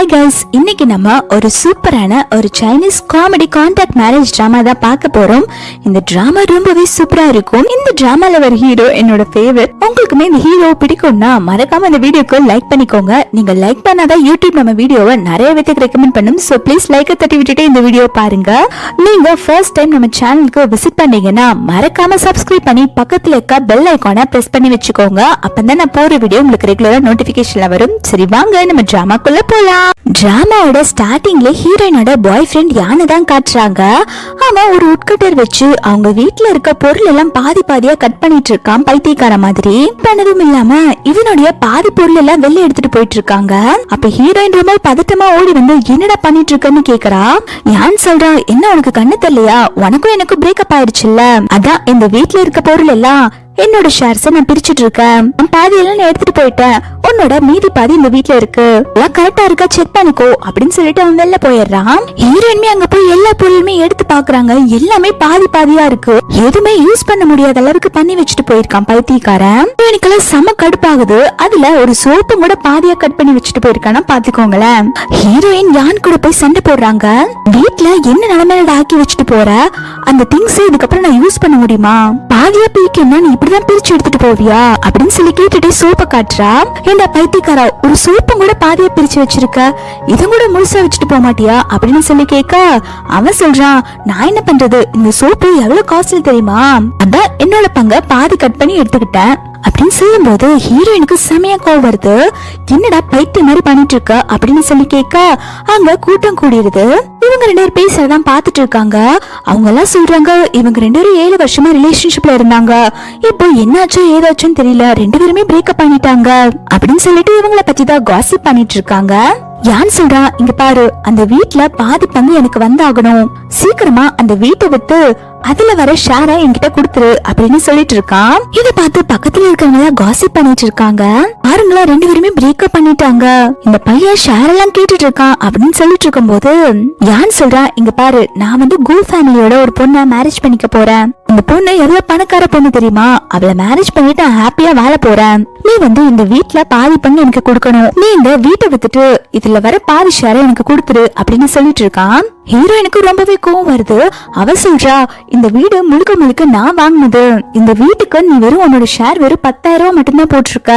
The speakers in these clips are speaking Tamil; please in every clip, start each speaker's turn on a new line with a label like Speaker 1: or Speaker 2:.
Speaker 1: ஹாய் கைஸ், இன்னைக்கு நம்ம ஒரு சூப்பரான ஒரு Chinese comedy contact marriage drama தான் பார்க்க போறோம். இந்த டிராமா ரொம்பவே சூப்பரா இருக்கும். இந்த டிராமால வர ஹீரோ என்னோட ஃபேவரட். உங்களுக்குமே இந்த ஹீரோ பிடிக்கும்னா மறக்காம இந்த வீடியோக்கு லைக் பண்ணிக்கோங்க. நீங்க லைக் பண்ணாதான் யூடியூப் நம்ம வீடியோவை நிறைய பேருக்கு ரெக்கமெண்ட் பண்ணும். சோ ப்ளீஸ் லைக்கை தட்டி விட்டுட்டு இந்த வீடியோ பாருங்க. நீங்க ஃபர்ஸ்ட் டைம் நம்ம சேனலுக்கு விசிட் பண்ணீங்கன்னா மறக்காம சப்ஸ்கிரைப் பண்ணி பக்கத்துல இருக்க பெல் ஐகானை பிரஸ் பண்ணி வச்சுக்கோங்க. அப்பதான் நான் போற வீடியோ உங்களுக்கு ரெகுலரா நோட்டிபிகேஷன்ல வரும். சரி வாங்க நம்ம டிராமாக்குள்ள போலாம். டிராமாவோட ஸ்டார்டிங்ல ஹீரோயினோட பாய் ஃப்ரெண்ட் யானை தான் காட்டுறாங்க. அவன் ஒரு உட்கட்டர் வச்சு அவங்க வீட்டுல இருக்க பொருள் எல்லாம் பாதி பாதியா கட் பண்ணிட்டு இருக்கான், பைத்தியக்கார மாதிரி. பண்ணதும் இல்லாம இவனுடைய பாதி பொருள் எல்லாம் வெளில எடுத்துட்டு போயிட்டு இருக்காங்க. அப்ப ஹீரோயின் ரொம்ப பதட்டமா ஓடி வந்து என்னடா பண்ணிட்டு இருக்கன்னு கேக்குறா. யான் சொல்றா, என்ன உனக்கு கண்ணு தெரியலையா, உனக்கும் எனக்கு பிரேக்கப் ஆயிடுச்சுல்ல, அதான் இந்த வீட்டுல இருக்க பொருள் எல்லாம் என்னோட ஷேர்ஸை நான் பிரிச்சுட்டு இருக்கேன். பாதி எல்லாம் நான் எடுத்துட்டு போயிட்டேன், உன்னோட மீதி பாதி இந்த வீட்டுல இருக்கு, எல்லாம் கரெக்டா இருக்கா செக் பண்ணிக்கோ அப்படின்னு சொல்லிட்டு அவன் வெளில போயிடுறான். ஹீரோயின்மே அங்க போய் எல்லா பொருளுமே எடுத்து பாக்குறாங்க. எல்லாமே பாதி பாதியா இருக்கு, எதுவுமே யூஸ் பண்ண முடியாத அளவுக்கு பண்ணி வச்சுட்டு போயிருக்கான் பைத்தியக்காரன். ஹீரோயினுக்கெல்லாம் செம கடுப்பாகுது. அதுல ஒரு சோப்பும் கூட பாதியா கட் பண்ணி வச்சுட்டு போயிருக்கானா பாத்துக்கோங்களேன். ஹீரோயின் யான் கூட போய் சண்டை போடுறாங்க. வீட்டுல என்ன நிலைமையில ஆக்கி வச்சுட்டு போற, அந்த திங்ஸ் இதுக்கப்புறம் நான் யூஸ் பண்ண முடியுமா, பாதியா பீக்கன்னா நீ இப்படிதான் பிரிச்சு எடுத்துட்டு போவியா அப்படின்னு சொல்லி கேட்டுட்டு சோப்பை காட்டுறா. இந்த பைத்தியக்காரா, ஒரு சோப்பும் கூட பாதியா பிரிச்சு வச்சிருக்க, இதை கூட முழுசா வச்சுட்டு போக மாட்டியா அப்படின்னு சொல்லி கேட்க அவன் சொல்றான், நான் என்ன பண்றது, இந்த சோப்பு எவ்வளவு காஸ்ட்லி தெரியுமா, அதான் என்னோட பங்க பாதி கட் பண்ணி எடுத்துக்கிட்டேன் அப்படின்னு சொல்லும் போது ஹீரோயினுக்கு செமையா கோவம் வருது. என்னடா பைத்தியம் மாதிரி பண்ணிட்டு இருக்க அப்படின்னு சொல்லி கேட்க அங்க கூட்டம் கூடிடுது. இவங்க ரெண்டு பேரும் பேசுறதான் பாத்துட்டு இருக்காங்க. அவங்க எல்லாம் சொல்றாங்க, இவங்க ரெண்டு பேரும் 7 வருஷமா ரிலேஷன்ஷிப்ல இருந்தாங்க, இப்போ என்னாச்சோ ஏதாச்சும் தெரியல, ரெண்டு பேருமே பிரேக்கப் பண்ணிட்டாங்க அப்படின்னு சொல்லிட்டு இவங்கள பத்தி தான் காசிப் பண்ணிட்டு இருக்காங்க. யான் சொல்றா, இங்க பாரு, அந்த வீட்டுல பாதி பங்கு எனக்கு வந்தாகணும், சீக்கிரமா அந்த வீட்டை வித்து அதுல வர ஷேரை என்கிட்ட குடுத்துரு அப்படின்னு சொல்லிட்டு இருக்கான். இத பார்த்து பக்கத்துல இருக்கவங்க காசிப் பண்ணிட்டு இருக்காங்க. பாருங்களா, ரெண்டு பேருமே பிரேக்கப் பண்ணிட்டாங்க, இந்த பையன் ஷேர் எல்லாம் கேட்டுட்டு இருக்கான் அப்படின்னு சொல்லிட்டு இருக்கும் போது யான் சொல்றா, இங்க பாரு, நான் வந்து கோ ஃபேமிலியோட ஒரு பொண்ணை மேரேஜ் பண்ணிக்க போறேன். இந்த பொண்ணு எவ்வளவு பணக்கார பொண்ணு தெரியுமா, அவளை மேரேஜ் பண்ணிட்டு ஹாப்பியா வாழ போறேன். நீ வந்து இந்த வீட்டுல பாதி பங்கு எனக்கு கொடுக்கணும், நீ இந்த வீட்டை வித்துட்டு இதுல வர பாதி ஷேரை எனக்கு கொடுத்துரு அப்படின்னு சொல்லிட்டு இருக்கான். ஹீரோயினுக்கு ரொம்பவே கோவம் வருது. அவ சொல்றா, இந்த வீடு முழுக்க முழுக்க நான் வாங்கினது, இந்த வீட்டுக்கு நீ வெறும் உன்னோட ஷேர் வெறும் 10,000 ரூபாய் மட்டும்தான் போட்டிருக்க,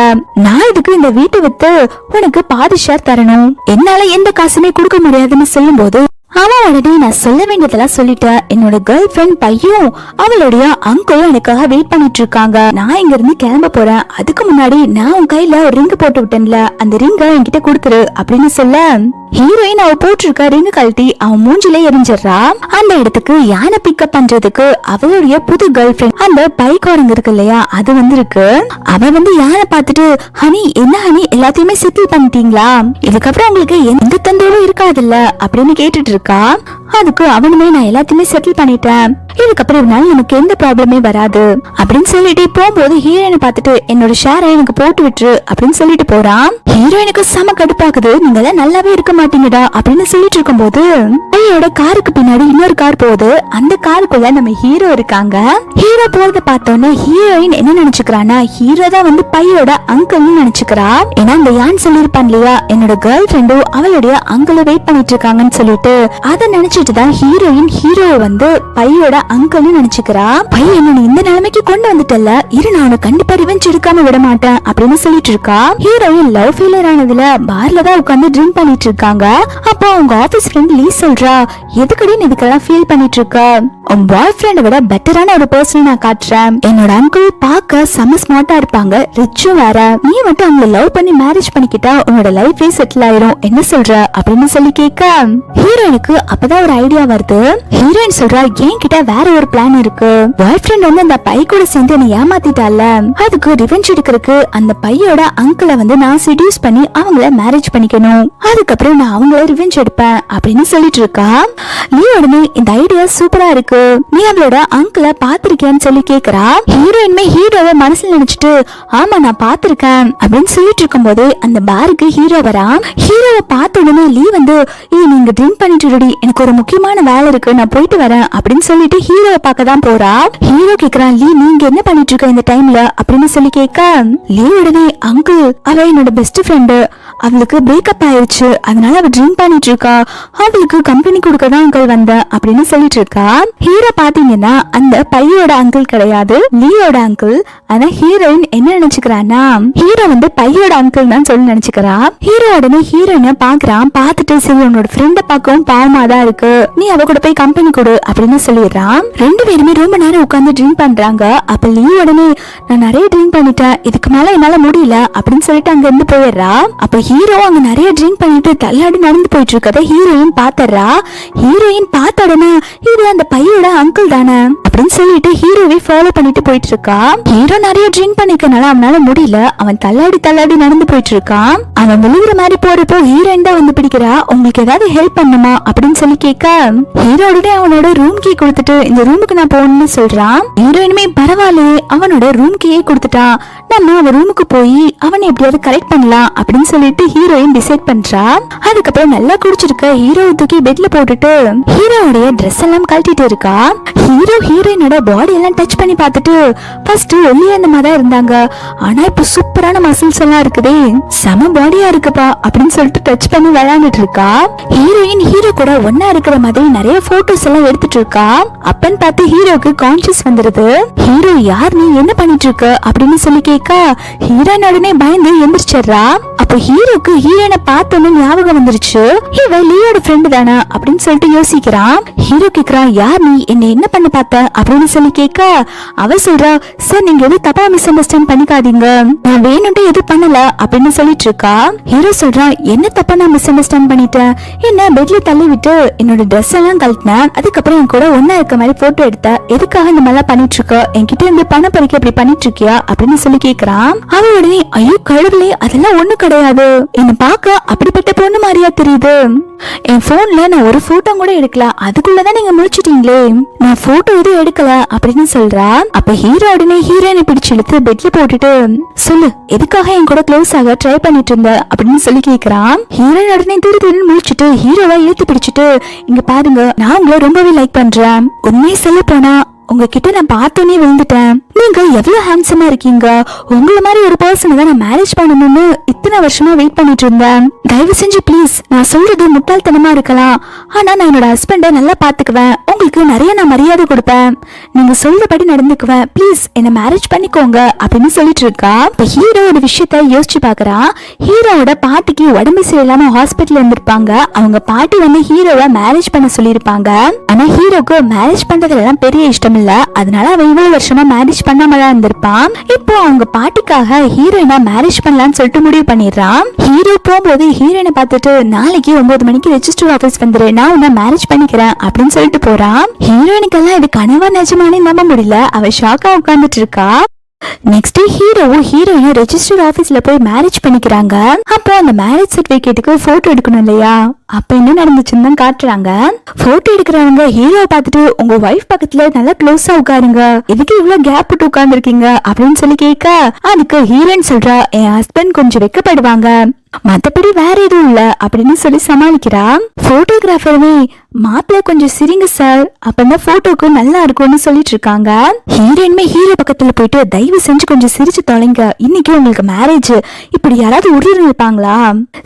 Speaker 1: நான் இதுக்கு இந்த வீட்டை வித்து உனக்கு பாதி ஷேர் தரணும், என்னால எந்த காசுமே கொடுக்க முடியாதுன்னு சொல்லும் போது அவன் உடனே, நான் சொல்ல வேண்டியதெல்லாம் சொல்லிட்டேன், என்னோட கேர்ள் ஃபிரெண்ட் பையும் அவளுடைய அங்கிளும் எனக்காக வெயிட் பண்ணிட்டு இருக்காங்க, நான் இங்க இருந்து கிளம்ப போறேன், அதுக்கு முன்னாடி நான் உன் கையில ஒரு ரிங் போட்டு விட்டேன்ல, அந்த ரிங்க என்கிட்ட கொடுத்துரு அப்படின்னு சொல்ல ஹீரோயின் அவ போட்டிருக்க ரிங் கழட்டி அவன் மூஞ்சிலே எரிஞ்சிடறா. அந்த இடத்துக்கு யானை பிக்கப் பண்றதுக்கு அவளுடைய புது கேர்ள் ஃபிரெண்ட் அந்த பைக் குரங்கு இருக்கு இல்லையா, அது வந்து இருக்கு. அவ வந்து யானை பார்த்துட்டு, ஹனி என்ன ஹனி, எல்லாத்தையுமே செட்டில் பண்ணிட்டீங்களா, இதுக்கப்புறம் உங்களுக்கு எந்த தொந்தரவும் இருக்காதுல்ல அப்படின்னு கேட்டுட்டு இருக்கா. அதுக்கு அவனுமே, நான் எல்லாத்தையுமே செட்டில் பண்ணிட்டேன், இதுக்கப்புறம் இருந்தாலும் நமக்கு எந்த ப்ராப்ளமே வராது அப்படின்னு சொல்லிட்டு போகும்போது ஹீரோயினை பார்த்துட்டு, என்னோட ஷேரை எனக்கு போட்டு விட்டுரு அப்படின்னு சொல்லிட்டு போறான். ஹீரோயினுக்கு செம கடுப்பாக்குது, நீங்க எல்லாம் நல்லாவே இருக்க மாட்டீங்கடா அப்படின்னு சொல்லிட்டு இருக்கும் போது பையோட காருக்கு பின்னாடி இன்னொரு கார் போகுது. அந்த காருக்குள்ள நம்ம ஹீரோ இருக்காங்க. ஹீரோ போறத பார்த்தோன்னே ஹீரோயின் என்ன நினைச்சுக்கிறான்னா, ஹீரோ தான் வந்து பையோட அங்கிள்னு நினைச்சுக்கிறா. ஏன்னா இந்த யான் சொல்லிருப்பான் இல்லையா, என்னோட கேர்ள் ஃபிரெண்டும் அவளுடைய அங்கிளும் வெயிட் பண்ணிட்டு இருக்காங்கன்னு சொல்லிட்டு, அதை நினைச்சிட்டு தான் ஹீரோயின் ஹீரோவை வந்து பையோட அங்கிள்னு நினைச்சுக்கிறா. பையன் என்ன இந்த நிலைமைக்கு கொண்டு வந்துட்டல, இரு நான் உனக்கு கண்டிப்பா ரிவெஞ்ச் எடுக்காம விட மாட்டேன் அப்படின்னு சொல்லிட்டு இருக்கா. ஹீரோயின் லவ் ஃபெயிலியர் ஆனதுல பார்ல தான் உட்கார்ந்து ட்ரிங்க் பண்ணிட்டு இருக்காங்க. அப்போ அவங்க ஆபீஸ் ஃப்ரெண்ட் லீ சொல்றா, எதுக்கடி நீ இதுக்கெல்லாம் ஃபீல் பண்ணிட்டு இருக்க, உன் பாய் ஃப்ரெண்டை விட பெட்டரான ஒரு பர்சன் நான் காட்டுறேன், என்னோட அங்கிள் பார்க்க செம ஸ்மார்ட்டா இருப்பாங்க, ரிச்சும் வேற, நீ மட்டும் அவங்களை லவ் பண்ணி மேரேஜ் பண்ணிக்கிட்டா உன்னோட லைஃபே செட்டில் ஆயிரும், என்ன சொல்ற அப்படின்னு சொல்லி கேட்க ஹீரோயினுக்கு அப்பதான் ஒரு ஐடியா வருது. ஹீரோயின் சொல்றா, என் கிட்ட வேற ஒரு பிளான் இருக்கு, பாய் ஃப்ரெண்ட் வந்து அந்த பை கூட சேர்ந்து என்னை ஏமாத்திட்டால, அதுக்கு ரிவெஞ்ச் எடுக்கிறதுக்கு அந்த பையோட அங்கிளை வந்து நான் செடியூஸ் பண்ணி அவங்கள மேரேஜ் பண்ணிக்கணும், அதுக்கப்புறம் நான் அவங்கள ரிவெஞ்ச் எடுப்பேன் அப்படின்னு சொல்லிட்டு இருக்கா. நீ உடனே இந்த ஐடியா சூப்பரா இருக்கு, நீ அவளோட அங்கிளை பாத்திருக்கியான்னு சொல்லி கேக்குறா. ஹீரோயின்மே ஹீரோவை மனசுல நினைச்சிட்டு, ஆமா நான் பாத்திருக்கேன் அப்படின்னு சொல்லிட்டு இருக்கும் போது அந்த பாருக்கு ஹீரோ வரா. ஹீரோவை பார்த்த உடனே லீ வந்து, நீங்க ட்ரிங்க் பண்ணிட்டு ரெடி, எனக்கு ஒரு முக்கியமான வேலை இருக்கு, நான் போயிட்டு வரேன் அப்படின்னு சொல்லிட்டு ஹீரோவை பார்க்க தான் போறா. ஹீரோ கேக்குறான், லீ நீ இங்க என்ன பண்ணிட்டு இருக்க இந்த டைம்ல அப்படின்னு சொல்லி கேட்க லீ உடனே அங்கிள் அவ என்னோட பெஸ்ட் ஃப்ரெண்டு, அவளுக்கு பிரேக்கப் ஆயிடுச்சு, அதனால அவ ட்ரிங்க் பண்ணிட்டு இருக்கா, அவளுக்கு கம்பெனி கொடுக்க தான் அங்கிள் வந்தேன் அப்படின்னு சொல்லிட்டு இருக்கா. ஹீரோ பாத்தீங்கன்னா அந்த பையோட அங்கிள் கிடையாது, லீயோட அங்கிள். ஆனா ஹீரோயின் என்ன நினைச்சுக்கிறான்னா ஹீரோ வந்து பையோட அங்கிள் தான் சொல்லி நினைச்சுக்கிறா. ஹீரோ உடனே ஹீரோயினை பாக்குறான். பாத்துட்டு சரி உன்னோட ஃப்ரெண்ட பார்க்கவும் பாவமா தான் இருக்கு, நீ அவ கூட போய் கம்பெனி கொடு அப்படின்னு சொல்லிடுறான். ரெண்டு பேருமே ரொம்ப நேரம் உட்கார்ந்து ட்ரிங்க் பண்றாங்க. அப்ப லீ உடனே நான் நிறைய ட்ரிங்க் பண்ணிட்டேன், இதுக்கு மேல என்னால முடியல அப்படின்னு சொல்லிட்டு அங்க இருந்து போயிடுறா. அப்ப ஹீரோ அங்க நிறைய ட்ரிங்க் பண்ணிட்டு தள்ளாடி நடந்து போயிட்டு இருக்கத ஹீரோயின் பாத்துறா. ஹீரோயின் பார்த்த உடனே இது அந்த பையோட அங்கிள் தானே அப்படின்னு சொல்லிட்டு ஹீரோவை ஃபாலோ பண்ணிட்டு போயிட்டு இருக்கா. ஹீரோ நிறைய ட்ரிங்க் பண்ணிக்கனால அவனால முடியல, அவன் தள்ளாடி நடந்து போயிட்டு இருக்கான். அவன் விழுகிற மாதிரி போறப்போ ஹீரோயின் தான் வந்து பிடிக்கிறா. உங்களுக்கு ஏதாவது ஹெல்ப் பண்ணுமா அப்படின்னு சொல்லி கேட்க ஹீரோட அவனோட ரூம் கீ கொடுத்துட்டு இந்த ரூமுக்கு நான் போகணும்னு சொல்றான். ஹீரோயினுமே பரவாயில்லையே அவனோட ரூம் கீயே கொடுத்துட்டான், நம்ம அவன் ரூமுக்கு போய் அவனை எப்படியாவது கரெக்ட் பண்ணலாம் அப்படின்னு சொல்லிட்டு ஹீரோயின் டிசைட் பண்றா. அதுக்கப்புறம் நல்லா குடிச்சிருக்க ஹீரோவை தூக்கி பெட்ல போட்டுட்டு ஹீரோவுடைய ட்ரெஸ் எல்லாம் கழட்டிட்டு இருக்கா. ஹீரோ ஹீரோயினோட பாடி எல்லாம் டச் பண்ணி பார்த்துட்டு ஃபர்ஸ்ட் ஒல்லியா இந்த மாதிரி இருந்தாங்க, ஆனா இப்ப சூப்பரான மசில்ஸ் எல்லாம் இருக்குதே, செம பாடியா இருக்குப்பா அப்படின்னு சொல்லிட்டு டச் பண்ணி விளையாண்டுட்டு இருக்கா. ஹீரோயின் ஹீரோ கூட ஒன்னா இருக்கிற மாதிரி நிறைய போட்டோஸ் எல்லாம் எடுத்துட்டு இருக்கா. அப்பன்னு பார்த்து ஹீரோக்கு கான்சியஸ் வந்துருது. ஹீரோ யார் நீ என்ன பண்ணிட்டு இருக்க அப்படின்னு சொல்லி கேட்க ஹீரோயின் உடனே பயந்து எந்திரிச்சிடுறா. அப்போ ஹீரோக்கு ஹீரோயினை பார்த்தோன்னு ஞாபகம் வந்துருச்சு, இவ லீயோட ஃப்ரெண்டு தானே அப்படின்னு சொல்லிட்டு யோசிக்கிறான். ஹீரோ கேக்குறான் யார் நீ, என்ன பண்ண பார்த்த அப்படின்னு சொல்லி கேட்க அவ சொல்றா சார் நீங்க எதுவும் தப்பா மிஸ் அண்டர்ஸ்டாண்ட் பண்ணிக்காதீங்க, நான் வேணும்ட்டு எதுவும் பண்ணல அப்படின்னு சொல்லிட்டு இருக்கா. ஹீரோ சொல்றான் என்ன தப்பா நான் மிஸ் அண்டர்ஸ்டாண்ட் பண்ணிட்டேன், என்ன பெட்ல தள்ளி விட்டு என்னோட ட்ரெஸ் எல்லாம் கழட்டினேன், அதுக்கப்புறம் என் கூட ஒன்னா இருக்க மாதிரி போட்டோ எடுத்த, எதுக்காக இந்த மாதிரிலாம் பண்ணிட்டு இருக்க, என்கிட்ட இருந்து பணம் பறிக்க அப்படி பண்ணிட்டு இருக்கியா அப்படின்னு சொல்லி கேக்குறான். அவ உடனே ஐயோ கடவுளே அதெல்லாம் ஒண்ணு கிடையாது, என்ன பார்க்க அப்படிப்பட்ட பொண்ணு மாதிரியா தெரியுது, என் போன்ல நான் ஒரு போட்டோ கூட எடுக்கல, அதுக்குள்ளதான் நீங்க முடிச்சிட்டீங்களே, நான் போட்டோ எதுவும் எடுக்கல அப்படின்னு சொல்றா. அப்ப ஹீரோ உடனே ஹீரோயினை பிடிச்சு இழுத்து பெட்ல போட்டுட்டு சொல்லு எதுக்காக என் கூட க்ளோஸ் ஆக ட்ரை பண்ணிட்டு இருந்த அப்படின்னு சொல்லி கேக்குறான். ஹீரோயின் உடனே திரு முடிச்சுட்டு ஹீரோவை இழுத்து பிடிச்சிட்டு இங்க பாருங்க நான் உங்களை ரொம்பவே லைக் பண்றேன், உண்மையை சொல்ல போனா உங்ககிட்ட நான் பார்த்தோன்னே விழுந்துட்டேன், நீங்க எவ்வளவு ஹேண்ட்ஸமா இருக்கீங்க, உங்களை மாதிரி ஒரு பர்சனை தான் நான் மேரேஜ் பண்ணணும்னு இத்தனை வருஷமா வெயிட் பண்ணிட்டு இருந்தேன், தயவு செஞ்சு ப்ளீஸ் நான் சொல்றது முட்டாள்தனமா இருக்கலாம், ஆனா நான் என்னோட ஹஸ்பண்டை நல்லா பாத்துக்குவேன், உங்களுக்கு நிறைய நான் மரியாதை கொடுப்பேன், நீங்க சொல்றபடி நடந்துக்குவேன், ப்ளீஸ் என்ன மேரேஜ் பண்ணிக்கோங்க அப்படின்னு சொல்லிட்டு இருக்கா. இப்ப ஹீரோட விஷயத்த யோசிச்சு பாக்குறா. ஹீரோவோட பாட்டிக்கு உடம்பு சரியில்லாம ஹாஸ்பிட்டல் இருந்திருப்பாங்க, அவங்க பாட்டி வந்து ஹீரோவை மேரேஜ் பண்ண சொல்லியிருப்பாங்க, ஆனா ஹீரோக்கு மேரேஜ் பண்றதுல எல்லாம் பெரிய இஷ்டம் இல்ல, அதனால அவன் இவ்வளவு வருஷமா மேரேஜ் பண்ணாமலாம் இருந்திருப்பான். இப்போ அவங்க பாட்டிக்காக ஹீரோயினா மேரேஜ் பண்ணலாம்னு சொல்லிட்டு முடிவு பண்ணிடுறான். ஹீரோ போகும்போது ஹீரோயினை பார்த்துட்டு நாளைக்கு 9 மணிக்கு ரெஜிஸ்டர் ஆபீஸ் வந்துரு, நான் உன்னை மேரேஜ் பண்ணிக்கிறேன் அப்படின்னு சொல்லிட்டு போறான். ஹீரோயினுக்கெல்லாம் இது கனவா நிஜமானே நம்ப முடியல, அவ ஷாக்கா உட்கார்ந்துட்டு இருக்கா. நெக்ஸ்ட் ஹீரோவும் ஹீரோயும் ரெஜிஸ்டர் ஆபீஸ்ல போய் மேரேஜ் பண்ணிக்கிறாங்க. அப்போ அந்த மேரேஜ் சர்டிபிகேட்டுக்கு போட்டோ எடுக்கணும் இல்லையா, அப்ப என்ன நடந்துச்சுன்னு தான் காட்டுறாங்க. போட்டோ எடுக்கிறவங்க ஹீரோ பார்த்துட்டு உங்க வைஃப் பக்கத்துல நல்லா க்ளோஸா உட்காருங்க, எதுக்கு இவ்வளவு கேப் விட்டு உட்கார்ந்து இருக்கீங்க அப்படின்னு சொல்லி கேட்க அதுக்கு ஹீரோயின் சொல்றா என் ஹஸ்பண்ட் கொஞ்சம் வெக்கப்படுவாங்க, மத்தபடி வேற எதுவும் இல்ல அப்படின்னு சொல்லி சமாளிக்கிறா. போட்டோகிராஃபருமே மாப்பிள்ள கொஞ்சம் சிரிங்க சார், அப்பதான் போட்டோக்கு நல்லா இருக்கும்னு சொல்லிட்டு இருக்காங்க. ஹீரோயின்மே ஹீரோ பக்கத்துல போயிட்டு தயவு செஞ்சு கொஞ்சம் சிரிச்சு தொலைங்க, இன்னைக்கு உங்களுக்கு மேரேஜ், இப்படி யாராவது உருன்னு இருப்பாங்களா,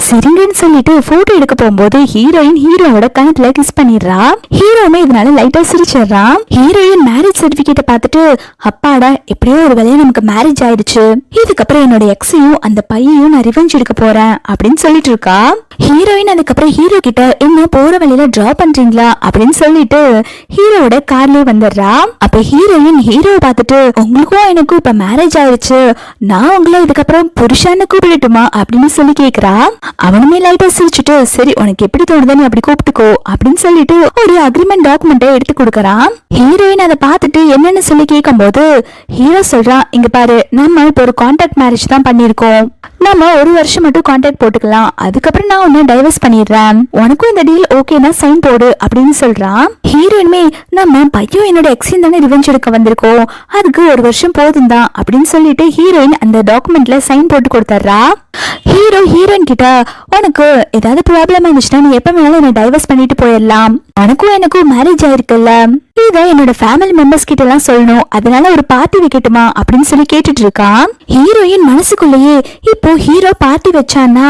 Speaker 1: சிரிங்கன்னு சொல்லிட்டு போட்டோ எடுக்க போகும்போது ஹீரோயின் ஹீரோவோட கணத்துல கிஸ் பண்ணிடுறா. ஹீரோமே இதனால லைட்டா சிரிச்சிடுறான். ஹீரோயின் மேரேஜ் சர்டிபிகேட்டை பார்த்துட்டு அப்பாடா எப்படியோ ஒரு வேலையை நமக்கு மேரேஜ் ஆயிடுச்சு, இதுக்கப்புறம் என்னோட எக்ஸையும் அந்த பையையும் நான் ரிவெஞ்ச் எடுக்க போறேன் அப்படின்னு சொல்லிட்டு இருக்கா. ஹீரோயின் அதுக்கப்புறம் ஹீரோ கிட்ட என்ன போற வழியில டிராப் பண்றீங்களா அப்படின்னு சொல்லிட்டு ஹீரோவோட கார்லயே வந்துடுறா. அப்ப ஹீரோயின் ஹீரோவை பார்த்துட்டு உங்களுக்கும் எனக்கும் இப்ப மேரேஜ் ஆயிடுச்சு, நான் உங்களை இதுக்கப்புறம் புருஷன்னு கூப்பிடட்டுமா அப்படின்னு சொல்லி கேக்குறா. அவனுமே லைட்டா சிரிச்சுட்டு சரி உனக்கு எப்படி தோணுதோ நீ அப்படி கூப்பிட்டுக்கோ அப்படின்னு சொல்லிட்டு ஒரு அக்ரிமெண்ட் டாக்குமெண்ட்டை எடுத்து கொடுக்கறான். ஹீரோயின் அதை பார்த்துட்டு என்னன்னு சொல்லி கேட்கும் போது ஹீரோ சொல்றான் இங்க பாரு நம்ம இப்ப ஒரு கான்ட்ராக்ட் மேரேஜ் தான் பண்ணிருக்கோம், நம்ம 1 வருஷம் மட்டும் கான்ட்ராக்ட் போட்டுக்கலாம், அதுக்கப்புறம் நான் உன்னை டைவர்ஸ் பண்ணிடுறேன், உனக்கும் இந்த டீல் ஓகேனா சைன் போடு அப்படின்னு சொல்றான். ஹீரோயினுமே நம்ம பையன் என்னோட எக்ஸின் தானே ரிவெஞ்ச் எடுக்க வந்திருக்கோம், அதுக்கு 1 வருஷம் போதும் தான் அப்படின்னு சொல்லிட்டு ஹீரோயின் அந்த டாக்குமெண்ட்ல சைன் போட்டு கொடுத்துட்றா. ஹீரோ ஹீரோயின் கிட்ட உனக்கு ஏதாவது ப்ராப்ளம் இருந்துச்சுன்னா நீ எப்ப வேணாலும் என்ன டைவர்ஸ் பண்ணிட்டு போயிடலாம், உனக்கும் எனக்கும் மேரேஜ் ஆயிருக்குல்ல, இதை என்னோட ஃபேமிலி மெம்பர்ஸ் கிட்ட எல்லாம் சொல்லணும், அதனால ஒரு பார்ட்டி வைக்கட்டுமா அப்படின்னு சொல்லி கேட்டுட்டு இருக்கான். ஹீரோயின் மனசுக்குள்ளேயே இப்போ ஹீரோ பார்ட்டி வச்சானா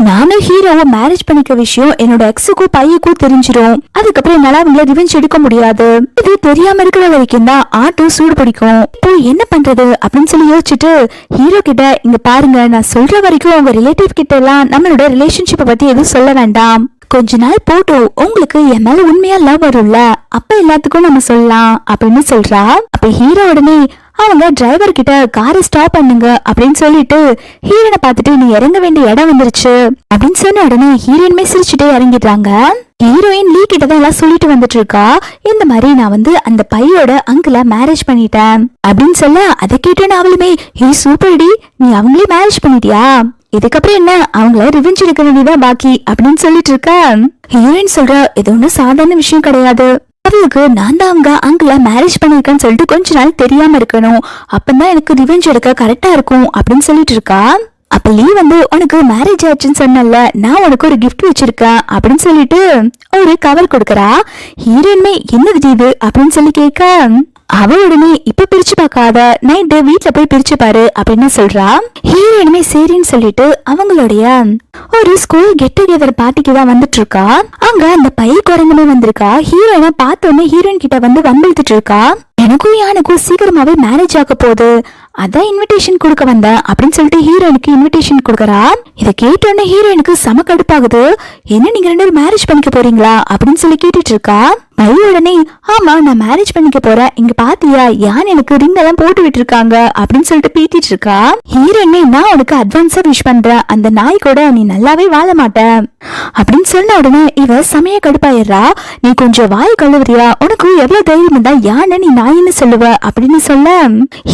Speaker 1: நானும் ஹீரோவை மேரேஜ் பண்ணிக்க விஷயம் என்னோட எக்ஸுக்கும் பையனுக்கும் தெரிஞ்சிரும், அதுக்கப்புறம் என்னால அவங்கள ரிவெஞ்ச் எடுக்க முடியாது, இது தெரியாம இருக்கிற வரைக்கும் தான் ஆட்டம் சூடு பிடிக்கும், இப்போ என்ன பண்றது அப்படின்னு சொல்லி யோசிச்சுட்டு ஹீரோ கிட்ட இங்க பாருங்க, நான் சொல்ற வரைக்கும் உங்க ரிலேட்டிவ் கிட்ட எல்லாம் நம்மளோட ரிலேஷன்ஷிப்பை பத்தி எதுவும் சொல்ல வேண்டாம், கொஞ்ச நாள் போட்டோம், உங்களுக்கு என் மேல உண்மையா லவ் வரும்ல, அப்ப எல்லாத்துக்கும் நம்ம சொல்லலாம் அப்படின்னு சொல்றா. அப்ப ஹீரோ உடனே அவங்க டிரைவர் கிட்ட காரை ஸ்டாப் பண்ணுங்க அப்படின்னு சொல்லிட்டு ஹீரோனை பார்த்துட்டு நீ இறங்க வேண்டிய இடம் வந்துருச்சு அப்படின்னு சொன்ன உடனே ஹீரோயின்மே சிரிச்சுட்டே இறங்கிடுறாங்க. ஹீரோயின் லீ கிட்ட தான் எல்லாம் சொல்லிட்டு வந்துட்டு இருக்கா, இந்த மாதிரி நான் வந்து அந்த பையோட அங்கிள மேரேஜ் பண்ணிட்டேன் அப்படின்னு சொல்ல, அதை கேட்டோன்னு அவளுமே ஹே சூப்பர் டி, நீ அவங்களே மேரேஜ் பண்ணிட்டியா, இதுக்கப்புறம் என்ன அவங்கள ரிவெஞ்ச் எடுக்க வேண்டியதான் பாக்கி அப்படின்னு சொல்லிட்டு இருக்க. ஹீரோயின் சொல்றா இது ஒன்னும் சாதாரண விஷயம் கிடையாது, அவளுக்கு நான் தான் அவங்க அங்கிள மேரேஜ் பண்ணிருக்கேன்னு சொல்லிட்டு கொஞ்ச நாள் தெரியாம இருக்கணும், அப்பதான் எனக்கு ரிவெஞ்ச் எடுக்க கரெக்டா இருக்கும் அப்படின்னு சொல்லிட்டு இருக்கா. அப்ப லீ வந்து உனக்கு மேரேஜ் ஆச்சுன்னு சொன்னல, நான் உனக்கு ஒரு கிஃப்ட் வச்சிருக்கேன் அப்படின்னு சொல்லிட்டு ஒரு கவர் கொடுக்கறா. ஹீரோயின்மே என்னது இது அப்படின்னு சொல்லி கேட்க அவ உடனே இப்ப பிரிச்சு பார்க்காத, நைட்டு வீட்டுல போய் பிரிச்சு பாரு அப்படின்னு சொல்றா. ஹீரோயினுமே சரின்னு சொல்லிட்டு அவங்களுடைய ஒரு ஸ்கூல் கெட் டுகெதர் பார்ட்டிக்கு தான் வந்துட்டு இருக்கா. அங்க அந்த பை குரங்குமே வந்திருக்கா. ஹீரோயினை பார்த்தோன்னே ஹீரோயின் கிட்ட வந்து வம்பிழுத்துட்டு இருக்கா, எனக்கும் யானுக்கும் சீக்கிரமாவே மேரேஜ் ஆக போகுது, அதான் இன்விடேஷன் கொடுக்க வந்தேன் அப்படின்னு சொல்லிட்டு ஹீரோயினுக்கு இன்விடேஷன் கொடுக்கறா. இதை கேட்டோன்னே ஹீரோயினுக்கு செம கடுப்பாகுது, என்ன நீங்க 2 பேரும் மேரேஜ் பண்ணிக்க போறீங்களா அப்படின்னு சொல்லி கேட்டுட்டு இருக்கா. பைய உடனே ஆமா நான் மேரேஜ் பண்ணிக்க போறேன், இங்க பாத்தியா யான் எனக்கு ரிங் எல்லாம் போட்டு விட்டு இருக்காங்க அப்படின்னு சொல்லிட்டு பீத்திட்டு இருக்கா. ஹீரோயினே நான் உனக்கு அட்வான்ஸா விஷ் பண்றேன், அந்த நாய் கூட நீ நல்லாவே வாழ மாட்ட அப்படின்னு சொன்ன உடனே இவ சமய கடுப்பாயிடுறா. நீ கொஞ்சம் வாய் கழுவுறியா, உனக்கு எவ்வளவு தைரியம் இருந்தா யானை நீ நாயின்னு சொல்லுவ அப்படின்னு சொல்ல,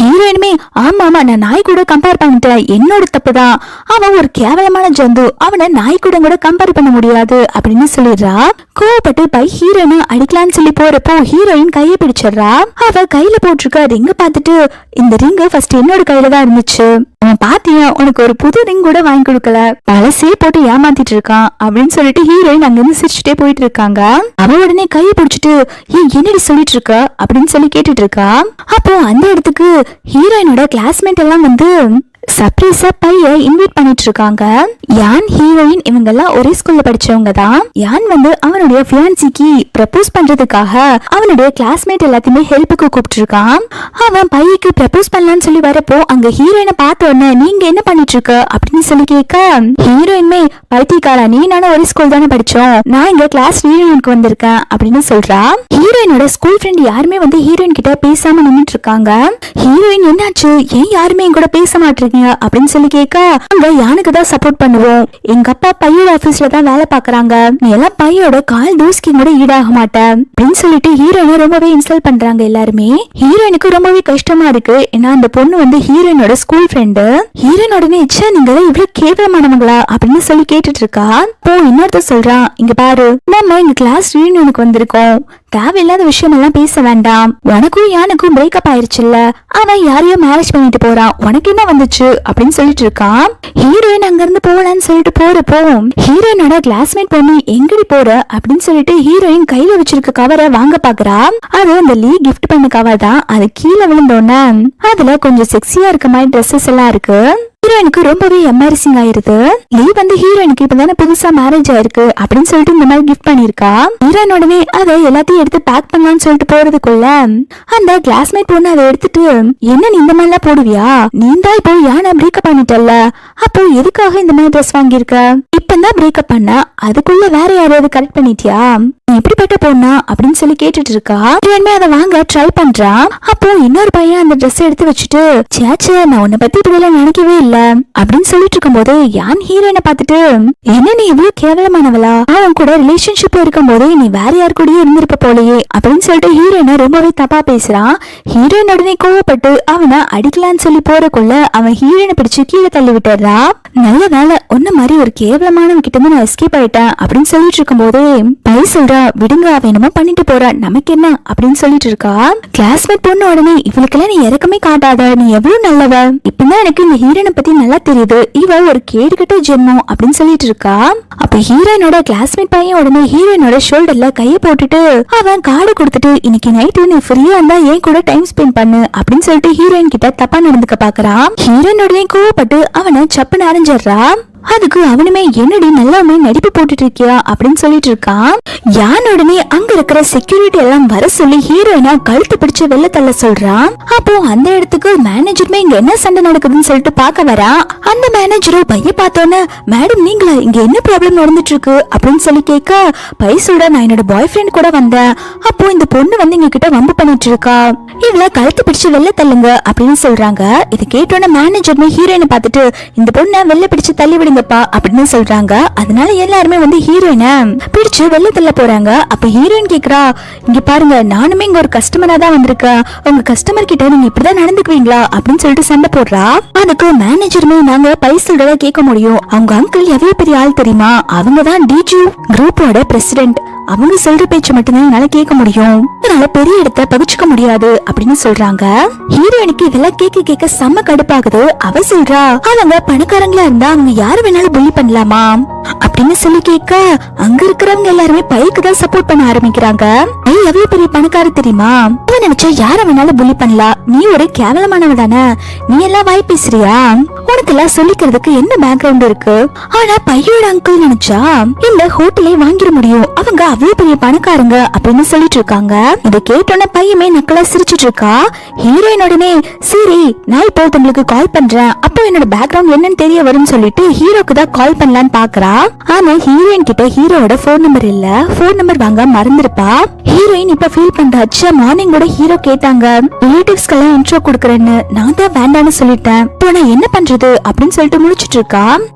Speaker 1: ஹீரோயினுமே ஆமா ஆமா நான் நாய் கூட கம்பேர் பண்ணிட்டேன், என்னோட தப்புதான், அவன் ஒரு கேவலமான ஜந்து, அவனை நாய் கூட கம்பேர் பண்ண முடியாது அப்படின்னு சொல்லிடுறா. கோவப்பட்டு பை ஹீரோயினை அடிக்கலான்னு சொல்லி போறப்போ ஹீரோயின் கையை பிடிச்சிடுறா. அவ கையில போட்டிருக்க ரிங்க பார்த்துட்டு இந்த ரிங் ஃபர்ஸ்ட் என்னோட கையில தான் இருந்துச்சு, அவன் பாத்தியா உனக்கு ஒரு புது ரிங் கூட வாங்கி கொடுக்கல, பழசே போட்டு ஏமாத்திட்டு இருக்கான் அப்படின்னு சொல்லிட்டு ஹீரோயின் அங்கிருந்து சிரிச்சுட்டே போயிட்டு இருக்காங்க. அவ உடனே கையை பிடிச்சிட்டு ஏன் என்னடி சொல்லிட்டு இருக்க அப்படின்னு சொல்லி கேட்டுட்டு இருக்கா. அப்போ அந்த இடத்துக்கு ஹீரோயினோட கிளாஸ்மேட் எல்லாம் வந்து சர்ப்ரைஸா பைய இன்வைட் பண்ணிட்டு இருக்காங்க. யான் ஹீரோயின் இவங்க எல்லாம் ஒரே ஸ்கூல்ல படிச்சவங்க தான். யான் வந்து அவனுடைய ஃபியான்சிக்கு ப்ரப்போஸ் பண்றதுக்காக அவனுடைய கிளாஸ்மேட் எல்லாத்தையுமே ஹெல்ப்புக்கு கூப்பிட்டு இருக்கான். அவன் பையக்கு ப்ரப்போஸ் பண்ணலான்னு சொல்லி வரப்போ அங்க ஹீரோயினை பார்த்த உடனே நீங்க என்ன பண்ணிட்டு இருக்க அப்படின்னு சொல்லி கேட்க, ஹீரோயின்மே பைத்தியக்காரா நீ நானும் ஒரே ஸ்கூல் தானே படிச்சோம், நான் இங்க கிளாஸ் ரீயூனியனுக்கு வந்திருக்கேன் அப்படின்னு சொல்றா. ஹீரோயினோட ஸ்கூல் ஃப்ரெண்ட் யாருமே வந்து ஹீரோயின் கிட்ட பேசாம நின்னுட்டு இருக்காங்க. ஹீரோயின் என்னாச்சு ஏன் யாருமே என் கூட பேச மாட்டீங்க அப்படின்னு சொல்லி கேட்க, அங்க யானுக்கு தான் சப்போர்ட் பண்ணுவோம், எங்க அப்பா பையோட ஆபீஸ்ல தான் வேலை பாக்குறாங்க, நீ எல்லாம் பையோட கால் தூசிக்கு கூட ஈடாக மாட்டேன் அப்படின்னு சொல்லிட்டு ஹீரோயினை ரொம்பவே இன்சல்ட் பண்றாங்க எல்லாருமே. ஹீரோயினுக்கு ரொம்பவே கஷ்டமா இருக்கு, ஏன்னா அந்த பொண்ணு வந்து ஹீரோயினோட ஸ்கூல் ஃப்ரெண்டு. ஹீரோயினோட நிச்சய நீங்க இவ்வளவு கேவலமானவங்களா அப்படின்னு சொல்லி கேட்டுட்டு இருக்கா. போ இன்னொருத்த சொல்றான், இங்க பாரு நம்ம இங்க கிளாஸ் ரீயூனியனுக்கு வந்திருக்கோம், தேவையில்லாத விஷயம் எல்லாம் பேச வேண்டாம், உனக்கும் யானுக்கும் பிரேக்கப் ஆயிருச்சுல்ல, அவன் யாரையோ மேரேஜ் பண்ணிட்டு போறான், உனக்கு என்ன வந்துச்சு அப்படின்னு சொல்லிட்டு இருக்கான். ஹீரோயின் அங்க இருந்து போகலான்னு சொல்லிட்டு போறப்போ ஹீரோயினோட கிளாஸ்மேட் பொண்ணு எங்கடி போற அப்படின்னு சொல்லிட்டு ஹீரோயின் கையில வச்சிருக்க கவரை வாங்க பாக்குறா. அது அந்த லீ கிஃப்ட் பண்ண கவர் தான். அது கீழே விழுந்தோன்னு அதுல கொஞ்சம் செக்ஸியா இருக்க மாதிரி ட்ரெஸ்ஸஸ் எல்லாம் இருக்கு. ஹீரோயினுக்கு ரொம்பவே எம்பாரசிங் ஆயிருது. லீ வந்து ஹீரோயினுக்கு இப்பதானே புதுசா மேரேஜ் ஆயிருக்கு அப்படின்னு சொல்லிட்டு இந்த மாதிரி கிஃப்ட் பண்ணிருக்கா. ஹீரோயின் உடனே அதை எல்லாத்தையும் எடுத்து பேக் பண்ணலாம்னு சொல்லிட்டு போறதுக்குள்ள அந்த கிளாஸ்மேட் பொண்ணு அதை எடுத்துட்டு என்ன நீ இந்த மாதிரி எல்லாம் போடுவியா, நீ தான் இப்போ யானை பிரேக்கப் பண்ணிட்டல்ல, அப்போ எதுக்காக இந்த மாதிரி ட்ரெஸ் வாங்கியிருக்க, இப்ப இப்பதான் பிரேக்கப் பண்ண, அதுக்குள்ள வேற யாரையாவது கரெக்ட் பண்ணிட்டியா, நீ எப்படிப்பட்ட பொண்ணா அப்படின்னு சொல்லி கேட்டுட்டு இருக்கா. ஹீரோயினுமே அதை வாங்க ட்ரை பண்றான். அப்போ இன்னொரு பையன் அந்த ட்ரெஸ் எடுத்து வச்சுட்டு, சேச்சே நான் உன்னை பத்தி இப்படி எல்லாம் நினைக்கவே இல்ல அப்படின்னு சொல்லிட்டு இருக்கும் போது யான் ஹீரோயினை பார்த்துட்டு, என்ன நீ இவ்வளவு கேவலமானவளா, அவன் கூட ரிலேஷன்ஷிப் இருக்கும் போதே நீ வேற யாரு கூடயே இருந்திருப்ப போலயே அப்படின்னு சொல்லிட்டு ஹீரோயினை ரொம்பவே தப்பா பேசுறான். ஹீரோயின் உடனே கோவப்பட்டு அவனை அடிக்கலான்னு சொல்லி போறக்குள்ள அவன் ஹீரோயினை பிடிச்சு கீழே தள்ளி விட்டுறா. நல்ல வேலை ஒன்ன மாதிரி ஒரு கேவலமானவன் கிட்ட இருந்து நான் எஸ்கேப் ஆயிட்டேன் அப்படின்னு சொல்லிட்டு இருக்கும் போதே பை சொல்றா, விடுங்க அவ என்னமோ பண்ணிட்டு போறா, நமக்கு என்ன அப்படின்னு சொல்லிட்டு இருக்கா. கிளாஸ்மேட் பொண்ணு உடனே இவளுக்கெல்லாம் நீ இறக்கமே காட்டாத, நீ எவ்வளவு நல்லவ, இப்பதான் எனக்கு இந்த ஹீரோயினை பத்தி நல்லா தெரியுது, இவ ஒரு கேடுகட்ட ஜென்மம் அப்படின்னு சொல்லிட்டு இருக்கா. அப்ப ஹீரோயினோட கிளாஸ்மேட் பையன் உடனே ஹீரோயினோட ஷோல்டர்ல கைய போட்டுட்டு அவன் கார்டு கொடுத்துட்டு, இன்னைக்கு நைட்டு நீ ஃப்ரீயா இருந்தா என் கூட டைம் ஸ்பெண்ட் பண்ணு அப்படின்னு சொல்லிட்டு ஹீரோயின் கிட்ட தப்பா நடந்துக்க பாக்குறான். ஹீரோயின் உடனே கோவப்பட்டு அவனை சப்புன்னு அரைஞ்சிடுறா. அதுக்கு அவனுமே என்னடி நல்லாமே நடிப்பு போட்டுட்டு இருக்கியா அப்படின்னு சொல்லிட்டு இருக்கான். யான் உடனே அங்க இருக்கிற செக்யூரிட்டி எல்லாம் வர சொல்லி ஹீரோயினா கழுத்து பிடிச்சு வெளில தள்ள சொல்றான். அப்போ அந்த இடத்துக்கு மேனேஜருமே இங்க என்ன சண்டை நடக்குதுன்னு சொல்லிட்டு பாக்க வரா. அந்த மேனேஜரும் பைய பார்த்தோன்னே, மேடம் நீங்களா, இங்க என்ன ப்ராப்ளம் நடந்துட்டு இருக்கு அப்படின்னு சொல்லி கேட்க, பை சொல்ற, நான் என்னோட பாய் ஃப்ரெண்ட் கூட வந்தேன், அப்போ இந்த பொண்ணு வந்து எங்க கிட்ட வம்பு பண்ணிட்டு இருக்கா, இவள கழுத்து பிடிச்சு வெளில தள்ளுங்க அப்படின்னு சொல்றாங்க. இதை கேட்டோன்னே மேனேஜருமே ஹீரோயினை பார்த்துட்டு, இந்த பொண்ணை வெளில பிடிச்சு தள்ளி விடுங்கப்பா அப்படின்னு சொல்றாங்க. அதனால எல்லாருமே வந்து ஹீரோயினை பிடிச்சு வெளில தள்ள போறாங்க. அப்ப ஹீரோயின் கேக்குறா, இங்க பாருங்க நானுமே இங்க ஒரு கஸ்டமரா தான் வந்திருக்கேன், உங்க கஸ்டமர் கிட்ட நீங்க இப்படிதான் நடந்துக்குவீங்களா அப்படின்னு சொல்லிட்டு சண்டை போடுறா. அதுக்கு மேனேஜருமே, நாங்க பை சொல்றத கேட்க முடியும், அவங்க அங்கிள் எவ்வளவு பெரிய ஆள் தெரியுமா, அவங்க தான் டிஜி குரூப்போட பிரசிடென்ட், அவங்க சொல்ற பேச்சு மட்டும்தான் என்னால கேட்க முடியும், அதனால பெரிய இடத்தை பகிச்சுக்க முடியாது அப்படின்னு சொல்றாங்க. ஹீரோயினுக்கு இதெல்லாம் கேட்க கேட்க செம்ம கடுப்பாகுது. அவ சொல்றா, அவங்க பணக்காரங்களா இருந்தா அவங்க யாரு வேணாலும் புள்ளி பண்ணலாமா அப்படின்னு சொல்லி கேட்க, அங்க இருக்கிறவங்க எல்லாருமே பைக்கு தான் சப்போர்ட் பண்ண ஆரம்பிக்கிறாங்க. பை எவ்வளவு பெரிய பணக்கார தெரியுமா, அவன் நினைச்சா யார வேணாலும் புள்ளி பண்ணலாம், நீ ஒரு கேவலமானவ தானே, நீ எல்லாம் வாய் பேசுறியா, உனக்கு எல்லாம் சொல்லிக்கிறதுக்கு என்ன பேக்ரவுண்ட் இருக்கு, ஆனா பையோட அங்கிள் நினைச்சா இந்த ஹோட்டலே வாங்கிட முடியும், அவங்க அவ்வளவு பெரிய பணக்காரங்க அப்படின்னு சொல்லிட்டு இருக்காங்க. இதை கேட்டோன்னே பையமே நக்கலா சிரிச்சிட்டு இருக்கா. ஹீரோயின் உடனே, சரி நான் இப்போ உங்களுக்கு கால் பண்றேன், அப்போ என்னோட பேக்ரவுண்ட் என்னன்னு தெரிய வரும்னு சொல்லிட்டு ஹீரோக்கு தான் கால் பண்ணலான்னு பாக்குறா. ஆனா ஹீரோயின் கிட்ட ஹீரோட போன் நம்பர் இல்ல, போன் நம்பர் வாங்க மறந்துருப்பா. ஹீரோயின் இப்ப ஃபீல் பண்றாச்சு. மார்னிங் கூட ஹீரோ கேட்டாங்க ரிலேட்டிவ்ஸ்க்கு எல்லாம் இன்ட்ரோ கொடுக்கறேன்னு, நான் தான் வேண்டான்னு சொல்லிட்டேன், இப்போ நான் என்ன பண்றது அப்படின்னு சொல்லிட்டு முடிச்சிட்டு இருக்கா.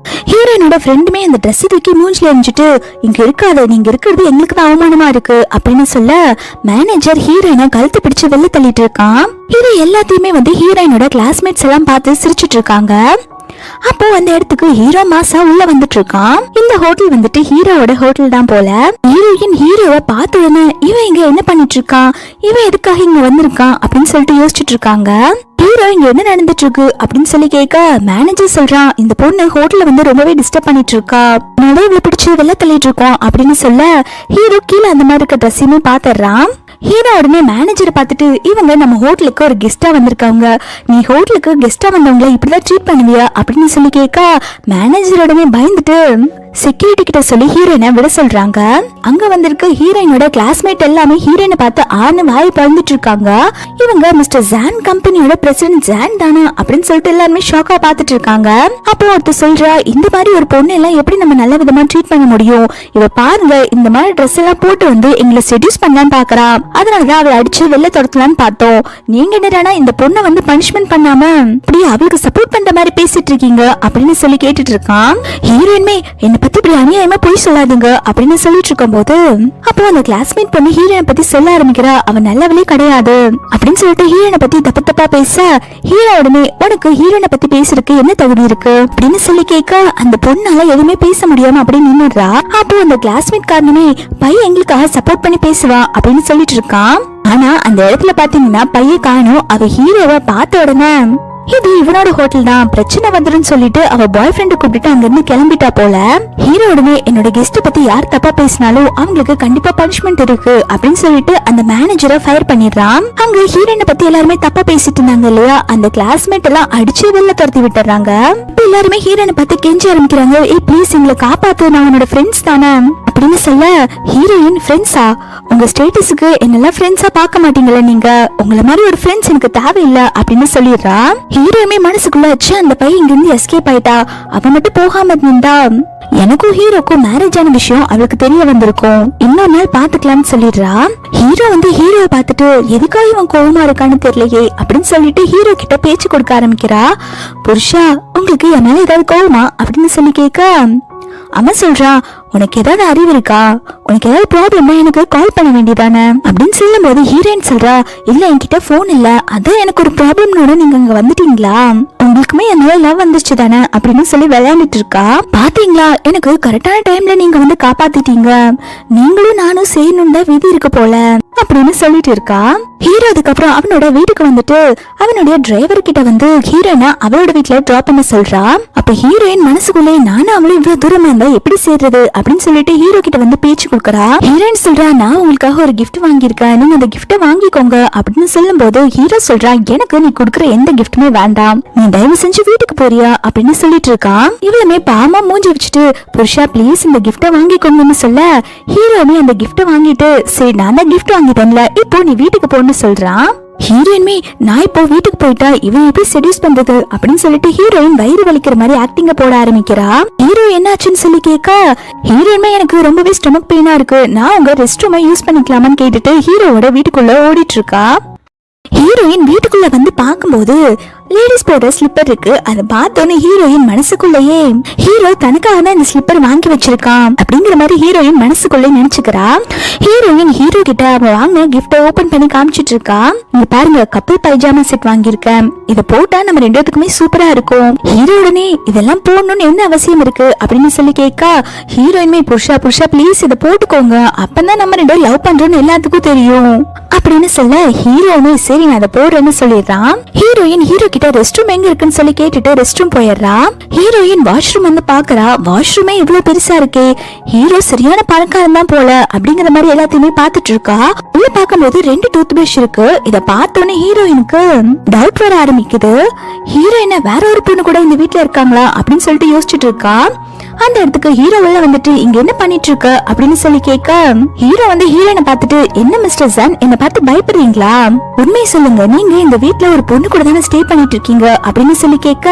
Speaker 1: ஹீரோயினோட ஃப்ரெண்டுமே அந்த ட்ரெஸ் தூக்கி மூஞ்சில எரிஞ்சிட்டு, இங்க இருக்காது, நீங்க இருக்கிறது எங்களுக்கு தான் அவமானமா இருக்கு அப்படின்னு சொல்ல, மேனேஜர் ஹீரோயினை கழுத்து பிடிச்சு வெளில தள்ளிட்டு இருக்கான். இது எல்லாத்தையுமே வந்து ஹீரோயினோட கிளாஸ்மேட்ஸ் எல்லாம் பார்த்து சிரிச்சிட்டு இருக்காங்க. அப்போ அந்த இடத்துக்கு ஹீரோ மாசா உள்ள வந்துட்டு இருக்கான். இந்த ஹோட்டல் வந்துட்டு ஹீரோவோட ஹோட்டல் தான் போல. ஹீரோயின் ஹீரோவை பார்த்த உடனே, இவன் இங்க என்ன பண்ணிட்டு இருக்கான், இவன் எதுக்காக இங்க வந்திருக்கான் அப்படின்னு சொல்லிட்டு யோசிச்சுட்டு இருக்காங்க. ஹீரோ இங்க என்ன நடந்துட்டு இருக்கு அப்படின்னு சொல்லி கேட்க, மேனேஜர் சொல்றான், இந்த பொண்ணு ஹோட்டல்ல வந்து ரொம்பவே டிஸ்டர்ப் பண்ணிட்டு இருக்கா, நடுவுல பிடிச்சு வெளில தள்ளிட்டு இருக்கோம் அப்படின்னு சொல்ல, ஹீரோ கீழே அந்த மாதிரி இருக்க ட்ரெஸ்ஸையுமே பாத்துறான். ஹீரோ உடனே மேனேஜரை பார்த்துட்டு, இவங்க நம்ம ஹோட்டலுக்கு ஒரு கெஸ்டா வந்திருக்காங்க, நீ ஹோட்டலுக்கு கெஸ்டா வந்தவங்களை இப்படிதான் ட்ரீட் பண்ணுவியா அப்படின்னு சொல்லி கேட்க, மேனேஜர் உடனே பயந்துட்டு செக்யூரிட்டி கிட்ட சொல்லி ஹீரோயினை விட சொல்றாங்க. அங்க வந்திருக்க ஹீரோயினோட கிளாஸ்மேட் எல்லாமே ஹீரோயினை பார்த்து ஆன வாய் பறந்துட்டு இருக்காங்க. இவங்க மிஸ்டர் ஜான் கம்பெனியோட பிரசிடென்ட் ஜான் தானா அப்படின்னு சொல்லிட்டு எல்லாருமே ஷாக்கா பாத்துட்டு இருக்காங்க. அப்போ ஒருத்தர் சொல்றா, இந்த மாதிரி ஒரு பொண்ணு எல்லாம் எப்படி நம்ம நல்ல விதமா ட்ரீட் பண்ண முடியும், இவ பாருங்க இந்த மாதிரி ட்ரெஸ் எல்லாம் போட்டு வந்து எங்களை செடியூஸ் பண்ணலான்னு பாக்குறா, அதனாலதான் அவளை அடிச்சு வெளில துரத்தலான்னு பார்த்தோம், நீங்க என்னடா இந்த பொண்ணை வந்து பனிஷ்மெண்ட் பண்ணாம இப்படி அவளுக்கு சப்போர்ட் பண்ற மாதிரி பேசிட்டு இருக்கீங்க அப்படின்னு சொல்லி கேட்டுட்டு இருக்கான். ஹீரோயின்மே, என்ன பத்தி இப்படி அநியாயமா போய் சொல்லாதீங்க அப்படின்னு சொல்லிட்டு இருக்கும் போது, அப்போ அந்த கிளாஸ்மேட் பொண்ணு ஹீரோயினை பத்தி சொல்ல ஆரம்பிக்கிறா, அவன் நல்லவளே கிடையாது அப்படின்னு சொல்லிட்டு ஹீரோயினை பத்தி தப்பு தப்பா பேச, ஹீரோ உடனே, உனக்கு ஹீரோயினை பத்தி பேசுறதுக்கு என்ன தகுதி இருக்கு அப்படின்னு சொல்லி கேட்க, அந்த பொண்ணால எதுவுமே பேச முடியாம அப்படின்னு நின்னுடுறா. அப்போ அந்த கிளாஸ்மேட் காரணமே, பையன் எங்களுக்காக சப்போர்ட் பண்ணி பேசுவா அப்படின்னு சொல்லிட்டு இருக்கான். ஆனா அந்த இடத்துல பாத்தீங்கன்னா பையன் காணும். அவ ஹீரோவை பார்த்த உடனே, இது இவனோட ஹோட்டல் தான், பிரச்சனை வந்துடும் சொல்லிட்டு அவ பாய் ஃப்ரெண்ட் கூப்பிட்டு அங்க இருந்து கிளம்பிட்டா போல. ஹீரோ உடனே, என்னோட கெஸ்ட் பத்தி யார் தப்பா பேசினாலும் அவங்களுக்கு கண்டிப்பா பனிஷ்மெண்ட் இருக்கு அப்படின்னு சொல்லிட்டு அந்த மேனேஜரை ஃபயர் பண்ணிடுறான். அங்க ஹீரோயினை பத்தி எல்லாருமே தப்பா பேசிட்டு இருந்தாங்க இல்லையா, அந்த கிளாஸ்மேட் எல்லாம் அடிச்சு வெளில துரத்தி விட்டுறாங்க. எல்லாருமே ஹீரோயினை பத்தி கெஞ்சி ஆரம்பிக்கிறாங்க, ஏய் ப்ளீஸ் எங்களை காப்பாத்து, நான் உன்னோட ஃப்ரெண்ட்ஸ் தானே. அப்ப அப்படின்னு சொல்ல ஹீரோயின் ஃப்ரெண்ட்ஸா, உங்க ஸ்டேட்டஸுக்கு என்னெல்லாம் ஃப்ரெண்ட்ஸா பார்க்க மாட்டீங்களா நீங்க, உங்களை மாதிரி ஒரு ஃப்ரெண்ட்ஸ் எனக்கு தேவையில்லை அப்படின்னு சொல்லிடுறா. ஹீரோயுமே மனசுக்குள்ள வச்சு அந்த பையன் இங்க இருந்து எஸ்கேப் ஆயிட்டா, அவ மட்டும் போகாம இருந்தா எனக்கும் ஹீரோக்கும் மேரேஜ் ஆன விஷயம் அவளுக்கு தெரிய வந்திருக்கும், இன்னொரு நாள் பாத்துக்கலாம்னு சொல்லிடுறா. ஹீரோ ஹீரோவை பார்த்துட்டு எதுக்காக இவன் கோவமா இருக்கான்னு தெரியலையே அப்படின்னு சொல்லிட்டு ஹீரோ கிட்ட பேச்சு கொடுக்க ஆரம்பிக்கிறா. புருஷா, உங்களுக்கு என் மேல ஏதாவது கோவமா அப்படின்னு சொல்லி கேட்க அவன் சொல்றா, உனக்கு ஏதாவது அறிவு இருக்கா, உனக்கு ஏதாவது ப்ராப்ளம்னா எனக்கு கால் பண்ண வேண்டியதானே அப்படின்னு சொல்லும் போது ஹீரோயின் சொல்றா, இல்ல என்கிட்ட போன் இல்ல, அதான் எனக்கு ஒரு ப்ராப்ளம்னோட நீங்க அங்க வந்துட்டீங்களா, உங்களுக்குமே என் மேல லவ் வந்துச்சு தானே அப்படின்னு சொல்லி விளையாண்டுட்டு இருக்கா. பாத்தீங்களா, எனக்கு கரெக்டான டைம்ல நீங்க காப்பாத்திட்டீங்க, நீங்களும் நானும் செய்யணும் தான் விதி இருக்கு போல அப்படின்னு சொல்லிட்டு இருக்கா. ஹீரோ அதுக்கப்புறம் அவனோட வீட்டுக்கு வந்துட்டு அவனுடைய டிரைவர் கிட்ட ஹீரோயினை அவளோட வீட்டுல டிராப் பண்ண சொல்றா. அப்ப ஹீரோயின் மனசுக்குள்ளே நானும் அவளும் இவ்வளவு தூரமா இருந்தா எப்படி சேர்றது அப்படின்னு சொல்லிட்டு ஹீரோ கிட்ட பேச்சு கொடுக்கறா. ஹீரோயின் சொல்றா, நான் உங்களுக்காக ஒரு கிஃப்ட் வாங்கியிருக்கேன், நீங்க அந்த கிஃப்ட வாங்கிக்கோங்க அப்படின்னு சொல்லும் போது ஹீரோ சொல்றா, எனக்கு நீ கொடுக்குற எந்த கிஃப்ட்டுமே வேண்டாம், நீ தயவு செஞ்சு வீட்டுக்கு போறியா அப்படின்னு சொல்லிட்டு இருக்கான். இவளுமே பாமா மூஞ்சி வச்சுட்டு, புருஷா ப்ளீஸ் இந்த கிஃப்ட வாங்கிக்கோங்கன்னு சொல்ல ஹீரோமே அந்த கிஃப்ட வாங்கிட்டு, சரி நான் தான் கிஃப்ட் வாங்கிட்டேன்ல, இப்போ நீ வீட்டுக்கு போன்னு சொல்றான். ஹீரோயின்மே, நான் இப்போ வீட்டுக்கு போயிட்டா இவன் எப்படி செடியூஸ் பண்றது அப்படின்னு சொல்லிட்டு ஹீரோயின் வயிறு வலிக்கிற மாதிரி ஆக்டிங்க போட ஆரம்பிக்கிறா. ஹீரோ என்னாச்சுன்னு சொல்லி கேட்க ஹீரோயின்மே, எனக்கு ரொம்பவே ஸ்டொமக் பெயினா இருக்கு, நான் உங்க ரெஸ்ட் ரூமை யூஸ் பண்ணிக்கலாமான்னு கேட்டுட்டு ஹீரோவோட வீட்டுக்குள்ள ஓடிட்டு இருக்கா. ஹீரோயின் வீட்டுக்குள்ள பாக்கும்போது லேடிஸ் போடுற ஸ்லிப்பர் இருக்கு. அதை பார்த்தோன்னு ஹீரோயின் மனசுக்குள்ளேயே ஹீரோ தனக்காக தான் இந்த ஸ்லிப்பர் வாங்கி வச்சிருக்கான் அப்படிங்கிற மாதிரி ஹீரோயின் மனசுக்குள்ளே நினைச்சுக்கிறா. ஹீரோயின் ஹீரோ கிட்ட அவ வாங்கின கிஃப்ட ஓபன் பண்ணி காமிச்சிட்டு இருக்கா. இங்க பாருங்க, கப்பல் பைஜாமா செட் வாங்கியிருக்கேன், இதை போட்டா நம்ம ரெண்டு பேத்துக்குமே சூப்பரா இருக்கும். ஹீரோ உடனே இதெல்லாம் போடணும்னு என்ன அவசியம் இருக்கு அப்படின்னு சொல்லி கேட்க ஹீரோயின்மே, புருஷா புருஷா ப்ளீஸ் இதை போட்டுக்கோங்க, அப்பதான் நம்ம ரெண்டு லவ் பண்றோம்னு எல்லாத்துக்கும் தெரியும் அப்படின்னு சொல்ல ஹீரோனே சரி நான் அதை போடுறேன்னு சொல்லிடுறான். ஹீரோயின் ஹீரோ கிட்ட ரெஸ்ட் ரூம் எங்க இருக்குன்னு சொல்லி கேட்டுட்டு ரெஸ்ட் ரூம் போயிடுறா. ஹீரோயின் வாஷ்ரூம் பாக்குறா, வாஷ்ரூமே இவ்வளவு பெருசா இருக்கே, ஹீரோ சரியான பணக்காரன் தான் போல அப்படிங்கிற மாதிரி எல்லாத்தையுமே பாத்துட்டு இருக்கா. உள்ள பாக்கும்போது 2 டூத் பிரஷ் இருக்கு. இத பார்த்தோன்னே ஹீரோயினுக்கு டவுட் வர ஆரம்பிக்குது. ஹீரோயின வேற ஒரு பொண்ணு கூட இந்த வீட்டுல இருக்காங்களா அப்படின்னு சொல்லிட்டு யோசிச்சுட்டு இருக்கா. அந்த இடத்துக்கு ஹீரோ இங்க என்ன பண்ணிட்டு இருக்க அப்படின்னு சொல்லி கேட்க ஹீரோ ஹீரோயினை பார்த்துட்டு, என்ன மிஸ்டர் சன் என்ன பார்த்து பயப்படுறீங்களா, உண்மையை சொல்லுங்க, நீங்க இந்த வீட்டுல ஒரு பொண்ணு கூட தானே ஸ்டே பண்ணிட்டு இருக்கீங்க அப்படின்னு சொல்லி கேட்க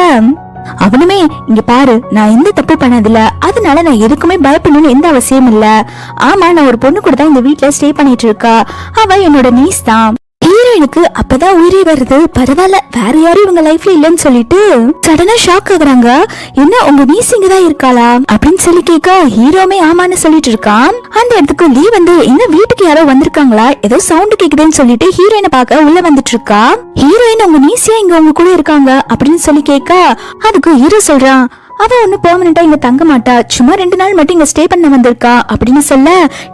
Speaker 1: அவனுமே, இங்க பாரு நான் எந்த தப்பு பண்ணதில்ல, அதனால நான் எதுக்குமே பயப்படணும்னு எந்த அவசியம் இல்ல, ஆமா நான் ஒரு பொண்ணு கூட தான் இந்த வீட்டுல ஸ்டே பண்ணிட்டு இருக்கா, அவ என்னோட நீஸ் தான். ஹீரோயினுக்கு அப்பதான் உயிரே வருது, பரவாயில்ல வேற யாரும் இவங்க லைஃப்ல இல்லன்னு சொல்லிட்டு சடனா ஷாக் ஆகுறாங்க. என்ன உங்க நீஸ் இங்கதான் இருக்காளா அப்படின்னு சொல்லி கேட்க ஹீரோமே ஆமான்னு சொல்லிட்டு இருக்கான். அந்த இடத்துக்கு லீ என்ன வீட்டுக்கு யாரோ வந்திருக்காங்களா, ஏதோ சவுண்ட் கேக்குதுன்னு சொல்லிட்டு ஹீரோயினை பார்க்க உள்ள வந்துட்டு இருக்கா. ஹீரோயின் உங்க நீசியா இங்க உங்க கூட இருக்காங்க அப்படின்னு சொல்லி கேட்க அதுக்கு ஹீரோ சொல்றான், அவ ஒண்ணு பெர்மனண்டா இங்க தங்க மாட்டா, சும்மா 2 நாள் மட்டும் இங்க ஸ்டே பண்ண வந்திருக்கா அப்படின்னு சொல்ல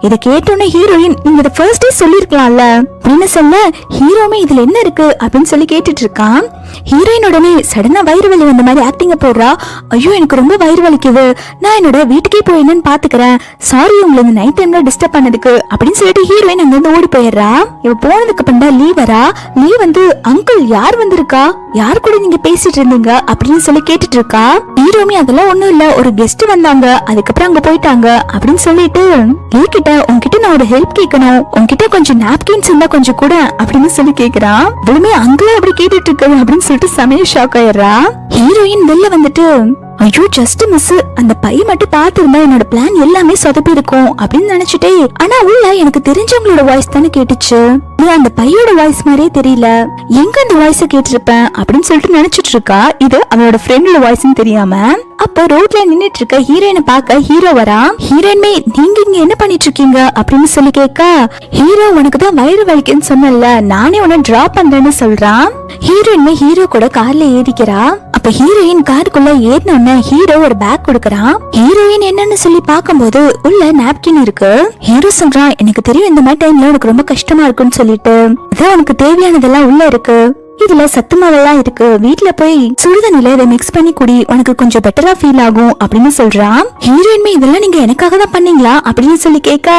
Speaker 1: இத கேட்டோன்னே ஹீரோயின், நீங்க இத ஃபர்ஸ்ட் டே சொல்லிருக்கலாம்ல அப்படின்னு சொல்ல ஹீரோமே இதுல என்ன இருக்கு அப்படின்னு சொல்லி கேட்டுட்டு இருக்கான். ஹீரோயின் உடனே சடனா வயிறு வலி வந்த மாதிரி ஆக்டிங்க போடுறா. ஐயோ எனக்கு ரொம்ப வயிறு வலிக்குது, நான் என்னோட வீட்டுக்கே போய் என்னன்னு பாத்துக்கிறேன், சாரி உங்களை இந்த நைட் டைம்ல டிஸ்டர்ப் பண்ணதுக்கு அப்படின்னு சொல்லிட்டு ஹீரோயின் அங்க இருந்து ஓடி போயிடுறா. இவ போனதுக்கு அப்புறம் தான் லீ வரா. லீ அங்கிள் யார் வந்திருக்கா, யார் கூட நீங்க பேசிட்டு இருந்தீங்க அப்படின்னு சொல்லி கேட்டுட்டு இருக்கா. ஹீரோமே அதெல்லாம் ஒண்ணும் இல்ல, ஒரு கெஸ்ட் வந்தாங்க, அதுக்கப்புறம் அங்க போயிட்டாங்க அப்படின்னு சொல்லிட்டு லீ கிட்ட, உன்கிட்ட நான் ஒரு ஹெல்ப் கேட்கணும், உன்கிட்ட கொஞ்சம் நாப்கின்ஸ் இருந்தா கொஞ்சம் கூட அப்படின்னு சொல்லி கேக்குறான். இவளுமே அங்கிள் அப்படி கேட்டுட்டு இருக்கு அப்படின்னு சொல்லிட்டு சமய ஷாக் ஆயிடுறா. ஹீரோயின் வெளில ஐயோ ஜஸ்ட் மிஸ், அந்த பை மட்டும் பாத்துருந்தா என்னோட பிளான் எல்லாமே சொதப்பி இருக்கும் அப்படின்னு நினைச்சிட்டே, ஆனா உள்ள எனக்கு தெரிஞ்சவங்களோட வாய்ஸ் தானே கேட்டுச்சு, அந்த பையோட வாய்ஸ் மாதிரியே தெரியல, எங்க அந்த வாய்ஸ கேட்டிருப்பேன் அப்படின்னு சொல்லிட்டு நினைச்சிட்டு இருக்கா. இது அவளோட ஃப்ரெண்டோட வாய்ஸ்னு தெரியாம அப்போ ரோட்ல நின்னுட்டு இருக்க ஹீரோயினை பார்க்க ஹீரோ வரா. ஹீரோயின்மே, நீங்க இங்க என்ன பண்ணிட்டு இருக்கீங்க அப்படின்னு சொல்லி கேட்க ஹீரோ, உனக்கு தான் வயிறு வலிக்குன்னு சொன்னல, நானே உன்னை டிராப் பண்றேன்னு சொல்றான். ஹீரோயின்மே ஹீரோ கூட கார்ல ஏறிக்கிறா. அப்ப ஹீரோயின் காருக்குள்ள ஏறினோன்னு ஹீரோ ஒரு பேக் கொடுக்கறான். ஹீரோயின் என்னன்னு சொல்லி பாக்கும்போது உள்ள நாப்கின் இருக்கு. ஹீரோ சொல்றான், எனக்கு தெரியும் இந்த மாதிரி டைம்ல உனக்கு ரொம்ப கஷ்டமா இருக்குன்னு சொல்லிட்டு, இதான் உனக்கு தேவையானதெல்லாம் உள்ள இருக்கு, இதுல சத்து மாவெல்லாம் இருக்கு, வீட்டுல போய் சுடுதண்ணில இதை மிக்ஸ் பண்ணி குடி, உனக்கு கொஞ்சம் பெட்டரா ஃபீல் ஆகும் அப்படின்னு சொல்றான். ஹீரோயின்மே இதெல்லாம் நீங்க எனக்காக தான் பண்ணீங்களா அப்படின்னு சொல்லி கேட்க,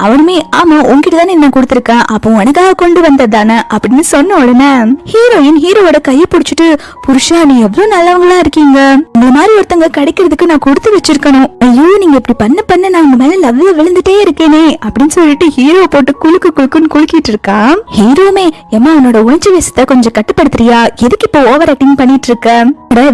Speaker 1: அவனுமே ஆமா உங்ககிட்ட தானே நான் கொடுத்துருக்கேன், அப்போ உனக்காக கொண்டு வந்ததானே அப்படின்னு சொன்ன உடனே ஹீரோயின் ஹீரோவோட கையை பிடிச்சிட்டு, புருஷா நீ எவ்வளவு நல்லவங்களா இருக்கீங்க, இந்த மாதிரி ஒருத்தங்க கிடைக்கிறதுக்கு நான் கொடுத்து வச்சிருக்கணும், ஐயோ நீங்க இப்படி பண்ண நான் உங்க மேல லவ்ல விழுந்துட்டே இருக்கேனே அப்படின்னு சொல்லிட்டு ஹீரோ போட்டு குலுக்குன்னு குலுக்கிட்டு இருக்கான். ஹீரோமே ஏமா உன்னோட உணர்ச்சி வேசத்தை கொஞ்சம் கட்டுப்படுத்துறியா, எதுக்கு இப்ப ஓவர் ஆக்டிங் பண்ணிட்டு இருக்க,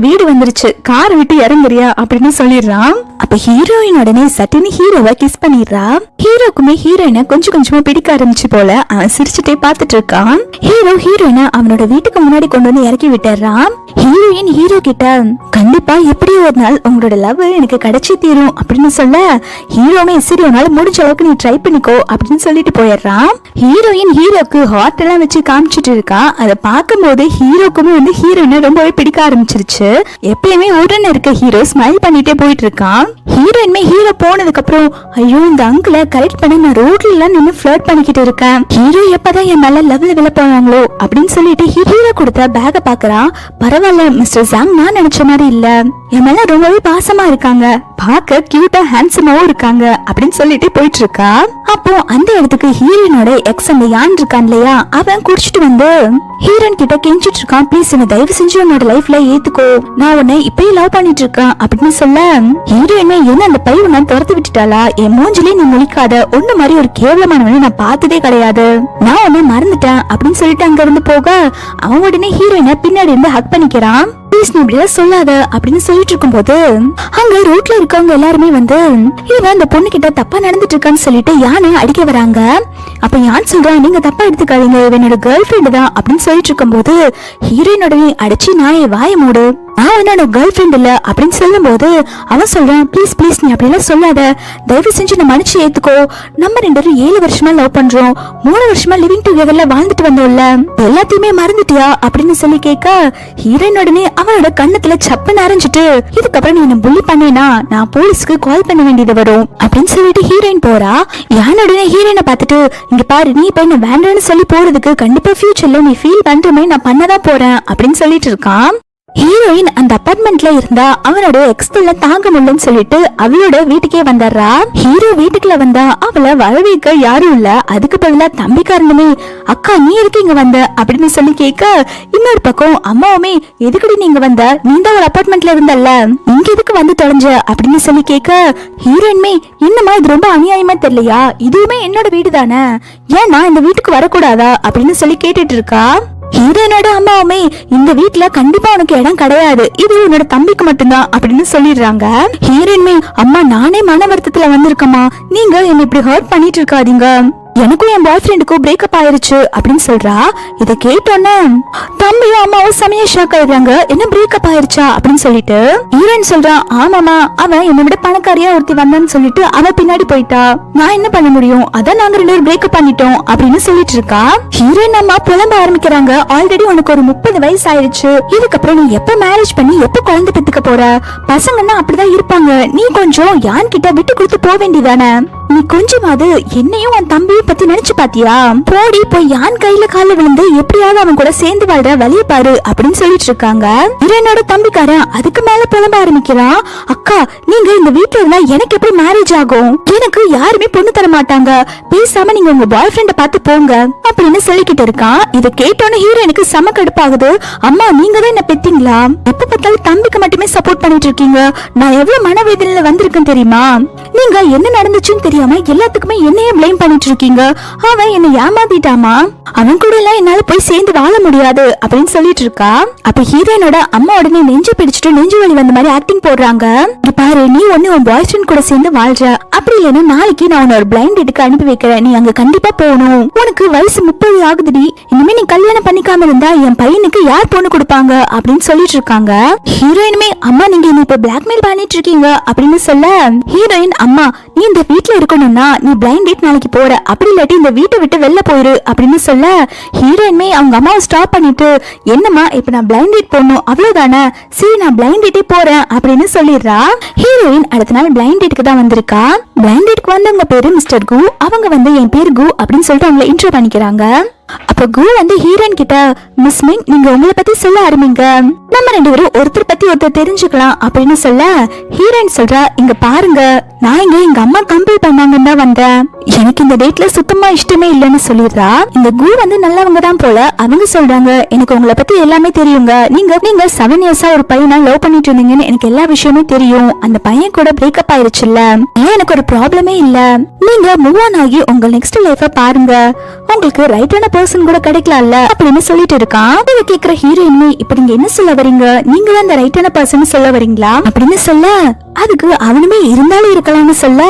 Speaker 1: வீடு வந்துருச்சு காரை விட்டு இறங்குறியா அப்படின்னு சொல்லிடுறான். அப்ப ஹீரோயின் உடனே சட்டுன்னு ஹீரோவை கிஸ் பண்ணிடுறா. ஹீரோக்குமே ஹீரோயினை கொஞ்சம் கொஞ்சமா பிடிக்க ஆரம்பிச்சு போல அவன் சிரிச்சுட்டே பாத்துட்டு இருக்கான். ஹீரோயினை அவனோட வீட்டுக்கு முன்னாடி கொண்டு வந்து இறக்கி விட்டுறான். ஹீரோயின் ஹீரோ கிட்ட கண்டிப்பா எப்படி ஒரு நாள் உங்களோட லவ் எனக்கு கிடைச்சி தீரும் அப்படின்னு சொல்ல, ஹீரோமே சரி உன்னால முடிஞ்ச அளவுக்கு நீ ட்ரை பண்ணிக்கோ அப்படின்னு சொல்லிட்டு போயிடுறான். ஹீரோயின் ஹீரோக்கு ஹார்ட் எல்லாம் வச்சு காமிச்சிட்டு இருக்கா. அதை பார்க்கும் போது ஹீரோக்குமே வந்து ஹீரோயினை ரொம்பவே பிடிக்க ஆரம்பிச்சிருச்சு. எப்பயுமே உடனே இருக்க ஹீரோ ஸ்மைல் பண்ணிட்டே போயிட்டு இருக்கான். ஹீரோயின்மே ஹீரோ போனதுக்கு அப்புறம் ஐயோ இந்த அங்கிளை கரெக்ட் பண்ண நான் ரோட்ல எல்லாம் நின்னு ஃபிளர்ட் பண்ணிக்கிட்டு இருக்கேன், ஹீரோ எப்பதான் என் மேல லவ்ல விழ போறாங்களோ அப்படின்னு சொல்லிட்டு ஹீரோ கொடுத்த பேக பாக்குறான். பரவாயில்ல மிஸ்டர் ஜாங், நான் நினைச்ச மாதிரி இல்ல, என் மேல ரொம்பவே பாசமா இருக்காங்க, பாக்க கியூட்டா ஹேண்ட்ஸமாவும் இருக்காங்க அப்படின்னு சொல்லிட்டு போயிட்டு இருக்கா. அப்போ அந்த இடத்துக்கு ஹீரோயினோட எக்ஸ் அந்த யான் இருக்கான் இல்லையா, அவன் குடிச்சிட்டு வந்து ஹீரோயின் கிட்ட கெஞ்சிட்டு இருக்கான், ப்ளீஸ் என்ன தயவு செஞ்சு உன்னோட லைஃப்ல ஏத்துக்கோ, நான் உன்னை இப்பயே லவ் பண்ணிட்டு இருக்கேன் அப்படின்னு சொல்ல, ஹீரோயின்மே என்ன அந்த பை உன்ன துரத்து விட்டுட்டாளா, என் மூஞ்சிலே நீ முழிக்காத, ஒண்ணு மாதிரி ஒரு கேவலமானவனை நான் பார்த்ததே கிடையாது, நான் உன்னை மறந்துட்டேன் அப்படின்னு சொல்லிட்டு அங்க இருந்து போக, அவன் உடனே ஹீரோயினை பின்னாடி இருந்து ஹக் பண்ணிக்கிறான். ப்ளீஸ் நீ இப்படிலாம் சொல்லாத அப்படின்னு சொல்லிட்டு இருக்கும் போது அங்க ரோட்ல இருக்கவங்க எல்லாருமே வந்து இவன் அந்த பொண்ணு கிட்ட தப்பா நடந்துட்டு இருக்கான்னு சொல்லிட்டு யானை அடிக்க வராங்க. அப்ப யான் சொல்றான், நீங்க தப்பா எடுத்துக்காதீங்க, இவனோட கேர்ள் ஃபிரெண்ட் தான் அப்படின்னு சொல்லிட்டு இருக்கும் போது ஹீரோயினோடவே அடிச்சு நாயை வாய மூடு, நான் என்னோட கேர்ள் ஃபிரெண்ட் இல்ல அப்படின்னு சொல்லும் போது அவன் சொல்றான், ப்ளீஸ் நீ அப்படிலாம் சொல்லாத, தயவு செஞ்சு நான் மன்னிச்சு ஏத்துக்கோ, நம்ம 7 வருஷமா லவ் பண்றோம், 3 வருஷமா லிவிங் டுகெதர்ல வாழ்ந்துட்டு வந்தோம்ல, எல்லாத்தையுமே மறந்துட்டியா அப்படின்னு சொல்லி கேட்க, ஹீரோயின் உடனே அவனோட கண்ணத்துல சப்புன்னு அரைஞ்சிட்டு, இதுக்கப்புறம் நீ என்ன புள்ளி பண்ணேனா நான் போலீஸ்க்கு கால் பண்ண வேண்டியது வரும் அப்படின்னு சொல்லிட்டு ஹீரோயின் போறா. யானுடனே ஹீரோயினை பார்த்துட்டு, இங்க பாரு நீ இப்ப என்ன வேண்டாம்னு சொல்லி போறதுக்கு கண்டிப்பா ஃபியூச்சர்ல நீ ஃபீல் பண்ற மாதிரி நான் பண்ணதான் போறேன் அப்படின்னு சொல்லிட்டு இருக்கான். ஹீரோயின் அந்த அபார்ட்மெண்ட்ல இருந்தா அவனோட எக்ஸ்பெல்ல தாங்க முடியலன்னு சொல்லிட்டு அவளோட வீட்டுக்கே வந்துடுறா. ஹீரோ வீட்டுக்குள்ள வந்தா அவளை வரவேற்க யாரும் இல்ல, அதுக்கு பதிலா தம்பிக்காரனுமே அக்கா நீ எதுக்கு இங்க வந்த அப்படின்னு சொல்லி கேட்க, இன்னொரு பக்கம் அம்மாவுமே எதுக்கடி நீங்க வந்த, நீ தான் ஒரு அபார்ட்மெண்ட்ல இருந்தல்ல, இங்க எதுக்கு வந்து தொலைஞ்ச அப்படின்னு சொல்லி கேட்க, ஹீரோயின்மே என்னமா இது ரொம்ப அநியாயமா தெரியலையா, இதுவுமே என்னோட வீடு தானே, ஏன் நான் இந்த வீட்டுக்கு வரக்கூடாதா அப்படின்னு சொல்லி கேட்டுட்டு இருக்கா. ஹீரோயினோட அம்மாவுமே இந்த வீட்டுல கண்டிப்பா உனக்கு இடம் கிடையாது, இது உன்னோட தம்பிக்கு மட்டும்தான் அப்படின்னு சொல்லிடுறாங்க. ஹீரோயின்மே அம்மா நானே மன வருத்தத்துல வந்திருக்கமா, நீங்க என்ன இப்படி ஹர்ட் பண்ணிட்டு இருக்காதீங்க, எனக்கும் என் பாய் ஃப்ரெண்டுக்கும் பிரேக்கப் ஆயிருச்சு அப்படின்னு சொல்றா. இதை கேட்டோன்னே தம்பியும் அம்மாவும் செமையா ஷாக் ஆயிடுறாங்க, என்ன பிரேக்கப் ஆயிருச்சா அப்படின்னு சொல்லிட்டு. ஹீரோயின் சொல்றான், ஆமாமா அவன் என்னை விட பணக்காரியா ஒருத்தி வந்தான்னு சொல்லிட்டு அவ பின்னாடி போயிட்டா, நான் என்ன பண்ண முடியும், அதான் நாங்க 2 பேரும் பிரேக்கப் பண்ணிட்டோம் அப்படின்னு சொல்லிட்டு இருக்கா. ஹீரோயின் அம்மா புலம்ப ஆரம்பிக்கிறாங்க, ஆல்ரெடி உனக்கு ஒரு 30 வயசு ஆயிடுச்சு, இதுக்கப்புறம் நீ எப்ப மேரேஜ் பண்ணி எப்ப குழந்தை பெத்துக்க போற, பசங்கன்னா அப்படிதான் இருப்பாங்க, நீ கொஞ்சம் யான் கிட்ட விட்டு கொடுத்து போக வேண்டியதானே, நீ கொஞ்சமாவது என்னையும் உன் தம்பியும் பத்தி நினைச்சு பாத்தியா, போடி போய் யான் கையில கால விழுந்து எப்படியாவது அவன் கூட சேர்ந்து வாழ்ற வழிய பாரு அப்படின்னு சொல்லிட்டு இருக்காங்க. என்னோட தம்பிக்காரன் அதுக்கு மேல புலம்ப ஆரம்பிக்கிறான், அக்கா நீங்க இந்த வீட்டுல இருந்தா எனக்கு எப்படி மேரேஜ் ஆகும், எனக்கு யாருமே பொண்ணு தர மாட்டாங்க, பேசாம நீங்க உங்க பாய் ஃப்ரெண்ட பார்த்து போங்க அப்படின்னு சொல்லிக்கிட்டு இருக்கான். இதை கேட்டோன்னு ஹீரோயினுக்கு செம கடுப்பாகுது, அம்மா நீங்க தான் என்ன பெத்தீங்களா, எப்ப பார்த்தாலும் தம்பிக்கு மட்டுமே சப்போர்ட் பண்ணிட்டு இருக்கீங்க, நான் எவ்வளவு மனவேதனையில வந்திருக்கேன் தெரியுமா, நீங்க என்ன நடந்துச்சுன்னு தெரியாம எல்லாத்துக்குமே என்னையே பிளேம் பண்ணிட்டு இருக்கீங்க, அவன் என்ன ஏமாத்திட்டாமா, அவன் கூட எல்லாம் என்னால போய் சேர்ந்து வாழ முடியாது அப்படின்னு சொல்லிட்டு இருக்கா. அப்ப ஹீரோயினோட அம்மா உடனே நெஞ்சு பிடிச்சிட்டு நெஞ்சு வலி வந்த மாதிரி ஆக்டிங் போடுறாங்க. பாரு நீ ஒண்ணு உன் பாய் ஃப்ரெண்ட் கூட சேர்ந்து வாழ்ற, அப்படி இல்லைன்னா நாளைக்கு நான் உன்னோட பிளைண்ட் டேட்டுக்கு அனுப்பி வைக்கிறேன், நீ அங்க கண்டிப்பா போகணும், உனக்கு வயசு 30 ஆகுதுடி, இனிமே நீ கல்யாணம் பண்ணிக்காம இருந்தா என் பையனுக்கு யார் பொண்ணு கொடுப்பாங்க அப்படின்னு சொல்லிட்டு இருக்காங்க. ஹீரோயினுமே அம்மா நீங்க என்ன இப்ப பிளாக்மெயில் பண்ணிட்டு இருக்கீங்க அப்படின்னு சொல்ல, ஹீரோயின் அம்மா நீ இந்த வீட்டுல இருக்கணும்னா நீ பிளைண்ட் டேட் நாளைக்கு போற, அப்படி இல்லாட்டி இந்த வீட்டை விட்டு வெளில போயிரு அப்படின்னு சொல்ல, ஹீரோயின்மே அவங்க அம்மாவை ஸ்டாப் பண்ணிட்டு, என்னம்மா இப்ப நான் பிளைண்ட் டேட் போடணும் அவ்வளவுதானே, சரி நான் பிளைண்ட் டேட்டே போறேன் அப்படின்னு சொல்லிடுறா. ஹீரோயின் அடுத்த நாள் பிளைண்ட் டேட்டுக்கு தான் வந்திருக்கா. பிளைண்ட் டேட்க்கு வந்தவங்க பேரு மிஸ்டர் கு. அவங்க வந்து என் பேர் கு அப்படின்னு சொல்லிட்டு அவங்களை இன்ட்ரோ பண்ணிக்கிறாங்க. அப்ப கு வந்து ஹீரோயின் கிட்ட, மிஸ் மிங் நீங்க உங்களை பத்தி சொல்ல ஆரம்பிங்க, நம்ம ரெண்டு பேரும் ஒருத்தர் பத்தி ஒருத்தர் தெரிஞ்சுக்கலாம் அப்படின்னு சொல்ல ஹீரோயின் சொல்றா, இங்க பாருங்க நான் இங்க எங்க அம்மா கம்பல் பண்ணாங்கன்னு தான் வந்தேன், எனக்கு இந்த டேட்ல சுத்தமா இஷ்டமே இல்லைன்னு சொல்லிடுறா. இந்த கு வந்து நல்லவங்க தான் போல. அவங்க சொல்றாங்க, எனக்கு உங்களை பத்தி எல்லாமே தெரியுங்க, நீங்க 7 இயர்ஸா ஒரு பையனை லவ் பண்ணிட்டு இருந்தீங்கன்னு எனக்கு எல்லா விஷயமே தெரியும், அந்த பையன் கூட பிரேக்கப் ஆயிருச்சுல்ல, எனக்கு ஒரு ப்ராப்ளமே இல்ல, நீங்க மூவ் ஆன் ஆகி உங்க நெக்ஸ்ட் லைஃப பாருங்க, உங்களுக்கு ரைட்டான பர்சன் கூட கிடைக்கலாம்ல அப்படின்னு சொல்லிட்டு இருக்கான். இத கேக்குற ஹீரோயினுமே, இப்ப நீங்க என்ன சொல்ல வரீங்க, நீங்க தான் அந்த ரைட்டான பர்சன் சொல்ல வரீங்களா அப்படின்னு சொல்ல, அதுக்கு அவனுமே இருந்தாலும் இருக்கலாம்னு சொல்ல,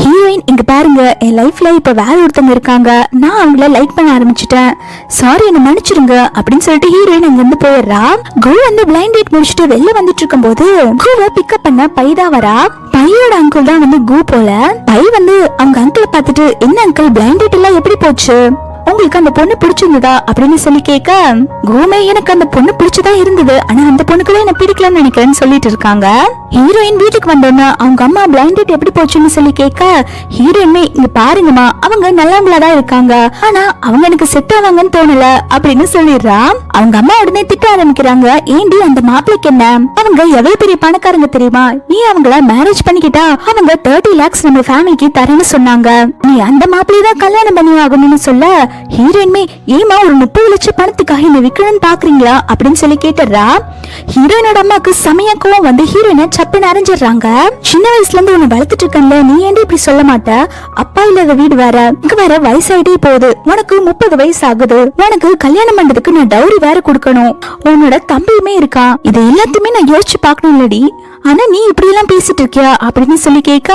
Speaker 1: ஹீரோயின் இங்க பாருங்க என் லைஃப்ல இப்ப வேற ஒருத்தவங்க இருக்காங்க, நான் அவங்கள லைக் பண்ண ஆரம்பிச்சிட்டேன், சாரி என்ன மன்னிச்சிருங்க அப்படின்னு சொல்லிட்டு ஹீரோயின் அங்க இருந்து போயிடுறா. கோ வந்து பிளைண்ட் டேட் முடிச்சுட்டு வெளில வந்துட்டு இருக்கும் போது கோவை பிக்கப் பண்ண பைதா வரா. பையோட அங்கிள் தான் வந்து கு போல. பை வந்து அவங்க அங்கிளை பார்த்துட்டு, என்ன அங்கிள் பிளைண்ட் டேட் எல்லாம் எப்படி போச்சு, உங்களுக்கு அந்த பொண்ணு பிடிச்சிருந்ததா அப்படின்னு சொல்லி கேட்க, கோமே எனக்கு அந்த பொண்ணு பிடிச்சதா இருந்தது, ஆனா அந்த பொண்ணுக்குள்ள என்ன பிடிக்கலன்னு நினைக்கிறேன்னு சொல்லிட்டு இருக்காங்க. ஹீரோயின் வீட்டுக்கு வந்தோன்னா அவங்க அம்மா பிளைண்ட் டேட் எப்படி போச்சுன்னு சொல்லி கேட்க, ஹீரோயின்மே இங்க பாருங்கம்மா அவங்க நல்லவங்களாதான் இருக்காங்க, ஆனா அவங்க எனக்கு செட் ஆவாங்கன்னு தோணல அப்படின்னு சொல்லிடுறா. அவங்க அம்மா உடனே திட்ட ஆரம்பிக்கிறாங்க, ஏண்டி அந்த மாப்பிளைக்கு என்ன, அவங்க எவ்வளவு பெரிய பணக்காரங்க தெரியுமா, நீ அவங்கள மேரேஜ் பண்ணிக்கிட்டா அவங்க 30 lakhs நம்ம ஃபேமிலிக்கு தரேன்னு சொன்னாங்க, நீ அந்த மாப்பிளையை தான் கல்யாணம் பண்ணி ஆகணும்னு சொல்ல, ஹீரோயின்மே ஏமா ஒரு 30 லட்சம் பணத்துக்காக என்ன விக்கணும்னு பாக்குறீங்களா அப்படின்னு சொல்லி கேட்டுறா. ஹீரோயினோட அம்மாக்கு சமயக்கவும் வந்து ஹீரோயினை சப்புன்னு அரைஞ்சிடுறாங்க. சின்ன வயசுல இருந்து உன்னை வளர்த்துட்டு இருக்கல, நீ ஏன் இப்படி சொல்ல மாட்ட, அப்பா இல்லாத வீடு வேற, இங்க வேற வயசாயிட்டே போகுது, உனக்கு 30 வயசு ஆகுது, உனக்கு கல்யாணம் பண்றதுக்கு நான் டவுரி வேற கொடுக்கணும், உன்னோட தம்பியுமே இருக்கான், இது எல்லாத்தையுமே நான் யோசிச்சு பாக்கணும் இல்லடி, ஆனா நீ இப்படி எல்லாம் பேசிட்டு இருக்கியா அப்படின்னு சொல்லி கேட்க,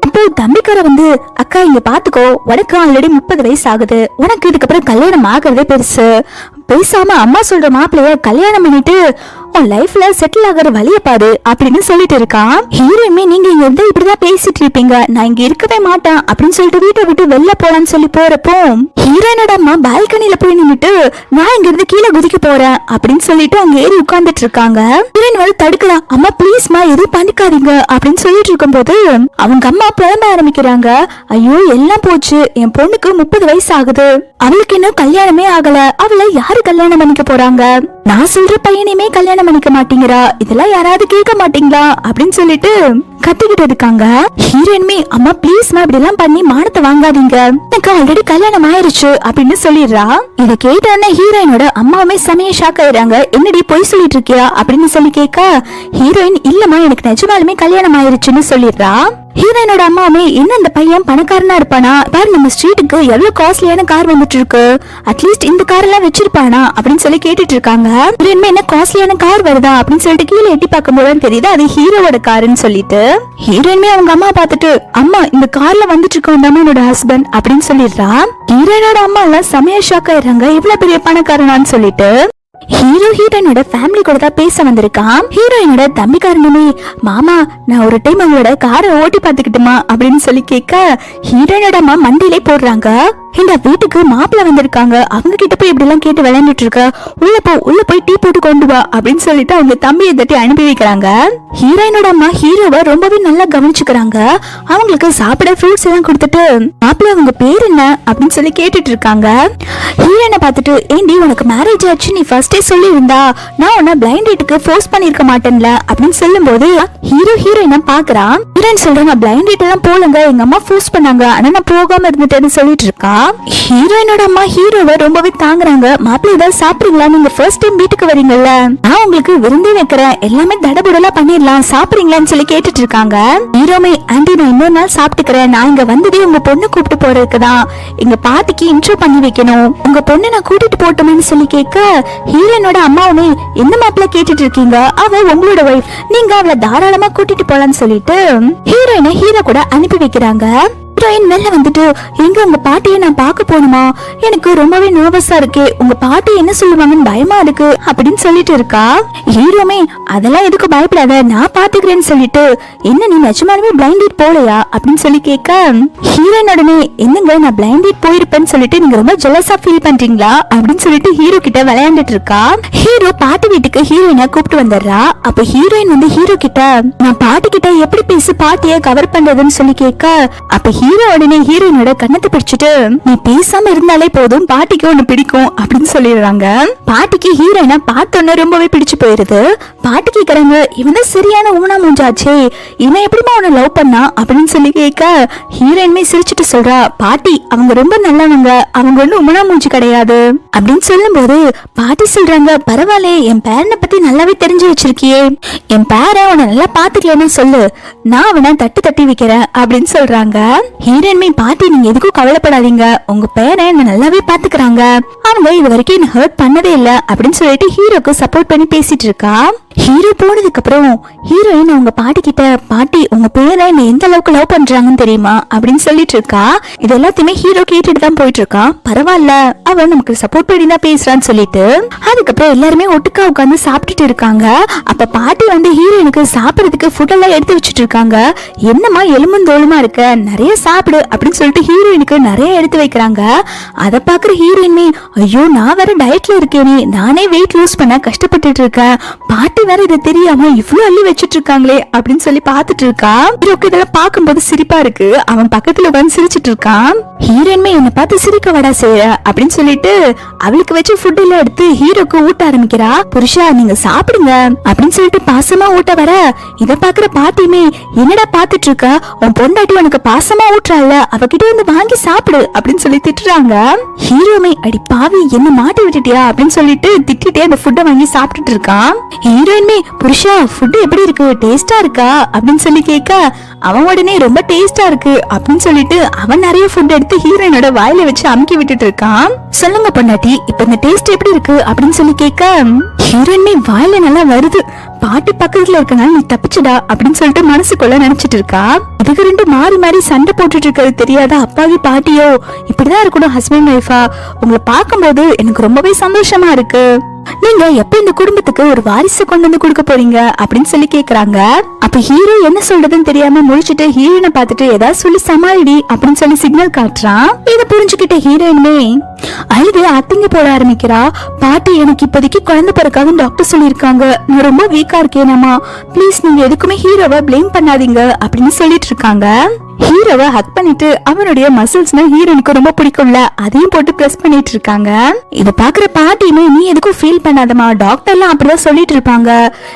Speaker 1: அப்போ தம்பிக்கார வந்து, அக்கா இங்க பாத்துக்கோ, உனக்கு ஆல்ரெடி 30 வயசு ஆகுது, உனக்கு இதுக்கப்புறம் கல்யாணம் ஆகிறதே பெருசு, பேசாம அம்மா சொல்ற மாப்பிள்ளைய கல்யாணம் பண்ணிட்டு உன் லைஃப்ல செட்டில் ஆகிற வழிய பாரு அப்படின்னு சொல்லிட்டு இருக்கான். ஹீரோயுமே நீங்க இங்க இருந்து இப்படிதான் பேசிட்டு இருப்பீங்க, நான் இங்க இருக்கவே மாட்டேன் அப்படின்னு சொல்லிட்டு வீட்டை விட்டு வெளில போலான்னு சொல்லி போறப்போ ஹீரோயினோட அம்மா பால்கனில போய் நின்னுட்டு, நான் இங்க இருந்து கீழே குதிக்க போறேன் அப்படின்னு சொல்லிட்டு அங்க ஏறி உட்கார்ந்துட்டு இருக்காங்க. ஹீரோயின் வந்து தடுக்கலாம், அம்மா ப்ளீஸ்மா எதுவும் பண்ணிக்காதீங்க அப்படின்னு சொல்லிட்டு இருக்கும் போது அவங்க அம்மா புலம்ப ஆரம்பிக்கிறாங்க, ஐயோ எல்லாம் போச்சு, என் பொண்ணுக்கு 30 வயசு ஆகுது, அவளுக்கு இன்னும் கல்யாணமே ஆகல, அவளை யாரு கல்யாணம் பண்ணிக்க போறாங்க, நான் சொல்ற பையனையுமே கல்யாணம் பண்ணிக்க மாட்டேங்கிறா, இதெல்லாம் யாராவது கேட்க மாட்டீங்களா அப்படின்னு சொல்லிட்டு கத்திக்கிட்டு இருக்காங்க. ஹீரோயின்மே அம்மா ப்ளீஸ்மா இப்படி எல்லாம் பண்ணி மானத்தை வாங்காதீங்க, எனக்கு ஆல்ரெடி கல்யாணம் ஆயிருச்சு அப்படின்னு சொல்லிடுறா. இதை கேட்டோன்னே ஹீரோயினோட அம்மாவுமே செமையா ஷாக் ஆயிடுறாங்க, என்னடி பொய் சொல்லிட்டு இருக்கியா அப்படின்னு சொல்லி கேட்க, ஹீரோயின் இல்லம்மா எனக்கு நிஜமாலுமே கல்யாணம் ஆயிருச்சுன்னு சொல்லிடுறா. ஹீரோயினோட அம்மாவுமே என்ன இந்த பையன் பணக்காரனா இருப்பானா, பாரு நம்ம ஸ்ட்ரீட்டுக்கு எவ்வளவு காஸ்ட்லியான கார் வந்துட்டு இருக்கு, அட்லீஸ்ட் இந்த கார் எல்லாம் வச்சிருப்பானா அப்படின்னு சொல்லி கேட்டுட்டு இருக்காங்க. ஹீரோயின்மே என்ன காஸ்ட்லியான கார் வருதா அப்படின்னு சொல்லிட்டு கீழே எட்டி பார்க்கும்போது தெரியுது அது ஹீரோவோட காருன்னு சொல்லிட்டு, ஹீரோயின்மே அவங்க அம்மா பார்த்துட்டு, அம்மா இந்த கார்ல வந்துட்டு இருக்கவன் என்னோட ஹஸ்பண்ட் அப்படின்னு சொல்லிடுறா. ஹீரோயினோட அம்மா எல்லாம் செமையா ஷாக் ஆயிடுறாங்க, இவ்வளவு பெரிய பணக்காரனான்னு சொல்லிட்டு. ஹீரோ ஹீரோயினோட ஃபேமிலி கூட தான் பேச வந்திருக்கான். ஹீரோயினோட தம்பிக்காரனுமே, மாமா நான் ஒரு டைம் அவங்களோட காரை ஓட்டி பாத்துக்கிட்டுமா அப்படின்னு சொல்லி கேட்க, ஹீரோயினோட அம்மா மண்டியிலே போடுறாங்க, இந்த வீட்டுக்கு மாப்பிள்ள வந்திருக்காங்க, அவங்க கிட்ட போய் இப்படி எல்லாம் கேட்டு விளையாண்டுட்டு இருக்க, உள்ள போய் டீ போட்டு கொண்டு வா அப்படின்னு சொல்லிட்டு அவங்க தம்பியை தட்டி அனுப்பி வைக்கிறாங்க. ஹீரோயினோட அம்மா ஹீரோவை ரொம்பவே நல்லா கவனிச்சுக்கிறாங்க. அவங்களுக்கு சாப்பிட ஃப்ரூட்ஸ் எல்லாம் கொடுத்துட்டு, மாப்பிள்ள அவங்க பேர் என்ன அப்படின்னு சொல்லி கேட்டுட்டு இருக்காங்க. ஹீரோயினை பார்த்துட்டு, ஏண்டி உனக்கு மேரேஜ் ஆச்சு, நீ ஃபர்ஸ்டே சொல்லி இருந்தா நான் உன்ன பிளைண்ட் டேட்டுக்கு ஃபோர்ஸ் பண்ணிருக்க மாட்டேன்ல அப்படின்னு சொல்லும் போது ஹீரோயினை பாக்குறான். ஹீரோயின் சொல்றாங்க, பிளைண்ட் டேட் எல்லாம் போலங்க, எங்க அம்மா ஃபோர்ஸ் பண்ணாங்க, ஆனா நான் போகாம இருந்துட்டேன்னு சொல்லிட்டு இருக்கா. ஹீரோயினோட அம்மா ஹீரோவை ரொம்பவே தாங்குறாங்க. மாப்பிள்ளை ஏதாவது சாப்பிடுறீங்களா, நீங்க ஃபர்ஸ்ட் டைம் வீட்டுக்கு வரீங்கல்ல, நான் உங்களுக்கு விருந்தே வைக்கிறேன், எல்லாமே தடபுடலா பண்ணிடலாம், சாப்பிடுறீங்களான்னு சொல்லி கேட்டுட்டு இருக்காங்க. ஹீரோமே, ஆண்டி நான் இன்னொரு நாள் சாப்பிட்டுக்கிறேன், நான் இங்க வந்ததே உங்க பொண்ணு கூப்பிட்டு போறதுக்குதான், எங்க பாட்டிக்கு இன்ட்ரோ பண்ணி வைக்கணும், உங்க பொண்ணு நான் கூட்டிட்டு போட்டோம்னு சொல்லி கேட்க, ஹீரோயினோட அம்மாவுமே என்ன மாப்பிள்ள கேட்டுட்டு இருக்கீங்க, அவ உங்களோட வைஃப், நீங்க அவளை தாராளமா கூட்டிட்டு போலான்னு சொல்லிட்டு ஹீரோயினை ஹீரோ கூட அனுப்பி வைக்கிறாங்க. ஹீரோயின் வெளில வந்துட்டு, எங்க உங்க பாட்டியை நான் பார்க்க போகணுமா, எனக்கு ரொம்பவே நர்வஸா இருக்கு, உங்க பாட்டி என்ன சொல்லுவாங்கன்னு பயமா இருக்கு அப்படின்னு சொல்லிட்டு இருக்கா. ஹீரோமே அதெல்லாம் எதுக்கு பயப்படாத, நான் பாத்துக்கிறேன்னு சொல்லிட்டு, என்ன நீ நிஜமாலுமே பிளைண்ட் டேட் போலையா அப்படின்னு சொல்லி கேட்க, ஹீரோயின் உடனே என்னங்க நான் பிளைண்ட் டேட் போயிருப்பேன்னு சொல்லிட்டு நீங்க ரொம்ப ஜெலஸா ஃபீல் பண்றீங்களா அப்படின்னு சொல்லிட்டு ஹீரோ கிட்ட விளையாண்டுட்டு இருக்கா. ஹீரோ பாட்டி வீட்டுக்கு ஹீரோயினை கூப்பிட்டு வந்துடுறா. அப்ப ஹீரோயின் வந்து ஹீரோ கிட்ட, நான் பாட்டி கிட்ட எப்படி பேசி பாட்டிய கவர் பண்றதுன்னு சொல்லி கேட்க, அப்ப ஹீரோ உடனே ஹீரோயினோட கண்ணத்தை பிடிச்சிட்டு, நீ பேசாம இருந்தாலே போதும், பாட்டிக்கு ஒண்ணு பிடிக்கும் அப்படின்னு சொல்லிடுறாங்க. பாட்டிக்கு ஹீரோயினை பார்த்தோன்னு ரொம்பவே பிடிச்சு போயிருது. பாட்டி கேக்குறாங்க, இவன் தான் சரியான ஊனா மூஞ்சாச்சே, இவன் எப்படிமா உன்னை லவ் பண்ணா அப்படின்னு சொல்லி கேட்க, ஹீரோயின்மே சிரிச்சுட்டு சொல்றா, பாட்டி அவங்க ரொம்ப நல்லவங்க, அவங்க ஒன்னும் ஊனா மூஞ்சி கிடையாது அப்படின்னு சொல்லும் போது பாட்டி சொல்றாங்க, பரவாயில்ல என் பேரனை பத்தி நல்லாவே தெரிஞ்சு வச்சிருக்கியே, என் பேரை உன்னை நல்லா பாத்துக்கலன்னு சொல்லு, நான் அவனை தட்டி தட்டி வைக்கிறேன் அப்படின்னு சொல்றாங்க. ஹீரோயின்மே, பாட்டி நீங்க எதுக்கும் கவலைப்படாதீங்க, உங்க பேரை என்ன நல்லாவே பாத்துக்கிறாங்க, அவங்க இது வரைக்கும் என்ன ஹர்ட் பண்ணதே இல்ல அப்படின்னு சொல்லிட்டு ஹீரோக்கு சப்போர்ட் பண்ணி பேசிட்டு இருக்கா. ஹீரோ போனதுக்கு அப்புறம் ஹீரோயின் அவங்க பாட்டி கிட்ட, பாட்டி உங்க பேரை என்ன எந்த அளவுக்கு லவ் பண்றாங்கன்னு தெரியுமா அப்படின்னு சொல்லிட்டு இருக்கா. இது எல்லாத்தையுமே ஹீரோ கேட்டுட்டு தான் போயிட்டு இருக்கான். பரவாயில்ல அவன் நமக்கு சப்போர்ட் பண்ணி தான் பேசுறான்னு சொல்லிட்டு அதுக்கப்புறம் எல்லாருமே ஒட்டுக்கா உட்காந்து சாப்பிட்டுட்டு இருக்காங்க. அப்ப பாட்டி வந்து ஹீரோயினுக்கு சாப்பிடறதுக்கு ஃபுட் எல்லாம் எடுத்து வச்சுட்டு இருக்காங்க. என்னமா எலும்புந்தோலுமா இருக்க, நிறைய சாப்பிடு அப்படின்னு சொல்லிட்டு ஹீரோயினுக்கு நிறைய எடுத்து வைக்கிறாங்க. அதை பாக்குற ஹீரோயின்மே, ஐயோ நான் வேற டயட்ல இருக்கேனே, நானே வெயிட் லூஸ் பண்ண கஷ்டப்பட்டுட்டு இருக்கேன், பாட்டி வேற இதை தெரியாம இவ்வளவு அள்ளி வச்சிட்டு இருக்காங்களே அப்படின்னு சொல்லி பாத்துட்டு இருக்கா. ஹீரோக்கு இதெல்லாம் பார்க்கும்போது சிரிப்பா இருக்கு. அவன் பக்கத்துல உட்காந்து சிரிச்சிட்டு இருக்கான். ஹீரோயின்மே என்ன பார்த்து சிரிக்க வடா செய்யற அப்படின்னு சொல்லிட்டு அவளுக்கு வச்சு ஃபுட் எல்லாம் எடுத்து ஹீரோக்கு ஊட்ட ஆரம்பிக்கிறா. புருஷா நீங்க சாப்பிடுங்க அப்படின்னு சொல்லிட்டு பாசமா ஊட்ட வர, இத பாக்குற பாட்டியுமே, என்னடா பாத்துட்டு இருக்க, உன் பொண்டாட்டி உனக்கு பாசமா ஊட்டுறாள், அவகிட்ட வந்து வாங்கி சாப்பிடு அப்படின்னு சொல்லி திட்டுறாங்க. ஹீரோமே, அடி பாவி என்ன மாட்டி விட்டுட்டியா அப்படின்னு சொல்லிட்டு திட்டிட்டே அந்த ஃபுட்டை வாங்கி சாப்பிட்டுட்டு இருக்கான். ஹீரோயின்மே, புருஷா ஃபுட் எப்படி இருக்கு, டேஸ்டா இருக்கா அப்படின்னு சொல்லி கேட்க, அவன் உடனே ரொம்ப டேஸ்டா இருக்கு அப்படின்னு சொல்லிட்டு அவன் நிறைய ஃபுட் எடுத்து ஹீரோயினோட வாயில வச்சு அமுக்கி விட்டுட்டு இருக்கான். சொல்லுங்க பொண்டாட்டி இப்ப இந்த டேஸ்ட் எப்படி இருக்கு அப்படின்னு சொல்லி கேட்க, ஹீரோயின்மே வாயில நல்லா வருது, பாட்டி பக்கத்துல இருக்கனால நீ தப்பிச்சுடா அப்படின்னு சொல்லிட்டு மனசுக்குள்ள நினைச்சிட்டு இருக்கா. இதுக்கு ரெண்டு மாறி மாறி சண்டை போட்டுட்டு இருக்கிறது தெரியாத அப்பாவி பாட்டியோ, இப்படிதான் இருக்கணும் ஹஸ்பண்ட் ஒய்ஃபா, உங்களை பார்க்கும்போது எனக்கு ரொம்பவே சந்தோஷமா இருக்கு, நீங்க எப்ப இந்த குடும்பத்துக்கு ஒரு வாரிசு கொண்டு வந்து கொடுக்க போறீங்க அப்படின்னு சொல்லி கேக்குறாங்க. அப்ப ஹீரோ என்ன சொல்றதுன்னு தெரியாம முழிச்சிட்டு ஹீரோயினை பார்த்துட்டு ஏதாவது சொல்லி சமாளிடி அப்படின்னு சொல்லி சிக்னல் காட்டுறான். இதை புரிஞ்சுக்கிட்ட ஹீரோயினுமே அழுது அத்திங்க போட ஆரம்பிக்கிறா. பாட்டி எனக்கு இப்போதைக்கு குழந்தை பிறக்காக டாக்டர் சொல்லியிருக்காங்க, நான் ரொம்ப வீக்கா இருக்கேனாமா, பிளீஸ் நீங்க எதுக்குமே ஹீரோவை பிளேம் பண்ணாதீங்க அப்படின்னு சொல்லிட்டு இருக்காங்க. ஹீரோவை ஹக் பண்ணிட்டு அவனுடைய மசில்ஸ்னா ஹீரோனுக்கு ரொம்ப பிடிக்கும்ல, அதையும் போட்டு பிரஸ் பண்ணிட்டு இருக்காங்க. இத பாக்குற பாட்டியுமே, நீ எதுக்கும் ஃபீல் பண்ணாதமா, டாக்டர் எல்லாம் அப்படிதான் சொல்லிட்டு இருப்பாங்க,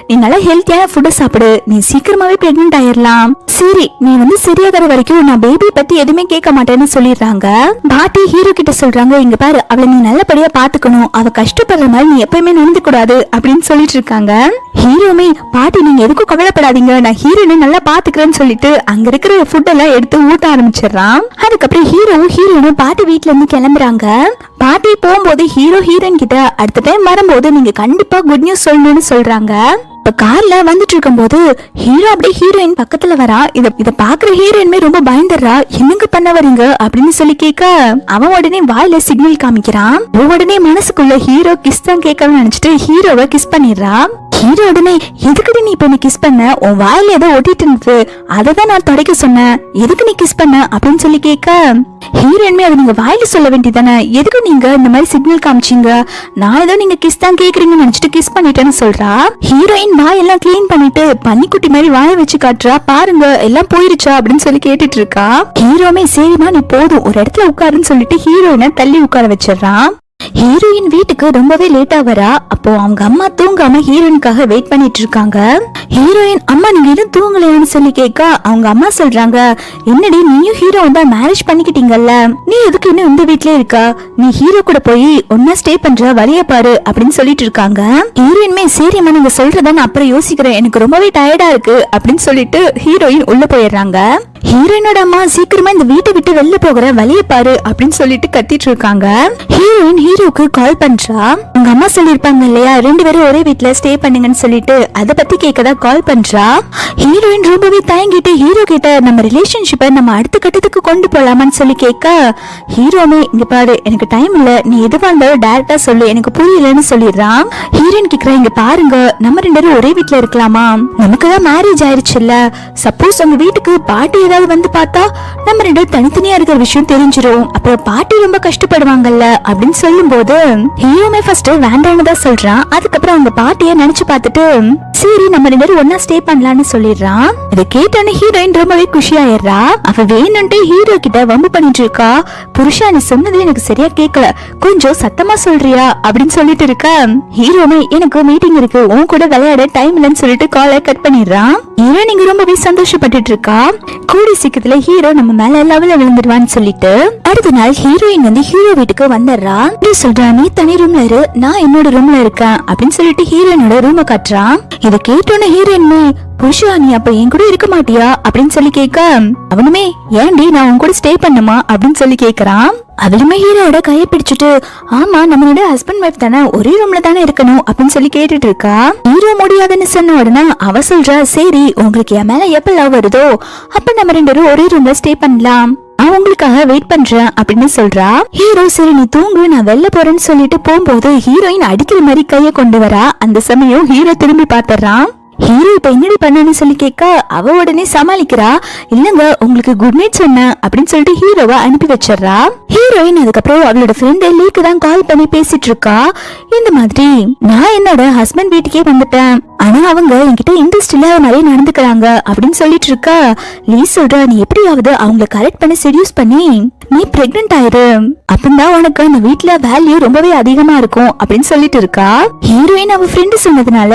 Speaker 1: நீ நல்லா ஹெல்த்தியான ஃபுட் சாப்பிடு, நீ சீக்கிரமாவே பிரெக்னன்ட் ஆயிரலாம், சரி நீ வந்து சரியாகிற வரைக்கும் நான் பேபி பத்தி எதுவுமே கேட்க மாட்டேன்னு சொல்லிடுறாங்க. பாட்டி ஹீரோ கிட்ட சொல்றாங்க, இங்க பாரு அவளை நீ நல்லபடியா பாத்துக்கணும், அவ கஷ்டப்படுற மாதிரி நீ எப்பயுமே நடந்து கூடாது அப்படின்னு சொல்லிட்டு இருக்காங்க. ஹீரோமே, பாட்டி நீங்க எதுக்கும் கவலைப்படாதீங்க, நான் ஹீரோனை நல்லா பாத்துக்கிறேன்னு சொல்லிட்டு அங்க இருக்கிற ஃபுட் எல்லாம் எடுத்து ஊட்ட ஆரம்பிச்சிடறான். அதுக்கப்புறம் ஹீரோனும் பாட்டி வீட்டுல இருந்து கிளம்புறாங்க. பாட்டி போகும்போது ஹீரோ ஹீரோயின் கிட்ட அடுத்த டைம் வரும்போது நீங்க கண்டிப்பா குட் நியூஸ் சொல்லணும்னு சொல்றாங்க. இப்ப கார்ல வந்துட்டு இருக்கும் போது ஹீரோ அப்படியே ஹீரோயின் பக்கத்துல வரா. இத பாக்குற ஹீரோயின்மே ரொம்ப பயந்துடுறா. என்னங்க பண்ண வரீங்க அப்படின்னு சொல்லி கேட்க, அவன் உடனே வாயில சிக்னல் காமிக்கிறான். உடனே மனசுக்குள்ள ஹீரோ கிஸ் தான் கேட்கணும்னு நினைச்சிட்டு ஹீரோவை கிஸ் பண்ணிடுறா. ஹீரோ உடனே, எதுக்கு நீ இப்ப கிஸ் பண்ண, உன் வாயில ஏதோ ஒட்டிட்டு இருந்தது, அததான் நான் தொடக்க சொன்னேன், எதுக்கு நீ கிஸ் பண்ண அப்படின்னு சொல்லி கேட்க, ஹீரோயின்மே அதை நீங்க வாயில சொல்ல வேண்டியதானே, எதுக்கு நீங்க இந்த மாதிரி சிக்னல் காமிச்சீங்க, நான் ஏதோ நீங்க கிஸ் தான் கேக்குறீங்கன்னு நினைச்சிட்டு கிஸ் பண்ணிட்டேன்னு சொல்றா. ஹீரோயின் வாயெல்லாம் கிளீன் பண்ணிட்டு பன்னிக்குட்டி மாதிரி வாயை வச்சு காட்டுறா, பாருங்க எல்லாம் போயிருச்சா அப்படின்னு சொல்லி கேட்டுட்டு இருக்கா. ஹீரோமே, சரிமா நீ போதும் ஒரு இடத்துல உட்காருன்னு சொல்லிட்டு ஹீரோயினை தள்ளி உட்கார வச்சிடறான். ஹீரோயின் வீட்டுக்கு ரொம்பவே லேட்டா வரா. அப்போ அவங்க அம்மா தூங்காம ஹீரோயினுக்காக வெயிட் பண்ணிட்டு இருக்காங்க. ஹீரோயின், அம்மா நீங்க எதுவும் தூங்கலையான்னு சொல்லி கேட்க, அவங்க அம்மா சொல்றாங்க, என்னடி நீயும் ஹீரோ தான் மேரேஜ் பண்ணிக்கிட்டீங்கல்ல, நீ எதுக்கு இன்னும் இந்த வீட்லயே இருக்கா, நீ ஹீரோ கூட போய் ஒன்னா ஸ்டே பண்ற வழிய பாரு அப்படின்னு சொல்லிட்டு இருக்காங்க. ஹீரோயின்மே, சரிம்மா நீங்க சொல்றத நான் அப்புறம் யோசிக்கிறேன், எனக்கு ரொம்பவே டயர்டா இருக்கு அப்படின்னு சொல்லிட்டு ஹீரோயின் உள்ள போயிடுறாங்க. ஹீரோயினோட அம்மா, சீக்கிரமா இந்த வீட்டை விட்டு வெளில போகிற வழிய பாரு அப்படின்னு சொல்லிட்டு கத்திட்டு இருக்காங்க. ஹீரோயின் ஹீரோக்கு கால் பண்றா. உங்க அம்மா சொல்லிருப்பாங்க இல்லையா, 2 பேரும் ஒரே வீட்டுல ஸ்டே பண்ணுங்கன்னு சொல்லிட்டு, அதை பத்தி கேட்கதா கால் பண்றா. ஹீரோயின் ரொம்பவே தயங்கிட்டு ஹீரோ கிட்ட நம்ம ரிலேஷன்ஷிப்பை நம்ம அடுத்த கட்டத்துக்கு கொண்டு போலாமான்னு சொல்லி கேட்க, ஹீரோமே இங்க பாரு எனக்கு டைம் இல்ல, நீ எதுவா இருந்தாலும் டைரக்டா சொல்லு, எனக்கு புரியலன்னு சொல்லிடுறான். ஹீரோயின் கேக்குறா, இங்க பாருங்க நம்ம 2 பேரும் ஒரே வீட்டுல இருக்கலாமா, நமக்கு தான் மேரேஜ் ஆயிருச்சுல்ல, சப்போஸ் உங்க வீட்டுக்கு பாட்டி ஏதாவது வந்து பார்த்தா நம்ம 2 பேரும் தனித்தனியா இருக்கிற விஷயம் தெரிஞ்சிரும், அப்புறம் பாட்டி ரொம்ப கஷ்டப்படுவாங்கல்ல அப்படின்னு சொல்லும் போது ஹீரோமே ஃபர்ஸ்ட் வேண்டான்னு தான் சொல்றான். அதுக்கப்புறம் அவங்க பாட்டிய நினைச்சு பார்த்துட்டு சரி நம்ம 2 பேரும் ஒன்னா ஸ்டே பண்ணலாம்னு சொல்லிடுறான். இதை கேட்டானே ஹீரோயின் ரொம்பவே குஷி ஆயிடுறா. அவ வேணும்ட்டு ஹீரோ கிட்ட வம்பு பண்ணிட்டு இருக்கா. புருஷா நீ சொன்னது எனக்கு சரியா கேட்கல, கொஞ்சம் சத்தமா சொல்றியா அப்படின்னு சொல்லிட்டு இருக்க. ஹீரோமே எனக்கு மீட்டிங் இருக்கு, உன் கூட விளையாட டைம் இல்லைன்னு சொல்லிட்டு காலை கட் பண்ணிடுறான். ஹீரோயின் இங்க ரொம்பவே சந்தோஷப்பட்டுட்டு இருக்கா. கூடி சீக்கிரத்துல ஹீரோ நம்ம மேல லெவல்ல விழுந்துடுவான்னு சொல்லிட்டு அடுத்த நாள் ஹீரோயின் வந்து ஹீரோ வீட்டுக்கு வந்துடுறா. சொல்றா, நீ தனி ரூம்ல இரு, நான் என்னோட ரூம்ல இருக்கேன் அப்படின்னு சொல்லிட்டு ஹீரோயினோட ரூம காட்டுறான். இதை கேட்டோன்னு ஹீரோயின்மே புருஷா நீ அப்ப என் கூட இருக்க மாட்டியா அப்படின்னு சொல்லி கேட்க, அவனுமே ஏன்டி நான் உன் கூட ஸ்டே பண்ணுமா அப்படின்னு சொல்லி கேக்குறான். அவளுமே ஹீரோட கையை பிடிச்சிட்டு ஆமா நம்மளோட ஹஸ்பண்ட் ஒய்ஃப் தானே, ஒரே ரூம்ல தானே இருக்கணும் அப்படின்னு சொல்லி கேட்டுட்டு இருக்கா. ஹீரோ முடியாதுன்னு சொன்ன உடனே அவ சொல்றா, சரி உங்களுக்கு என் மேல எப்ப லவ் வருதோ அப்ப நம்ம 2 பேரும் ஒரே ரூம்ல ஸ்டே பண்ணலாம், நான் உங்களுக்காக வெயிட் பண்றேன் அப்படின்னு சொல்றா. ஹீரோ சரி நீ தூங்கு நான் வெளில போறேன்னு சொல்லிட்டு போகும்போது ஹீரோயின் அடிக்கிற மாதிரி கைய கொண்டு வரா. அந்த சமயம் ஹீரோ திரும்பி பாத்துறான். ஹீரோ இப்ப என்னடி பண்ணு சொல்லி கேட்க அவ உடனே சமாளிக்கிறா. இல்லங்க உங்களுக்கு குட் நைட் சொன்ன அப்படின்னு சொல்லிட்டு ஹீரோவை அனுப்பி வச்சிடறா. ஹீரோயின் அதுக்கப்புறம் அவளோட ஃப்ரெண்ட் லீக்கு தான் கால் பண்ணி பேசிட்டு இருக்கா. இந்த மாதிரி நான் என்னோட ஹஸ்பண்ட் வீட்டுக்கே வந்துட்டேன், ஆனா அவங்க என்கிட்ட இன்ட்ரெஸ்ட் இல்லாத மாதிரி நடந்துக்கிறாங்க அப்படின்னு சொல்லிட்டு இருக்கா. லீ சொல்ற, நீ எப்படியாவது அவங்களை கரெக்ட் பண்ணி செடியூஸ் பண்ணி நீ பிரெக்னென்ட் ஆயிரு, அப்பதான் உனக்கு அந்த வீட்டுல வேல்யூ ரொம்பவே அதிகமா இருக்கும் அப்படின்னு சொல்லிட்டு இருக்கா. ஹீரோயின் அவ ஃப்ரெண்டு சொன்னதுனால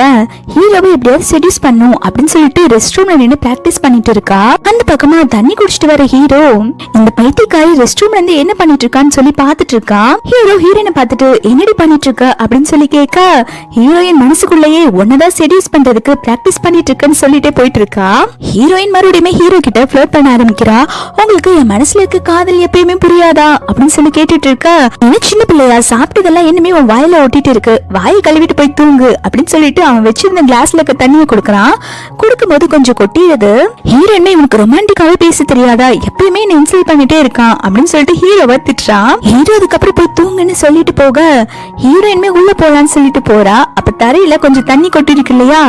Speaker 1: ஹீரோவை எப்படியாவது செடியூஸ் பண்ணும் அப்படின்னு சொல்லிட்டு ரெஸ்ட் ரூம்ல நின்று பிராக்டிஸ் பண்ணிட்டு இருக்கா. அந்த பக்கமா தண்ணி குடிச்சிட்டு வர ஹீரோ இந்த பைத்தியக்காரி ரெஸ்ட் ரூம்ல இருந்து என்ன பண்ணிட்டு இருக்கான்னு சொல்லி பாத்துட்டு இருக்கா. ஹீரோ ஹீரோயினை பார்த்துட்டு என்னடி பண்ணிட்டு இருக்க அப்படின்னு சொல்லி கேட்க ஹீரோயின் மனசுக்குள்ளேயே ஒன்னதான் செடியூஸ் பண்றதுக்கு பிராக்டிஸ் பண்ணிட்டு இருக்கன்னு சொல்லிட்டே போயிட்டு இருக்கா. ஹீரோயின் மறுபடியுமே ஹீரோ கிட்ட ஃப்ளர்ட் பண்ண ஆரம்பிக்கிறா. உங்களுக்கு என் மனசுல இருக்க காதல் எப்பயுமே புரியாதா அப்படின்னு சொல்லி கேட்டுட்டு இருக்கா. என்ன சின்ன பிள்ளையா, சாப்பிட்டதெல்லாம் என்னமே உன் வாயில ஒட்டிட்டு இருக்கு, வாயை கழுவிட்டு போய் தூங்கு அப்படின்னு சொல்லிட்டு அவன் வச்சிருந்த கிளாஸ்ல இருக்க தண்ணியை கொடுக்கறான். கொடுக்கும் போது கொஞ்சம் கொட்டிடுது. ஹீரோயின்மே இவனுக்கு ரொமான்டிக்காவே பேச தெரியாதா, எப்பயுமே என்ன இன்சல்ட் பண்ணிட்டே இருக்கான் அப்படின்னு சொல்லிட்டு ஹீரோவை திட்டுறான். ஹீரோ அதுக்கப்புறம் போய் தூங்குன்னு சொல்லிட்டு போக ஹீரோயின்மே உள்ள போலான்னு சொல்லிட்டு போறா. அப்ப தரையில கொஞ்சம் தண்ணி கொட்டி இருக்கு இல்லையா,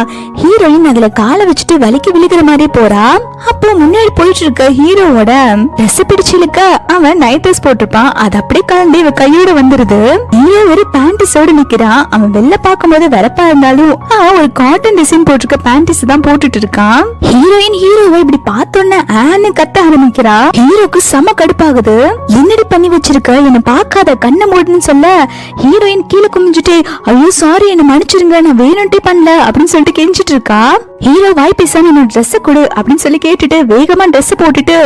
Speaker 1: ஹீரோயின் அதுல காலை வச்சுட்டு வலிக்கு விழுகிற மாதிரி போறா. அப்போ முன்னாடி போயிட்டு இருக்க ஹீரோவோட ட்ரெஸ் பிடிச்சு இழுக்க அவன் நைட் ட்ரெஸ் போட்டிருப்பான், அது அப்படியே கலந்து இவ கையோட வந்துருது. ஹீரோ ஒரு பேண்டிஸோட நிக்கிறான். அவன் வெளில பாக்கும்போது வெறப்பா இருந்தாலும் அவன் ஒரு காட்டன் டிசைன் போட்டிருக்க பேண்டிஸ் தான் போட்டுட்டு இருக்கான். ஹீரோயின் ஹீரோவை இப்படி பார்த்தோன்னே ஆன்னு கத்த ஆரம்பிக்கிறா. ஹீரோக்கு செம கடுப்பாகுது. என்னடி பண்ணி வச்சிருக்க, என்ன பாக்காத கண்ணை மூடுன்னு சொல்ல ஹீரோயின் கீழே குமிஞ்சிட்டு ஐயோ சாரி என்ன மன்னிச்சிருங்க நான் வேணும்ட்டே பண்ணல அப்படின்னு சொல்லிட்டு கெஞ்சிட்டு இருக்கா. ஹீரோ வாய் பேசாம என்னோட ட்ரெஸ் கொடு அப்படின்னு சொல்லி கேட்டுட்டு வேகமா ட்ரெஸ் போட்டுட்டு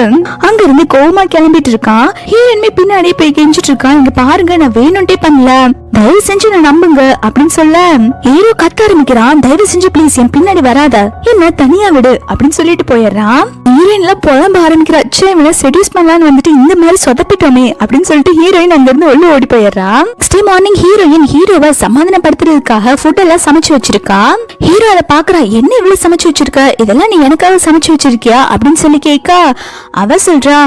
Speaker 1: அங்க இருந்து கோவமா கிளம்பிட்டு இருக்கான். ஹீரோயின்மே பின்னாடியே போய் கெஞ்சிட்டு இருக்கான். இங்க பாருங்க நான் வேணும்ட்டே பண்ணல, தயவு செஞ்சு நான் நம்புங்க அப்படின்னு சொல்ல ஹீரோ கத்த ஆரம்பிக்கிறான். தயவு செஞ்சு பிளீஸ் என் பின்னாடி வராத, என்ன தனியா விடு அப்படின்னு சொல்லிட்டு போயிடுறான். ஹீரோயின்ல புலம்ப ஆரம்பிக்கிறா. இவனை செடியூஸ் பண்ணலான்னு வந்துட்டு இந்த மாதிரி சொதப்பிட்டோமே அப்படின்னு சொல்லிட்டு ஹீரோயின் அங்க இருந்து உள்ள ஓடி போயிடுறா. நெக்ஸ்ட் மார்னிங் ஹீரோயின் ஹீரோவை சமாதானப்படுத்துறதுக்காக ஃபுட் எல்லாம் சமைச்சு வச்சிருக்கா. ஹீரோ அதை பாக்குறா. என்ன இவ்வளவு சமைச்சு வச்சிருக்க, இதெல்லாம் நீ எனக்காக சமைச்சு வச்சிருக்கியா அப்படின்னு சொல்லி கேட்க அவ சொல்றா,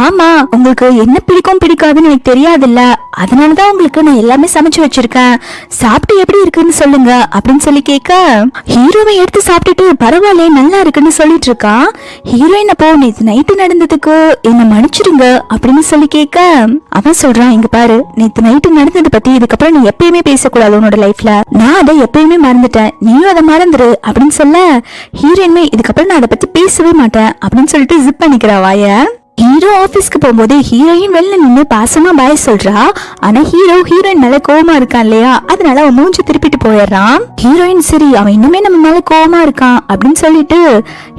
Speaker 1: ஆமா உங்களுக்கு என்ன பிடிக்கும் பிடிக்காதுன்னு எனக்கு தெரியாதுல்ல, அதனாலதான் உங்களுக்கு நான் எல்லாமே சமைச்சு வச்சிருக்கேன், சாப்பிட்டு எப்படி இருக்குன்னு சொல்லுங்க அப்படின்னு சொல்லி கேட்க ஹீரோவை எடுத்து சாப்பிட்டுட்டு பரவாயில்ல நல்லா இருக்குன்னு சொல்லிட்டு இருக்கா. ஹீரோயின் அப்போ நேத்து நைட்டு நடந்ததுக்கு என்ன மன்னிச்சிருங்க அப்படின்னு சொல்லி கேட்க அவன் சொல்றான், இங்க பாரு நேத்து நைட்டு நடந்தது பத்தி இதுக்கப்புறம் நீ எப்பயுமே பேசக்கூடாது உன்னோட லைஃப்ல, நான் அதை எப்பயுமே மறந்துட்டேன், நீயும் அதை மறந்துரு அப்படின்னு சொல்ல ஹீரோயின்மே இதுக்கப்புறம் நான் அதை பத்தி பேசவே மாட்டேன் அப்படின்னு சொல்லிட்டு ஜிப் பண்ணிக்கிறா வாய. ஹீரோ ஆபீஸ்க்கு போகும்போது ஹீரோயின் வெளில நின்று பாசமா பாய் சொல்றா. ஆனா ஹீரோயின் மேல கோவமா இருக்கான் இல்லையா, அதனால அவன் மூஞ்சி திருப்பிட்டு போயிடுறான். ஹீரோயின் சரி அவன் இன்னுமே நம்ம மேல கோவமா இருக்கான் அப்படின்னு சொல்லிட்டு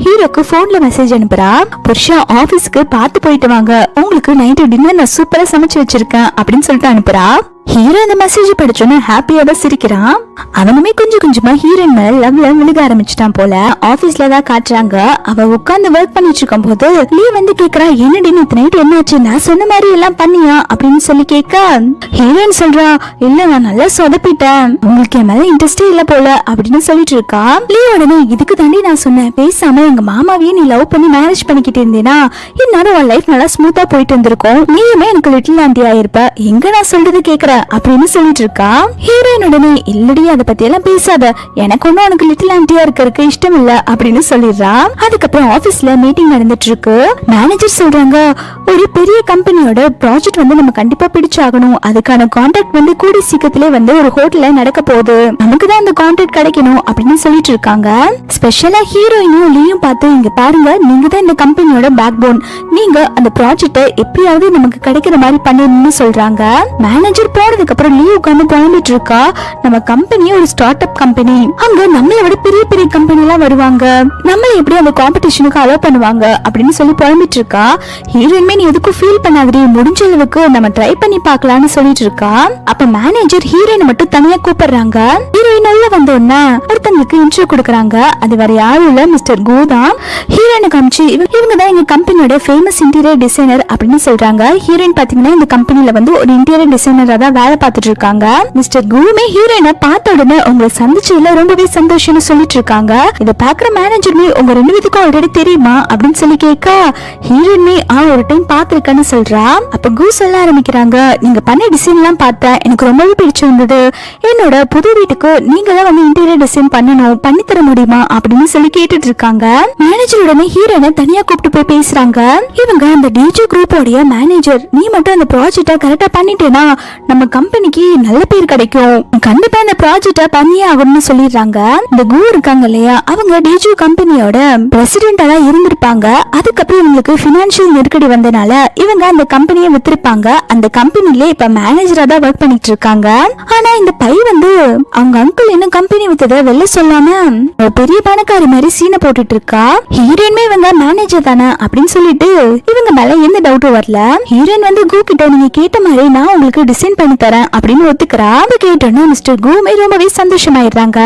Speaker 1: ஹீரோக்கு போன்ல மெசேஜ் அனுப்புறா. புருஷா ஆபீஸ்க்கு பார்த்து போயிட்டு வாங்க, உங்களுக்கு நைட்டு டின்னர் நான் சூப்பரா சமைச்சு வச்சிருக்கேன் அப்படின்னு சொல்லிட்டு அனுப்புறா. ஹீரோ இந்த மெசேஜ் படிச்சோன்னு ஹாப்பியோட சிரிக்கிறான். அவனுமே கொஞ்சம் கொஞ்சமா ஹீரோயின் மேல லவ்ல விழுக ஆரம்பிச்சிட்டான் போல. ஆபீஸ்ல தான் காட்டுறாங்க. அவ உட்கார்ந்து ஒர்க் பண்ணிட்டு இருக்கும் போது லீ வந்து கேக்குறா, என்னடி நேத்து நைட் என்னாச்சு, நான் சொன்ன மாதிரி எல்லாம் பண்ணியா அப்படின்னு சொல்லி கேட்க ஹீரோயின் சொல்றா, இல்ல நான் நல்லா சொதப்பிட்டேன், உங்களுக்கு என் மேல இன்ட்ரெஸ்டே இல்ல போல அப்படின்னு சொல்லிட்டு இருக்கா. லீ உடனே இதுக்கு தாண்டி நான் சொன்னேன், பேசாம எங்க மாமாவையே நீ லவ் பண்ணி மேரேஜ் பண்ணிக்கிட்டு இருந்தேனா இன்னும் உன் லைஃப் நல்லா ஸ்மூத்தா போயிட்டு இருந்திருக்கும், நீயுமே எனக்கு லிட்டில் ஆண்டி ஆயிருப்ப, எங்க நான் சொல்றது கேக்குற அப்படின்னு சொல்லிட்டு இருக்கா. ஹீரோயின் உடனே இல்லடி அதை பத்தி எல்லாம் பேசாத, எனக்கு ஒன்னும் உனக்கு லிட்டில் ஆண்டியா இருக்கிறதுக்கு இஷ்டம் இல்ல அப்படின்னு சொல்லிடுறா. அதுக்கப்புறம் ஆபீஸ்ல மீட்டிங் நடந்துட்டு இருக்கு. மேனேஜர் சொல்றாங்க, ஒரு பெரிய கம்பெனியோட ப்ராஜெக்ட் வந்து நம்ம கண்டிப்பா பிடிச்சாகணும், அதுக்கான கான்ட்ராக்ட் வந்து கூடி சீக்கிரத்திலே வந்து ஒரு ஹோட்டல்ல நடக்க போகுது, நமக்கு தான் அந்த கான்ட்ராக்ட் கிடைக்கணும் அப்படின்னு சொல்லிட்டு இருக்காங்க. ஸ்பெஷலா ஹீரோயினும் லீயும் பார்த்து, இங்க பாருங்க, நீங்க தான் இந்த கம்பெனியோட பேக் போன், நீங்க அந்த ப்ராஜெக்ட எப்படியாவது நமக்கு கிடைக்கிற மாதிரி பண்ணணும்னு சொல்றாங்க. மேனேஜர் போனதுக்கு அப்புறம் லீ உட்கார்ந்து புலம்பிட்டு இருக்கா, நம்ம கம்பெனி ஒரு ஸ்டார்ட் அப் கம்பெனி, அங்க நம்மளை விட பெரிய பெரிய கம்பெனி எல்லாம் வருவாங்க, நம்மள எப்படி அந்த காம்படிஷனுக்கு அலோ பண்ணுவாங்க அப்படின்னு சொல்லி புலம்பிட்டு இருக்கா. ஹீரோயின்மே நீ எதுக்கும் ஃபீல் பண்ணாதே, முடிஞ்ச அளவுக்கு நம்ம ட்ரை பண்ணி பார்க்கலாம்னு சொல்லிட்டு இருக்கா. அப்ப மேனேஜர் ஹீரோயினை மட்டும் தனியா கூப்பிடுறாங்க. ஹீரோயின் உள்ள வந்த உடனே ஒருத்தங்களுக்கு இன்ட்ரோ கொடுக்கறாங்க. அது வேற யாரும் இல்ல, மிஸ்டர் கு தான். ஹீரோயினை காமிச்சு இவங்க தான் எங்க கம்பெனியோட ஃபேமஸ் இன்டீரியர் டிசைனர் அப்படின்னு சொல்றாங்க. ஹீரோயின் பாத்தீங்கன்னா இந்த கம்பெனில வந்து ஒரு இன்டீரியர் டிசைனரா தான் வேலை பார்த்துட்டு இருக்காங்க. மிஸ்டர் குமே ஹீரோயினை பார்த்த உடனே உங்களை சந்திச்சதுல ரொம்பவே சந்தோஷம்னு சொல்லிட்டு இருக்காங்க. இத பாக்குற மேனேஜருமே உங்க ரெண்டு பேத்துக்கும் ஆல்ரெடி தெரியுமா அப்படின்னு சொல்லி கேட்க ஹீரோயின்மே ஒரு டைம் பாத்திருக்கேன்னு சொல்றா. அப்ப கு சொல்ல ஆரம்பிக்கிறாங்க, நீங்க பண்ண டிசைன் எல்லாம் பார்த்தேன், எனக்கு ரொம்பவே பிடிச்சிருந்தது, என்னோட புது வீட்டுக்கு நீங்க தான் வந்து இன்டீரியர் டிசைன் பண்ணணும், பண்ணி தர முடியுமா அப்படின்னு சொல்லி கேட்டுட்டு இருக்காங்க. மேனேஜர் உடனே ஹீரோயினை தனியா கூப்பிட்டு போய் பேசுறாங்க. இவங்க அந்த டிஜே குரூப்போடைய மேனேஜர், நீ மட்டும் அந்த ப்ராஜெக்ட கரெக்டா பண்ணிட்டேனா நம்ம கம்பெனிக்கு நல்ல பேர் கிடைக்கும், கண்டிப்பா இந்த ப்ராஜெக்ட பண்ணியே ஆகணும்னு சொல்லிடுறாங்க. இந்த கு இருக்காங்க இல்லையா, அவங்க டிஜே கம்பெனியோட பிரசிடென்டா தான் இருந்திருப்பாங்க. அதுக்கப்புறம் இவங்களுக்கு பினான்சியல் நெருக்கடி வந்தனால இவங்க அந்த கம்பெனியை வித்திருப்பாங்க. அந்த கம்பெனிலே இப்ப மேனேஜரா தான் ஒர்க் பண்ணிட்டு இருக்காங்க. ஆனா இந்த பை வந்து அவங்க அங்கிள் இன்னும் கம்பெனி வித்தத வெளில சொல்லாம ஒரு பெரிய பணக்காரி மாதிரி சீனை போட்டுட்டு இருக்கா. ஹீரோயின்மே இவங்க மேனேஜர் தானே அப்படின்னு சொல்லிட்டு இவங்க மேல எந்த டவுட்டும் வரல. ஹீரோயின் வந்து கு கிட்ட நீங்க கேட்ட மாதிரி நான் உங்களுக்கு டிசைன் பண்ணி தரேன் அப்படின்னு ஒத்துக்கிறா. அது கேட்டோன்னா மிஸ்டர் குமே ரொம்பவே சந்தோஷமாயிடுறாங்க.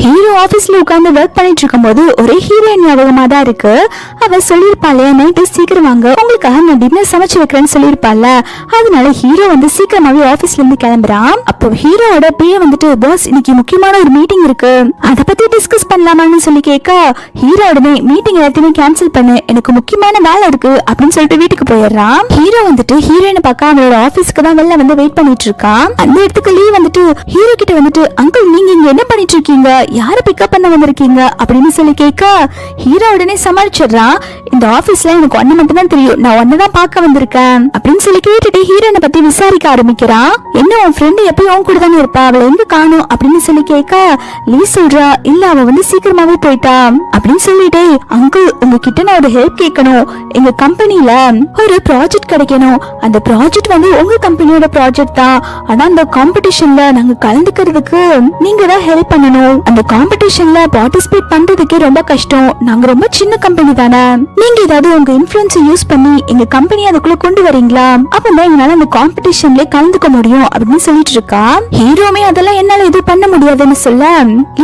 Speaker 1: ஹீரோ ஆபீஸ்ல உட்கார்ந்து ஒர்க் பண்ணிட்டு இருக்கும் போது ஒரே ஹீரோயின் ஞாபகமா தான் இருக்கு. அவ சொல்லிருப்பாளே நைட்டு சீக்கிரம் வாங்க, உங்களுக்காக நான் டின்னர் சமைச்சு வைக்கிறேன்னு சொல்லிருப்பால. அதனால ஹீரோ வந்து சீக்கிரமாவே ஆபீஸ்ல இருந்து கிளம்புறான். அப்போ ஹீரோட பேய வந்துட்டு, பாஸ் இன்னைக்கு முக்கியமான ஒரு மீட்டிங் இருக்கு, அத பத்தி டிஸ்கஸ் பண்ணலாமான்னு சொல்லி கேட்க ஹீரோ உடனே மீட்டிங் எல்லாத்தையுமே கேன்சல் பண்ணு, எனக்கு முக்கியமான வேலை இருக்கு அப்படின்னு சொல்லிட்டு வீட்டுக்கு போயிடுறான். ஹீரோ வந்துட்டு ஹீரோயினை பார்க்க அவனோட ஆபீஸ்க்கு தான் வெளில வந்து வெயிட் பண்ணிட்டு இருக்கான். அந்த இடத்துக்கு லீ வந்துட்டு ஹீரோ கிட்ட வந்துட்டு, அங்கிள் நீங்க இங்க என்ன பண்ணிட்டு இருக்கீங்க, யார பிக்கப் பண்ண வந்திருக்கீங்க அப்படின்னு சொல்லி கேட்க ஹீரோ உடனே சமாளிச்சிடுறான். இந்த ஆபீஸ்ல எனக்கு ஒன்னு மட்டும் தான் தெரியும், நான் ஒன்னதான் பார்க்க வந்திருக்கேன் அப்படின்னு சொல்லி கேட்டுட்டு ஹீரோனை பத்தி விசாரிக்க ஆரம்பிக்கிறான். என்ன உன் ஃப்ரெண்டு எப்பயும் உன் கூட தானே இருப்பா, அவளை எங்க காணும் அப்படின்னு சொல்லி கேட்க லீ சொல்றா, இல்ல அவ வந்து சீக்கிரமாவே போயிட்டா அப்படின்னு சொல்லிட்டு, அங்கிள் உங்ககிட்ட நான் ஒரு ஹெல்ப் கேட்கணும், எங்க கம்பெனில ஒரு ப்ராஜெக்ட் கிடைக்கணும், அந்த ப்ராஜெக்ட் வந்து உங்க கம்பெனியோட ப்ராஜெக்ட் தான், ஆனா அந்த காம்படிஷன்ல நாங்க கலந்துக்கிறதுக்கு நீங்க தான் ஹெல்ப் பண்ணணும், அந்த காம்படிஷன்ல பார்ட்டிசிபேட் பண்றதுக்கே ரொம்ப கஷ்டம், நாங்க ரொம்ப சின்ன கம்பெனி தானே, நீங்க ஏதாவது உங்க இன்ஃப்ளூயன்ஸ் யூஸ் பண்ணி எங்க கம்பெனி அதுக்குள்ள கொண்டு வரீங்களா, அப்பதான் எங்களால அந்த காம்படிஷன்ல கலந்துக்க முடியும் அப்படின்னு சொல்லிட்டு இருக்கா. ஹீரோமே அதெல்லாம் என்னால எதுவும் பண்ண முடியாதுன்னு சொல்ல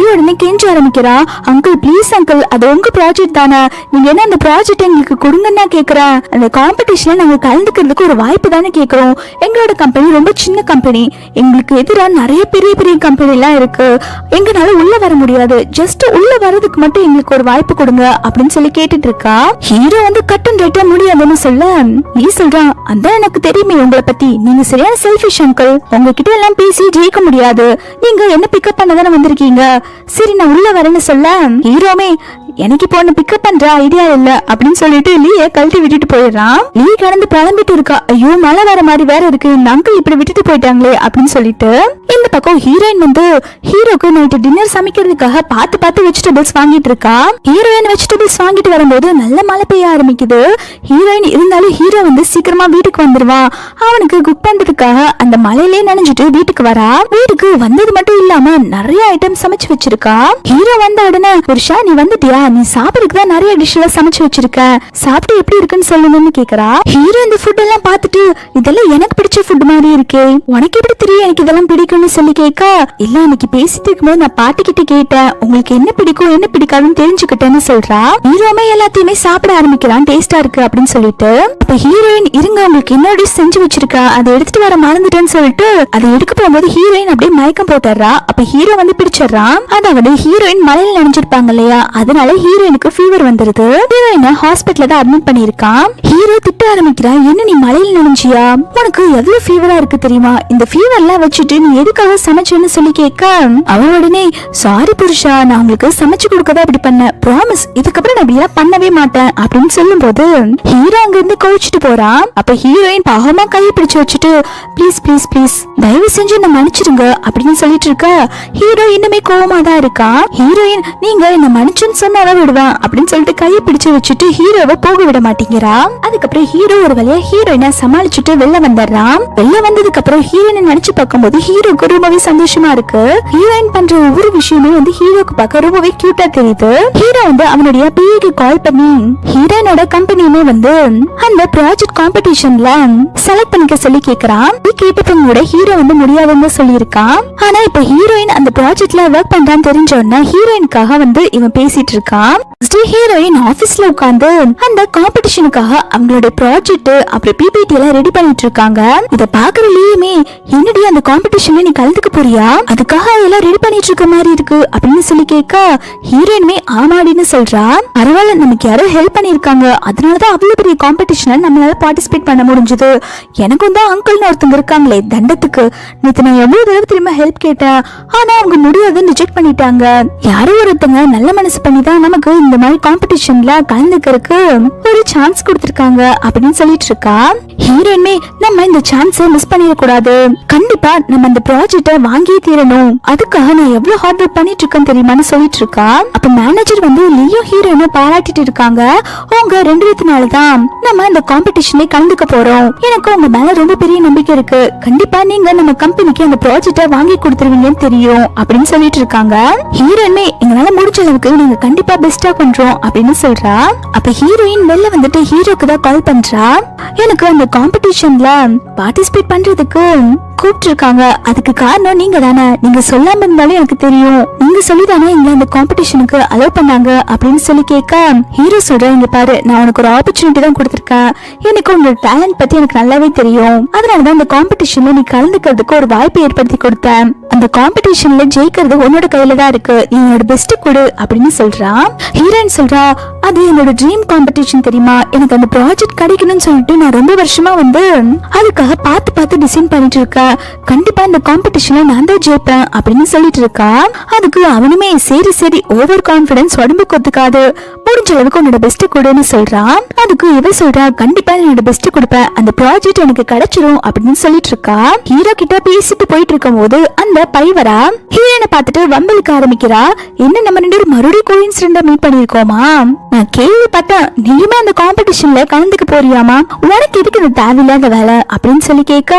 Speaker 1: உடனே கெஞ்ச ஆரம்பிக்கிறா, அங்கிள் ப்ளீஸ் அங்கிள், அது உங்க ப்ராஜெக்ட் தானே, நீங்க என்ன அந்த ப்ராஜெக்ட் எங்களுக்கு கொடுங்கன்னா கேக்குறேன், அந்த காம்படிஷன்ல நாங்க கலந்துக்கிறதுக்கு ஒரு வாய்ப்பு தானே கேக்குறோம், எங்களோட கம்பெனி ரொம்ப சின்ன கம்பெனி, எங்களுக்கு எதிராக நிறைய பெரிய பெரிய கம்பெனி எல்லாம் இருக்கு, எங்களால உள்ள வர முடியாது, ஜஸ்ட் உள்ள வர்றதுக்கு மட்டும் எங்களுக்கு ஒரு வாய்ப்பு கொடுங்க அப்படின்னு சொல்லி கேட்டுட்டு இருக்கா. ஹீரோ வந்து கட்டன் ரைட்டா முடியாதுன்னு சொல்ல நீ சொல்றான், அதான் எனக்கு தெரியுமே உங்களை பத்தி, நீங்க சரியான செல்ஃபிஷ் அங்கிள், உங்ககிட்ட எல்லாம் பேசி ஜெயிக்க முடியாது, நீங்க என்ன பிக்கப் பண்ண தானே வந்திருக்கீங்க, சரி நான் உள்ள வரேன்னு சொல்ல ஹீரோமே எனக்கு இப்போ ஒன்னு பிக்கப் பண்ற ஐடியா இல்ல அப்படின்னு சொல்லிட்டு லீய கழட்டி விட்டுட்டு போயிடுறான். லீ கடந்து புலம்பிட்டு இருக்கா, ஐயோ மழை வர மாதிரி வேற இருக்கு, இந்த அங்கிள் இப்படி விட்டுட்டு போயிட்டாங்களே அப்படின்னு சொல்லிட்டு. இந்த பக்கம் ஹீரோயின் வந்து ஹீரோக்கு நைட்டு டின்னர் சமைக்கிறதுக்காக பார்த்து வெஜிடபிள்ஸ் வாங்கிட்டு இருக்கா. ஹீரோயின் வெஜிடபிள்ஸ் வாங்கிட்டு வரும்போது நல்ல மழை பெய்ய ஆரம்பிக்குது. ஹீரோயின் இருந்தாலும் ஹீரோ வந்து சீக்கிரமா வீட்டுக்கு வந்துருவான். அவனுக்கு குக் பண்றதுக்காக அந்த மழையிலே நனைஞ்சிட்டு வீட்டுக்கு வரா. வீட்டுக்கு வந்தது மட்டும் இல்லாம நிறைய ஐட்டம் சமைச்சு வச்சிருக்கா. ஹீரோ வந்த உடனே, புருஷா நீ வந்துட்டியா, நீ சாப்பிடுறதுக்கு தான் நிறைய டிஷ் எல்லாம் சமைச்சு வச்சிருக்க, சாப்பிட்டு எப்படி இருக்குன்னு சொல்லுங்கன்னு கேக்குறா. ஹீரோ இந்த ஃபுட் எல்லாம் பார்த்துட்டு இதெல்லாம் எனக்கு பிடிச்ச ஃபுட் மாதிரி இருக்கே, உனக்கு எப்படி தெரியும் எனக்கு இதெல்லாம் பிடிக்கும்னு சொல்லி கேட்க, இல்ல இன்னைக்கு பேசிட்டு இருக்கும்போது நான் பாட்டி கிட்ட கேட்டேன், உங்களுக்கு என்ன பிடிக்கும் என்ன பிடிக்காதுன்னு தெரிஞ்சுக்கிட்டேன்னு சொல்றா. ஹீரோமே எல்லாத்தையுமே சாப்பிட ஆரம்பிக்கிறான், டேஸ்டா இருக்கு அப்படின்னு சொல்லிட்டு. அப்ப ஹீரோயின் இருங்க உங்களுக்கு என்ன டிஷ் செஞ்சு வச்சிருக்கா, அதை எடுத்துட்டு வர மறந்துட்டேன்னு சொல்லிட்டு அதை எடுக்க போகும்போது ஹீரோயின் அப்படியே மயக்கம் போட்டுறா. அப்ப ஹீரோ வந்து பிடிச்சிடறான். அதாவது ஹீரோயின் மலையில நினைச்சிருப்பாங்க இல்லையா, அதனால ஹீரோயினுக்கு ஃபீவர் வந்துருது. ஹீரோயினை ஹாஸ்பிட்டல்ல தான் அட்மிட் பண்ணிருக்கான். ஹீரோ திட்ட ஆரம்பிக்கிறான், என்ன நீ மலையில நினைச்சியா, உனக்கு எவ்வளவு ஃபீவரா இருக்கு தெரியுமா, இந்த ஃபீவர் எல்லாம் வச்சுட்டு நீ எதுக்காக சமைச்சேன்னு சொல்லி கேட்க, அவன் உடனே சாரி புருஷா, நான் உங்களுக்கு சமைச்சு கொடுக்கதான் இப்படி பண்ணேன், ப்ராமிஸ் இதுக்கப்புறம் நான் இப்படியா பண்ணவே மாட்டேன் அப்படின்னு சொல்லும் போது ஹீரோ அங்க இருந்து கோவிச்சுட்டு போறான். அப்ப ஹீரோயின் பாவமா கையை பிடிச்சு வச்சுட்டு ப்ளீஸ் ப்ளீஸ் ப்ளீஸ் தயவு செஞ்சு என்ன மன்னிச்சிருங்க அப்படின்னு சொல்லிட்டு இருக்க. ஹீரோ இன்னுமே கோவமா தான் இருக்கான். ஹீரோயின் நீங்க என்ன மன்னிச்சுன்னு சொன்னாதான் விடுவேன் அப்படின்னு சொல்லிட்டு கையை பிடிச்சு வச்சுட்டு ஹீரோவை போக விட மாட்டேங்கிறா. அதுக்கப்புறம் ஹீரோ ஒரு வழியா ஹீரோயினை சமாளிச்சுட்டு வெளில வந்துடுறான். வெளில வந்ததுக்கு அப்புறம் ஹீரோயினை நினைச்சு பார்க்கும்போது ஹீரோக்கு ரொம்பவே சந்தோஷமா இருக்கு. ஹீரோயின் பண்ற ஒவ்வொரு விஷயமே வந்து ஹீரோக்கு பார்க்க ரொம்பவே கியூட்டா தெரியுது. ஹீரோ வந்து அவனுடைய பிஏக்கு கால் பண்ணி ஹீரோயினோட கம்பெனியுமே வந்து அந்த ப்ராஜெக்ட் காம்படிஷன்ல செலக்ட் பண்ணிக்க சொல்லி கேக்குறான். கேட்டப்ப கூட ஹீரோ வந்து முடியாதுன்னு சொல்லியிருக்கான். ஆனா இப்ப ஹீரோயின் அந்த ப்ராஜெக்ட்ல ஒர்க் பண்றான்னு தெரிஞ்ச உடனே ஹீரோயினுக்காக வந்து இவன் பேசிட்டு இருக்கான். ஹீரோயின் ஆபீஸ்ல உட்கார்ந்து அந்த காம்படிஷனுக்காக அவங்களோட ப்ராஜெக்ட் அப்புறம் பிபிடி எல்லாம் ரெடி பண்ணிட்டு இருக்காங்க. இத பாக்குறதுலயுமே என்னடி அந்த காம்படிஷன்ல நீ கலந்துக்க போறியா, அதுக்காக எல்லாம் ரெடி பண்ணிட்டு இருக்க மாதிரி இருக்கு அப்படின்னு சொல்லி கேட்க ஹீரோயினுமே ஆமாடின்னு சொல்றா. பரவாயில்ல நமக்கு யாரோ ஹெல்ப் பண்ணிருக்காங்க, அதனாலதான் அவ்வளவு பெரிய காம்படிஷன்ல நம்மளால பார்ட்டிசிபேட் பண்ண முடிஞ்சது. எனக்கும் தான் அங்கிள்னு ஒருத்தங்க இருக்காங்களே தண்டத்துக்கு, நேத்து நான் எவ்வளவு தடவை திரும்ப ஹெல்ப் கேட்டேன், ஆனா அவங்க முடியாதுன்னு ரிஜெக்ட் பண்ணிட்டாங்க. யாரோ ஒருத்தங்க நல்ல மனசு பண்ணி தான் நமக்கு இந்த மாதிரி காம்படிஷன்ல கலந்துக்கிறதுக்கு ஒரு சான்ஸ் கொடுத்திருக்காங்க அப்படின்னு சொல்லிட்டு இருக்கா. ஹீரோயின்மே நம்ம இந்த சான்ஸை மிஸ் பண்ணிட கூடாது, கண்டிப்பா நம்ம இந்த ப்ராஜெக்ட வாங்கியே தீரணும், அதுக்காக நான் எவ்வளவு ஹார்ட் ஒர்க் பண்ணிட்டு இருக்கேன்னு தெரியுமான்னு சொல்லிட்டு இருக்கா. அப்ப மேனேஜர் வந்து லியோ ஹீரோயினை பாராட்டிட்டு இருக்காங்க. உங்க 2 பேத்துனாலதான் நம்ம இந்த காம்படிஷன்ல கலந்துக்க போறோம், எனக்கு உங்க மேல ரொம்ப பெரிய நம்பிக்கை இருக்கு, கண்டிப்பா நீங்க நம்ம கம்பெனிக்கு அந்த ப்ராஜெக்ட வாங்கி கொடுத்துருவீங்கன்னு தெரியும் அப்படின்னு சொல்லிட்டு இருக்காங்க. ஹீரோயின்மே எங்களால முடிஞ்ச அளவுக்கு நீங்க கண்டிப்பா பெஸ்டா பண்றோம் அப்படின்னு சொல்றா. அப்ப ஹீரோயின் வெளில வந்துட்டு ஹீரோக்கு தான் கால் பண்றா. எனக்கு அந்த காம்படிஷன்ல பார்ட்டிசிபேட் பண்றதுக்கு கூப்பிட்டு இருக்காங்க, அதுக்கு காரணம் நீங்க தானே, நீங்க சொல்லாம இருந்தாலும் எனக்கு தெரியும், நீங்க சொல்லிதானே எங்களை அந்த காம்படிஷனுக்கு அலோவ் பண்ணாங்க அப்படின்னு சொல்லி கேட்க ஹீரோ சொல்றேன், இங்க பாரு நான் உனக்கு ஒரு ஆப்பர்ச்சுனிட்டி தான் கொடுத்திருக்கேன், எனக்கு உங்களோட டேலண்ட் பத்தி எனக்கு நல்லாவே தெரியும், அதனாலதான் அந்த காம்படிஷன்ல நீ கலந்துக்கிறதுக்கு ஒரு வாய்ப்பு ஏற்படுத்தி கொடுத்தேன், அந்த காம்படிஷன்ல ஜெயிக்கிறது உன்னோட கையில தான் இருக்கு, நீ என்னோட பெஸ்ட் கொடு அப்படின்னு சொல்றான். ஹீரோயின் சொல்றா, அது என்னோட ட்ரீம் காம்படிஷன் தெரியுமா, எனக்கு அந்த ப்ராஜெக்ட் கிடைக்கணும்னு சொல்லிட்டு நான் ரொம்ப வருஷமா வந்து அதுக்காக பார்த்து பார்த்து டிசைன் பண்ணிட்டு இருக்கேன், கண்டிப்பா இந்த காம்படிஷன்ல நான் தான் ஜெயிப்பேன் அப்படின்னு சொல்லிட்டு இருக்கா. அதுக்கு அவனுமே சரி சரி ஓவர் கான்பிடன்ஸ் உடம்புக்கு ஒத்துக்காது, முடிஞ்ச அளவுக்கு உன்னோட பெஸ்ட் கொடுன்னு சொல்றான். அதுக்கு இவ சொல்றா, கண்டிப்பா என்னோட பெஸ்ட் கொடுப்பேன், அந்த ப்ராஜெக்ட் எனக்கு கிடைச்சிரும் அப்படின்னு சொல்லிட்டு இருக்கா. ஹீரோ கிட்ட பேசிட்டு போயிட்டு இருக்கும் போது அந்த பைவரா ஹீரோனை பார்த்துட்டு வம்பலுக்கு ஆரம்பிக்கிறா. என்ன நம்ம 2 பேரும் மறுபடியும் கோயின்சிடென்டா மீட் பண்ணிருக்கோமா, நான் கேள்விப்பட்டேன் நீயுமே அந்த காம்படிஷன்ல கலந்துக்க போறியாமா, உனக்கு எதுக்கு இந்த தேவையில்லாத வேலை அப்படின்னு சொல்லி கேட்க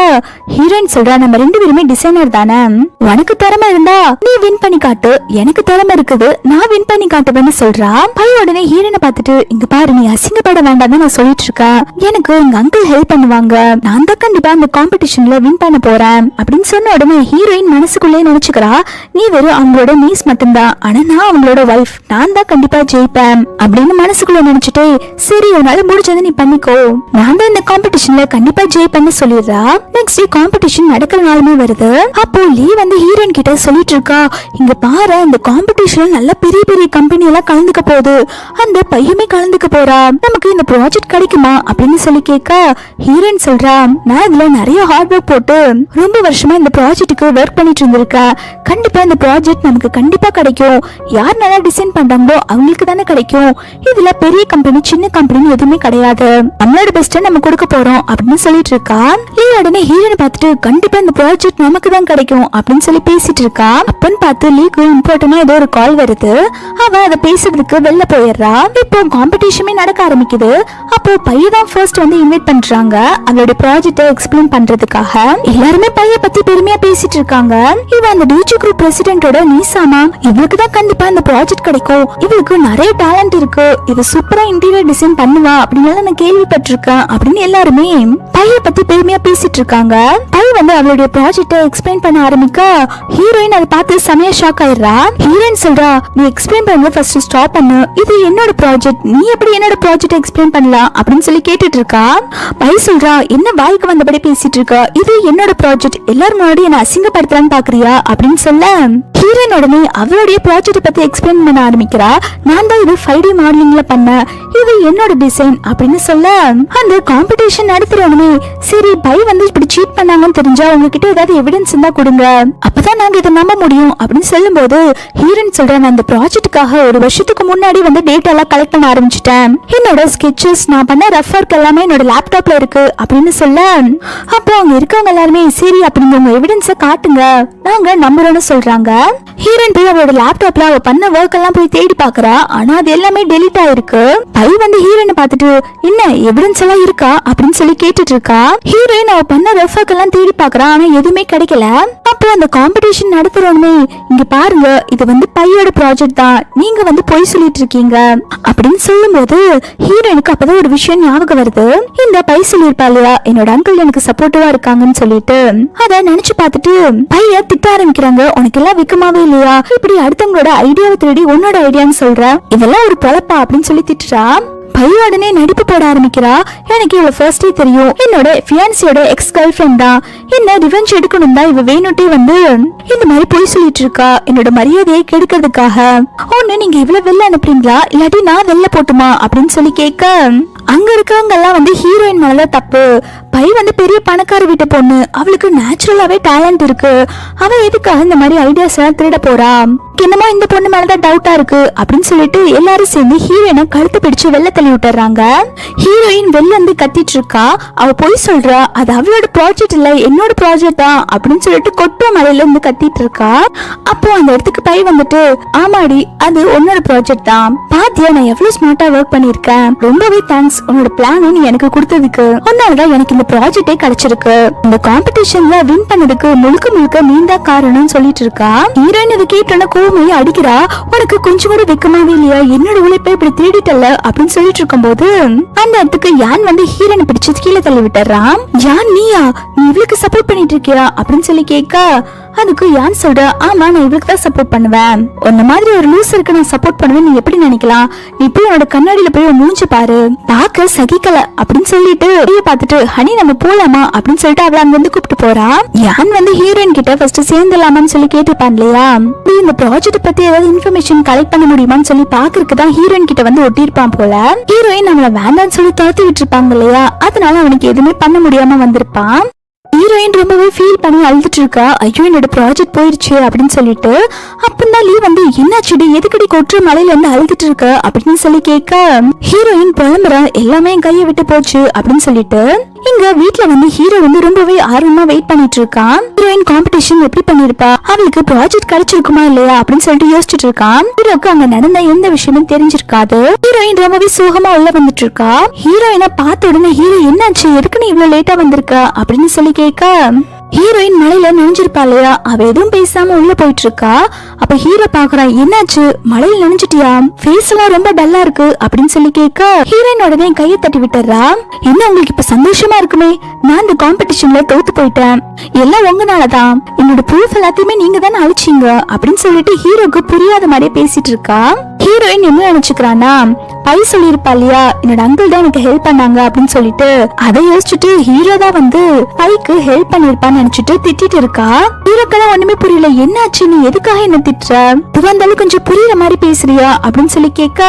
Speaker 1: ஹீரோயின் சொல்றா, நம்ம 2 பேருமே டிசைனர் தானே, உனக்கு திறமை இருந்தா நீ வின் பண்ணி காட்டு, எனக்கு திறமை இருக்குது நான் வின் பண்ணி காட்டுவேன்னு சொல்றா. பையன் உடனே ஹீரோனை பார்த்துட்டு, இங்க பாரு நீ அசிங்கப்பட வேண்டாம் நான் சொல்லிட்டு இருக்கேன், எனக்கு எங்க அங்கிள் ஹெல்ப் பண்ணுவாங்க, நான் தான் கண்டிப்பா அந்த காம்படிஷன்ல வின் பண்ண போறேன் அப்படின்னு சொன்ன உடனே ஹீரோயின் மனசுக்குள்ளே நினைச்சுக்கிறா, நீ வெறும் அவங்களோட நீஸ் மட்டும்தான், ஆனா நான் அவங்களோட வைஃப், நான் தான் கண்டிப்பா ஜெயிப்பேன் அப்படின்னு மனசுக்குள்ள நினைச்சிட்டு, சரி உன்னால முடிஞ்சதை நீ பண்ணிக்கோ, நான் தான் இந்த காம்படிஷன்ல கண்டிப்பா ஜெயிப்பேன்னு சொல்லிடுறா. நெக்ஸ்ட் காம்படிஷன் நடக்கிற நாளுமே வருது. அப்போ லீ வந்து ஹீரோயின் கிட்ட சொல்லிட்டு இருக்கா, இங்க பாரு இந்த காம்படிஷன்ல நல்ல பெரிய பெரிய கம்பெனி எல்லாம் கலந்துக்க போகுது, அந்த பையமே கலந்துக்க போறா, நமக்கு இந்த ப்ராஜெக்ட் கிடைக்குமா அப்படின்னு சொல்லி கேட்க ஹீரோயின் சொல்றா, நான் இதுல நிறைய ஹார்ட் ஒர்க் போட்டு ரொம்ப வருஷமா இந்த ப்ராஜெக்ட்டுக்கு ஒர்க் பண்ணிட்டு இருந்திருக்கேன், கண்டிப்பா இந்த ப்ராஜெக்ட் நமக்கு கண்டிப்பா கிடைக்கும், யார் நல்லா டிசைன் பண்றாங்களோ அவங்களுக்கு தானே கிடைக்கும், இதுல பெரிய கம்பெனி சின்ன கம்பெனி எதுவுமே கிடையாது, நம்மளோட பெஸ்ட்டை நம்ம கொடுக்க போறோம் அப்படின்னு சொல்லிட்டு இருக்கா. லீ உடனே ஹீரோனை பார்த்துட்டு கண்டிப்பா இந்த ப்ராஜெக்ட் நமக்கு தான் கிடைக்கும் அப்படின்னு சொல்லி பேசிட்டு இருக்கா. அப்பன்னு பார்த்து லீக்கு இம்பார்ட்டன்டா ஏதோ ஒரு கால் வருது. அவ அதை பேசுறதுக்கு வெளில போயிடுறா. இப்போ காம்படிஷனே நடக்க ஆரம்பிக்குது. அப்போ பையதான் ஃபர்ஸ்ட் வந்து இன்வைட் பண்றாங்க அவளோட ப்ராஜெக்ட்டை எக்ஸ்பிளைன் பண்றதுக்காக. எல்லாருமே பைய பத்தி பெருமையா பேசிட்டு இருக்காங்க. இவ அந்த டிஜி குரூப் பிரசிடென்ட்டோட நீசாமா, இவளுக்கு தான் கண்டிப்பா இந்த ப்ராஜெக்ட் கிடைக்கும், இவளுக்கு நிறைய டேலண்ட் இருக்கு, இவ சூப்பரா இன்டீரியர் டிசைன் பண்ணுவா அப்படின்னு நான் கேள்விப்பட்டிருக்கேன் அப்படின்னு எல்லாருமே பைய பத்தி பெருமையா பேசிட்டு இருக்காங்க. பை வந்து அவளுடைய ப்ராஜெக்ட்டை எக்ஸ்பிளைன் பண்ண ஆரம்பிக்க ஹீரோயின் அதை பார்த்து செமையா ஷாக் ஆயிடுறா. ஹீரோயின் சொல்றா, நீ எக்ஸ்பிளைன் பண்ண ஃபர்ஸ்ட் ஸ்டாப் பண்ணு, இது என்னோட ப்ராஜெக்ட், நீ எப்படி என்னோட ப்ராஜெக்ட் எக்ஸ்பிளைன் பண்ணலாம் அப்படின்னு சொல்லி கேட்டுட்டு இருக்கா. பை சொல்றா, என்ன வாய்க்கு வந்தபடி பேசிட்டு இருக்க, இது என்னோட ப்ராஜெக்ட், எல்லாரும் முன்னாடி என்ன அசிங்கப்படுத்தலான்னு பாக்குறியா அப்படின்னு சொல்ல ஹீரோயின் உடனே அவளுடைய ப்ராஜெக்ட் பத்தி எக்ஸ்பிளைன் பண்ண ஆரம்பிக்கிறா. நான் தான் இது 5D மாடலிங்ல பண்ண, இது என்னோட டிசைன் அப்படின்னு சொல்ல அந்த காம்படிஷன் நடத்துறவனுமே சரி பை வந்து இப்படி சீட் பண்ணாங்கன்னு தெரிஞ்சா உங்ககிட்ட ஏதாவது எவிடன்ஸ் இருந்தா கொடுங்க, அப்பதான் நாங்க இதை நம்ப முடியும் அப்படின்னு சொல்லும் போது ஹீரோயின் சொல்றேன், நான் அந்த ப்ராஜெக்டுக்காக ஒரு வருஷத்துக்கு முன்னாடி வந்து டேட்டா எல்லாம் கலெக்ட் பண்ண ஆரம்பிச்சிட்டேன், என்னோட ஸ்கெட்சஸ் நான் பண்ண ரஃப் ஒர்க் எல்லாமே என்னோட லேப்டாப்ல இருக்கு அப்படின்னு சொல்ல அப்போ அவங்க இருக்கவங்க எல்லாருமே சரி அப்படிங்க உங்க எவிடன்ஸை காட்டுங்க நாங்க நம்புறோம்னு சொல்றாங்க. ஹீரோயின் போய் அவளோட லேப்டாப்ல அவ பண்ண ஒர்க் எல்லாம் போய் தேடி பாக்குறா. ஆனா அது எல்லாமே டெலீட் ஆயிருக்கு. பை வந்து ஹீரோயினை பார்த்துட்டு என்ன எவிடன்ஸ் எல்லாம் இருக்கா அப்படின்னு சொல்லி கேட்டுட்டு இருக்கா. ஹீரோயின் அவ பண்ண ரஃப் ஒர்க் எல்லாம் தேடி பாக்குறா. ஆனா எதுவுமே கிடைக்கல. அப்போ அந்த காம்படிஷன் நடத்துறோமே இங்க பாருங்க இது வந்து பையோட ப்ராஜெக்ட் தான், நீங்க வந்து பொய் சொல்லிட்டு இருக்கீங்க அப்படின்னு சொல்லும் போது ஹீரோயினுக்கு அப்பதான் ஒரு விஷயம் ஞாபகம் வருது. இந்த பை சொல்லிருப்பா இல்லையா என்னோட அங்கிள் எனக்கு சப்போர்ட்டிவா இருக்காங்கன்னு சொல்லிட்டு அத நினைச்சு பார்த்துட்டு பைய திட்ட ஆரம்பிக்கிறாங்க. உனக்கு எல்லாம் விக்கமாவே இல்லையா, இப்படி அடுத்தவங்களோட ஐடியாவை திருடி உன்னோட ஐடியான்னு சொல்ற, இதெல்லாம் ஒரு பொழப்பா அப்படின்னு சொல்லி திட்டுறா. பை உடனே நடிப்பு போட ஆரம்பிக்கிறா. எனக்கு இவள ஃபர்ஸ்டே தெரியும், என்னோட ஃபியான்சியோட எக்ஸ் கேர்ள் ஃப்ரெண்ட் தான், என்ன ரிவெஞ்ச் எடுக்கணும் தான் இவ வேணுட்டே வந்து இந்த மாதிரி பொய் சொல்லிட்டு இருக்கா என்னோட மரியாதையை கெடுக்கிறதுக்காக. ஒண்ணு நீங்க இவ்வளவு வெளில அனுப்புறீங்களா இல்லாட்டி நான் வெளில போட்டுமா அப்படின்னு சொல்லி கேட்க அங்க இருக்கவங்க எல்லாம் வந்து ஹீரோயின் மேலதான் தப்பு, பை வந்து பெரிய பணக்கார வீட்டு பொண்ணு, அவளுக்கு நேச்சுரலாவே டேலண்ட் இருக்கு, அவ எதுக்காக இந்த மாதிரி ஐடியாஸ் எல்லாம் திருட போறா, என்னமோ இந்த பொண்ணு மேலதான் டவுட்டா இருக்கு அப்படின்னு சொல்லிட்டு எல்லாரும் சேர்ந்து ஹீரோயினை கழுத்து பிடிச்சு வெளில தள்ளி விட்டுறாங்க. ஹீரோயின் வெளில இருந்து கத்திட்டு இருக்கா. அவ போய் சொல்றா அது அவளோட ப்ராஜெக்ட் இல்ல என்னோட ப்ராஜெக்ட் தான் அப்படின்னு சொல்லிட்டு கொட்ட மலையில இருந்து கத்திட்டு இருக்கா. அப்போ அந்த இடத்துக்கு பை வந்துட்டு ஆமாடி அது உன்னோட ப்ராஜெக்ட் தான், பாத்தியா நான் எவ்வளவு ஸ்மார்ட்டா ஒர்க் பண்ணிருக்கேன், ரொம்பவே தேங்க்ஸ் உன்னோட பிளான் நீ எனக்கு கொடுத்ததுக்கு, உன்னாலதான் எனக்கு இந்த ப்ராஜெக்டே கிடைச்சிருக்கு, இந்த காம்படிஷன்ல வின் பண்ணதுக்கு முழுக்க முழுக்க நீந்தா காரணம்னு சொல்லிட்டு இருக்கா. ஹீரோயின் இதை கேட்டோன்னா கோமையை அடிக்கிறா. உனக்கு கொஞ்சம் கூட வெக்கமாவே இல்லையா, என்னோட உழைப்பை இப்படி திருடிட்டல அப்படின்னு சொல்லிட்டு இருக்கும் போது அந்த இடத்துக்கு யான் வந்து ஹீரோனை பிடிச்சு கீழே தள்ளி விட்டுறான். யான் நீயா, நீ இவளுக்கு சப்போர்ட் பண்ணிட்டு இருக்கியா அப்படின்னு சொல்லி கேட்க அதுக்கு யான் சொல்ற ஆமா நான் இவளுக்கு தான் சப்போர்ட் பண்ணுவேன், உன்ன மாதிரி ஒரு லூசருக்கு நான் சப்போர்ட் பண்ணுவேன் நீ எப்படி நினைக்கலாம், நீ போய் உன்னோட கண்ணாடியில போய் மூஞ்சி பாரு, பாக்க சகிக்கல அப்படின்னு சொல்லிட்டு பார்த்துட்டு ஹனி நம்ம போலாமா அப்படின்னு சொல்லிட்டு அவளை அங்க வந்து கூப்பிட்டு போறா. யான் வந்து ஹீரோயின் கிட்ட ஃபர்ஸ்ட் சேர்ந்துலாமான்னு சொல்லி கேட்டுப்பான் இல்லையா, இந்த ப்ராஜெக்ட் பத்தி ஏதாவது இன்ஃபர்மேஷன் கலெக்ட் பண்ண முடியுமான்னு சொல்லி பாக்குறதுக்கு தான் ஹீரோயின் கிட்ட வந்து ஒட்டிருப்பான் போல. ஹீரோயின் அவளை வேண்டான்னு சொல்லி துரத்தி விட்டுருப்பாங்க இல்லையா, அதனால அவனுக்கு எதுவுமே பண்ண முடியாம வந்திருப்பான். ஹீரோயின் ரொம்பவே ஃபீல் பண்ணி அழுதுட்டு இருக்கா. ஐயோ என்னோட ப்ராஜெக்ட் போயிருச்சு அப்படின்னு சொல்லிட்டு அப்பந்தான் லீ வந்து என்னாச்சுடி எதுக்கடி கொற்ற மலையில இருந்து அழுதுட்டு இருக்க அப்படின்னு சொல்லி கேட்க ஹீரோயின் புலம்புற எல்லாமே கையை விட்டு போச்சு அப்படின்னு சொல்லிட்டு இங்க வீட்டுல வந்து ஹீரோ வந்து ரொம்பவே ஆர்வமா வெயிட் பண்ணிட்டு இருக்கான். ஹீரோயின் காம்படிஷன் எப்படி பண்ணிருப்பா, அவளுக்கு ப்ராஜெக்ட் கிடைச்சிருக்குமா இல்லையா அப்படின்னு சொல்லிட்டு யோசிச்சுட்டு இருக்கான். ஹீரோக்கு அங்க நடந்த எந்த விஷயமும் தெரிஞ்சிருக்காது. ஹீரோயின் ரொம்பவே சோகமா உள்ள வந்துட்டு இருக்கா. ஹீரோயினை பார்த்த உடனே ஹீரோ என்னாச்சு எதுக்கு நீ இவ்வளவு லேட்டா வந்திருக்க அப்படின்னு சொல்லி கேட்க ஹீரோயின் மலையில நனைஞ்சிருப்பா இல்லையா, அவ எதுவும் பேசாம உள்ள போயிட்டு இருக்கா. அப்ப ஹீரோ பாக்குறான் என்னாச்சு மலையில நனைஞ்சிட்டியா, ஃபேஸ் எல்லாம் ரொம்ப டல்லா இருக்கு அப்படின்னு சொல்லி கேட்க ஹீரோயின் உடனே கையை தட்டி விட்டுறா. என்ன உங்களுக்கு இப்ப சந்தோஷமா இருக்குமே, நான் இந்த காம்படிஷன்ல தோத்து போயிட்டேன், எல்லாம் உங்கனாலதான், என்னோட ப்ரூஃப் எல்லாத்தையுமே நீங்க தானே அழிச்சீங்க அப்படின்னு சொல்லிட்டு ஹீரோக்கு புரியாத மாதிரியே பேசிட்டு இருக்கா. ஹீரோயின் என்ன நினைச்சுக்கிறானா பை சொல்லிருப்பா இல்லையா என்னோட அங்கிள் தான் எனக்கு ஹெல்ப் பண்ணாங்க அப்படின்னு சொல்லிட்டு அதை யோசிச்சுட்டு ஹீரோ தான் வந்து பைக்கு ஹெல்ப் பண்ணிருப்பான்னு நினைச்சிட்டு திட்டிட்டு இருக்கா. ஹீரோக்கெல்லாம் ஒண்ணுமே புரியல, என்னாச்சு நீ எதுக்காக என்ன திட்டுற, இது வந்தாலும் கொஞ்சம் புரியுற மாதிரி பேசுறியா அப்படின்னு சொல்லி கேட்க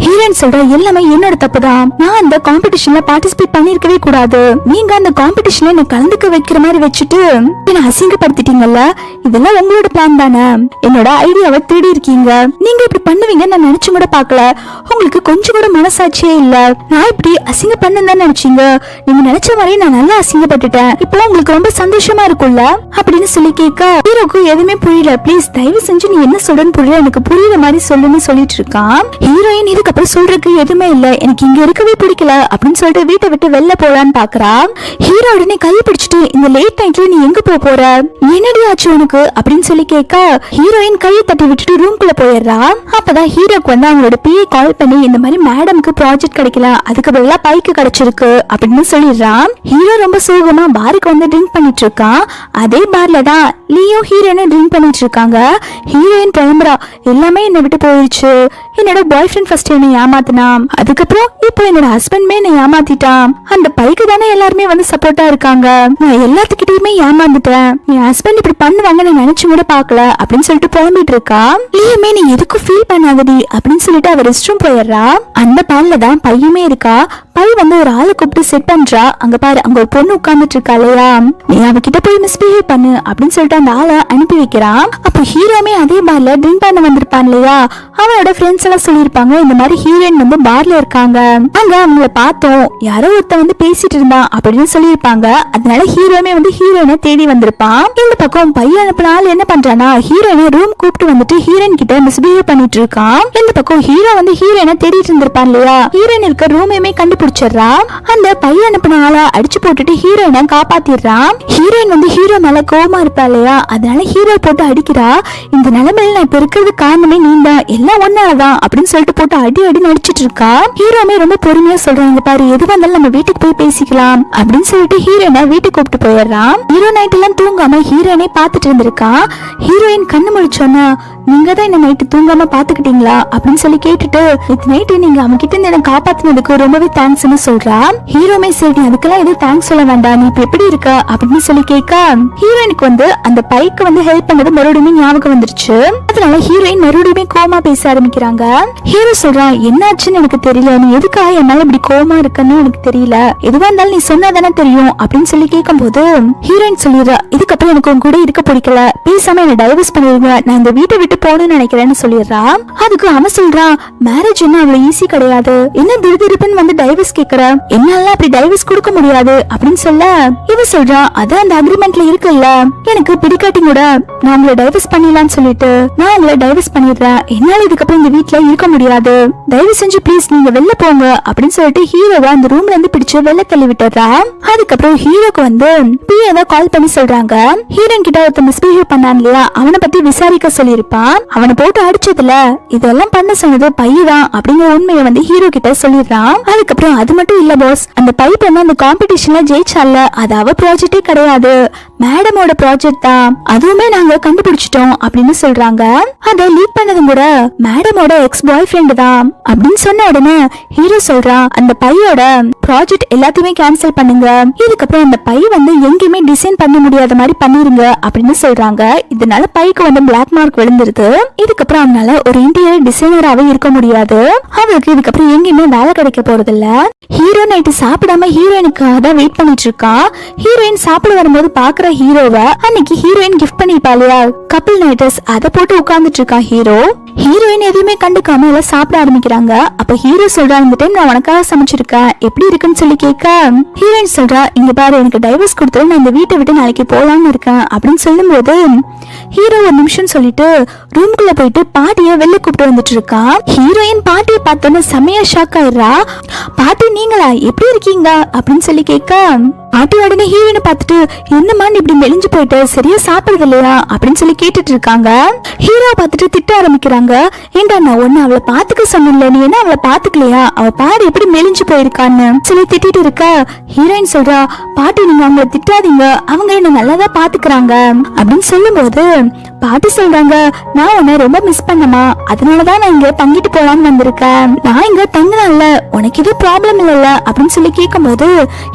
Speaker 1: ஹீரோயின் சொல்ற எல்லாமே என்னோட தப்பு தான், நான் அந்த காம்படிஷன்ல பார்ட்டிசிபேட் பண்ணிருக்கவே கூடாது, நீங்க அந்த காம்படிஷன்ல என்ன கலந்துக்க வைக்கிற மாதிரி வச்சுட்டு என்ன அசிங்கப்படுத்திட்டீங்கல்ல, இதெல்லாம் உங்களோட பிளான் தானே, என்னோட ஐடியாவை தேடி இருக்கீங்க, நீங்க இப்படி பண்ணுவீங்க நான் நினைச்சு கூட பாக்கல கொடுக்கல. உங்களுக்கு கொஞ்சம் கூட மனசாட்சியே இல்ல. நான் இப்படி அசிங்க பண்ணதான் நினைச்சீங்க. நீங்க நினைச்ச மாதிரி நான் நல்லா அசிங்கப்பட்டுட்டேன். இப்போ உங்களுக்கு ரொம்ப சந்தோஷமா இருக்கும்ல அப்படின்னு சொல்லி கேட்க ஹீரோக்கு எதுவுமே புரியல. ப்ளீஸ் தயவு செஞ்சு நீ என்ன சொல்றன்னு புரியல, எனக்கு புரியுற மாதிரி சொல்லுன்னு சொல்லிட்டு இருக்கான். ஹீரோயின் இதுக்கப்புறம் சொல்றதுக்கு எதுவுமே இல்ல, எனக்கு இங்க இருக்கவே பிடிக்கல அப்படின்னு சொல்லிட்டு வீட்டை விட்டு வெளில போலான்னு பாக்குறா. ஹீரோ உடனே கை பிடிச்சிட்டு இந்த லேட் நைட்ல நீ எங்க போற, என்னடி ஆச்சு உனக்கு அப்படின்னு சொல்லி கேட்க ஹீரோயின் கையை தட்டி விட்டுட்டு ரூம்குள்ள போயிடுறா. அப்பதான் ஹீரோக்கு வந்து அவங்களோட பிஏ கால் பண்ணி இந்த மாதிரி மேடம்க்கு ப்ராஜெக்ட் கிடைக்கல, அதுக்கு பதிலா பைக்கு கிடைச்சிருக்கு அப்படின்னு சொல்லிடுறான். ஹீரோ ரொம்ப சோகமா பாருக்கு வந்து ட்ரிங்க் பண்ணிட்டு இருக்கான். அதே பார்ல தான் லியோ ஹீரோயினும் ட்ரிங்க் பண்ணிட்டு இருக்காங்க. ஹீரோயின் கிளம்புறா, எல்லாமே என்னை விட்டு போயிடுச்சு. என்னோட பாய் ஃப்ரெண்ட் ஃபர்ஸ்ட் என்ன ஏமாத்தினான், அதுக்கப்புறம் இப்போ என்னோட ஹஸ்பண்ட்மே என்ன ஏமாத்திட்டான். அந்த பைக்கு தானே எல்லாருமே வந்து சப்போர்ட்டா இருக்காங்க. நான் எல்லாத்துக்கிட்டையுமே ஏமாந்துட்டேன். என் ஹஸ்பண்ட் இப்படி பண்ணுவாங்க நான் நினைச்சு கூட பாக்கல அப்படின்னு சொல்லிட்டு புலம்பிட்டு இருக்கா. லியோமே நீ எதுக்கும் ஃபீல் பண்ணாதடி அப்படின்னு சொல்லிட்டு அவர் ரெஸ்ட் ரூம் போயிடுறா. அந்த பால்ல தான் பையுமே இருக்கா. பை வந்து ஒரு ஆளை கூப்பிட்டு செட் பண்றா. அங்க பாரு அங்க ஒரு பொண்ணு உட்கார்ந்துட்டு இருக்கா இல்லையா, நீ அவகிட்ட போய் மிஸ்பிஹேவ் பண்ணு அப்படின்னு சொல்லிட்டு அந்த ஆளை அனுப்பி வைக்கிறான். அப்போ ஹீரோமே அதே பார்ல ட்ரிங்க் பண்ண வந்திருப்பான் இல்லையா, அவனோட ஃப்ரெண்ட்ஸ் எல்லாம் சொல்லியிருப்பாங்க இந்த மாதிரி ஹீரோயின் வந்து பார்ல இருக்காங்க, அங்க அவங்கள பார்த்தோம், யாரோ ஒருத்த வந்து பேசிட்டு இருந்தான் அப்படின்னு சொல்லியிருப்பாங்க. அதனால ஹீரோமே வந்து ஹீரோயினை தேடி வந்திருப்பான். இந்த பக்கம் பையன் அனுப்பின ஆள் என்ன பண்றானா ஹீரோயினை ரூம் கூப்பிட்டு வந்துட்டு ஹீரோயின் கிட்ட மிஸ்பிஹேவ் பண்ணிட்டு இருக்கான். இந்த பக்கம் ஹீரோ வந்து ஹீரோயினை தேடிட்டு இருந்திருப்பான் இல்லையா, ஹீரோயின் இருக்க ரூமையுமே கண்டுபிடிச்சிடுறா. அந்த பையன் அனுப்பின ஆளை அடிச்சு போட்டுட்டு ஹீரோயினை காப்பாத்திடுறான். ஹீரோயின் வந்து ஹீரோ மேல கோவமா இருப்பா இல்லையா, அதனால ஹீரோ போட்டு அடிக்கிறா. இந்த நிலைமையில நான் இப்ப இருக்கிறது காரணமே நீ தான், எல்லாம் ஒன்னாலதான் அப்படின்னு சொல்லிட்டு போட்டு அடி அடி நடிச்சிட்டு இருக்கா. ஹீரோமே ரொம்ப பொறுமையா சொல்றாங்க, பாரு எது வந்தாலும் நம்ம வீட்டுக்கு போய் பேசிக்கலாம் அப்படின்னு சொல்லிட்டு ஹீரோயினை வீட்டுக்கு கூப்பிட்டு போயிடுறான். ஹீரோ நைட் எல்லாம் தூங்காம ஹீரோயினை பாத்துட்டு இருந்திருக்கான். ஹீரோயின் கண்ணு முழிச்சோன்னா நீங்க தான் இந்த நைட்டு தூங்காம பாத்துக்கிட்டீங்களா அப்படின்னு சொல்லி கேட்டுட்டு இந்த நைட்டு நீங்க அவன் கிட்ட இருந்து என்ன காப்பாத்தினதுக்கு ரொம்பவே தேங்க்ஸ்னு சொல்றா. ஹீரோமே சரி அதுக்கெல்லாம் எதுவும் தேங்க்ஸ் சொல்ல வேண்டாம், நீ இப்ப எப்படி இருக்க அப்படின்னு சொல்லி கேட்க ஹீரோயினுக்கு வந்து அந்த பைக்கு வந்து ஹெல்ப் பண்ணது மறுபடியும் ஞாபகம் வந்துருச்சு. அதனால ஹீரோயின் மறுபடியும் கோமா பேச ஆரம்பிக்கிறாங்க. ஹீரோ சொல்றான் என்னாச்சுன்னு எனக்கு தெரியல, நீ எதுக்காக என்னால இப்படி கோமா இருக்கன்னு எனக்கு தெரியல, எதுவா இருந்தாலும் நீ சொன்னாதானே தெரியும் அப்படின்னு சொல்லி கேட்கும் போது ஹீரோயின் சொல்லிடுறா இதுக்கப்புறம் எனக்கு உங்க கூட இருக்க பிடிக்கல, பேசாம என்ன டைவர்ஸ் பண்ணிருங்க, நான் இந்த வீட்டை விட்டு போகணும்னு நினைக்கிறேன்னு சொல்லிடுறா. அதுக்கு அவன் சொல்றான் மேரேஜ் என்ன அவ்வளவு ஈஸி கிடையாது, என்ன திருதிருப்புன்னு வந்து டைவர்ஸ் கேக்குற, என்னால அப்படி டைவர்ஸ் கொடுக்க முடியாது அப்படின்னு சொல்ல இவ சொல்றா அதான் அந்த அக்ரிமெண்ட்ல இருக்குல்ல, எனக்கு பிடிக்காட்டி கூட நான் உங்களை டைவர்ஸ் பண்ணிடலாம்னு சொல்லிட்டு நான் உங்களை டைவர்ஸ் பண்ணிடுறேன், என்னால இதுக்கப்புறம் இந்த வீட்டுல இருக்க முடியாது, தயவு செஞ்சு ப்ளீஸ் நீங்க வெளில போங்க அப்படின்னு சொல்லிட்டு ஹீரோவை அந்த ரூம்ல இருந்து பிடிச்சு வெளில தள்ளி விட்டுறா. அதுக்கப்புறம் ஹீரோக்கு வந்து பிஏ தான் கால் பண்ணி சொல்றாங்க ஹீரோயின் கிட்ட ஒருத்த மிஸ்பிஹேவ் பண்ணான் இல்லையா, அவனை பத்தி விசாரிக்க சொல்லியிருப்பான். அவனை போட்டு அடிச்சதுல இதெல்லாம் பண்ண சொன்னது பையதான் அப்படிங்கிற உண்மையை வந்து ஹீரோ கிட்ட சொல்லிடுறான். அதுக்கப்புறம் அது மட்டும் இல்ல பாஸ், அந்த பைப் வந்து அந்த காம்படிஷன்ல ஜெயிச்சால அது அவ ப்ராஜெக்டே கிடையாது, மேடமோட ப்ராஜெக்ட் தான், அதுவுமே நாங்க கண்டுபிடிச்சிட்டோம் அப்படின்னு சொல்றாங்க. அதை லீக் பண்ணதும் கூட மேடமோட எக்ஸ் பாய் ஃப்ரெண்ட் தான் அப்படின்னு சொன்ன உடனே ஹீரோ சொல்றான் அந்த பையோட ப்ராஜெக்ட் எல்லாத்தையுமே கேன்சல் பண்ணுங்க, இதுக்கப்புறம் அந்த பை வந்து எங்கேயுமே டிசைன் பண்ண முடியாத மாதிரி பண்ணிருங்க அப்படின்னு சொல்றாங்க. இதனால பைக்கு வந்து பிளாக் மார்க் விழுந்துருது. இதுக்கப்புறம் அவனால ஒரு இன்டீரியர் டிசைனராவே இருக்க முடியாது, அவளுக்கு இதுக்கப்புறம் எங்கேயுமே வேலை கிடைக்க போறது இல்ல. ஹீரோ நைட்டு சாப்பிடாம ஹீரோயினுக்காக தான் வெயிட் பண்ணிட்டு இருக்கா. ஹீரோயின் சாப்பிட வரும்போது பாக்குற ஹீரோவை அன்னைக்கு ஹீரோயின் கிஃப்ட் பண்ணிப்பா இல்லையா கப்பிள் நைட்டர்ஸ், அதை போட்டு உட்கார்ந்துட்டு இருக்கா ஹீரோ. ஹீரோயின் எதுவுமே கண்டுக்காம எல்லாம் சாப்பிட ஆரம்பிக்கிறாங்க. அப்ப ஹீரோ சொல்றா இந்த டைம் நான் உனக்காக சமைச்சிருக்கேன் எப்படி இருக்குன்னு சொல்லி கேட்க ஹீரோயின் சொல்றா இங்க பாரு எனக்கு டைவர்ஸ் கொடுத்து நான் இந்த வீட்டை விட்டு நாளைக்கு போலான்னு இருக்கேன் அப்படின்னு சொல்லும் போது ஹீரோ ஒரு நிமிஷம் சொல்லிட்டு ரூம்குள்ள போயிட்டு பாட்டிய வெளில கூப்பிட்டு வந்துட்டு இருக்கா. ஹீரோயின் பாட்டியை பார்த்தோன்னு செம்மையா ஷாக் ஆயிடுறா. பாட்டி நீங்களா எப்படி இருக்கீங்க அப்படின்னு சொல்லி கேட்க பாட்டி உடனே ஹீரோயினை பார்த்துட்டு என்னமா இப்படி மெலிஞ்சு போயிட்டு சரியா சாப்பிடுறது இல்லையா அப்படின்னு சொல்லி கேட்டுட்டு இருக்காங்க. ஹீரோ பார்த்துட்டு திட்ட ஆரம்பிக்கிறாங்க ஏண்டா நான் ஒண்ணு அவளை பாத்துக்க சொன்னல, நீ என்ன அவளை பாத்துக்கலையா, அவ பாரு எப்படி மெலிஞ்சு போயிருக்கான்னு சொல்லி திட்டிட்டு இருக்க ஹீரோயின் சொல்றா பாட்டி நீங்க அவங்கள திட்டாதீங்க, அவங்க என்ன நல்லாதான் பாத்துக்கிறாங்க அப்படின்னு சொல்லும் போது பாட்டி சொல்றாங்க நான் உன்னை ரொம்ப மிஸ் பண்ணமா, அதனாலதான் நான் இங்க தங்கிட்டு போலான்னு வந்திருக்கேன், நான் இங்க தங்கினால உனக்கு எதுவும் ப்ராப்ளம் இல்ல அப்படின்னு சொல்லி கேட்கும் போது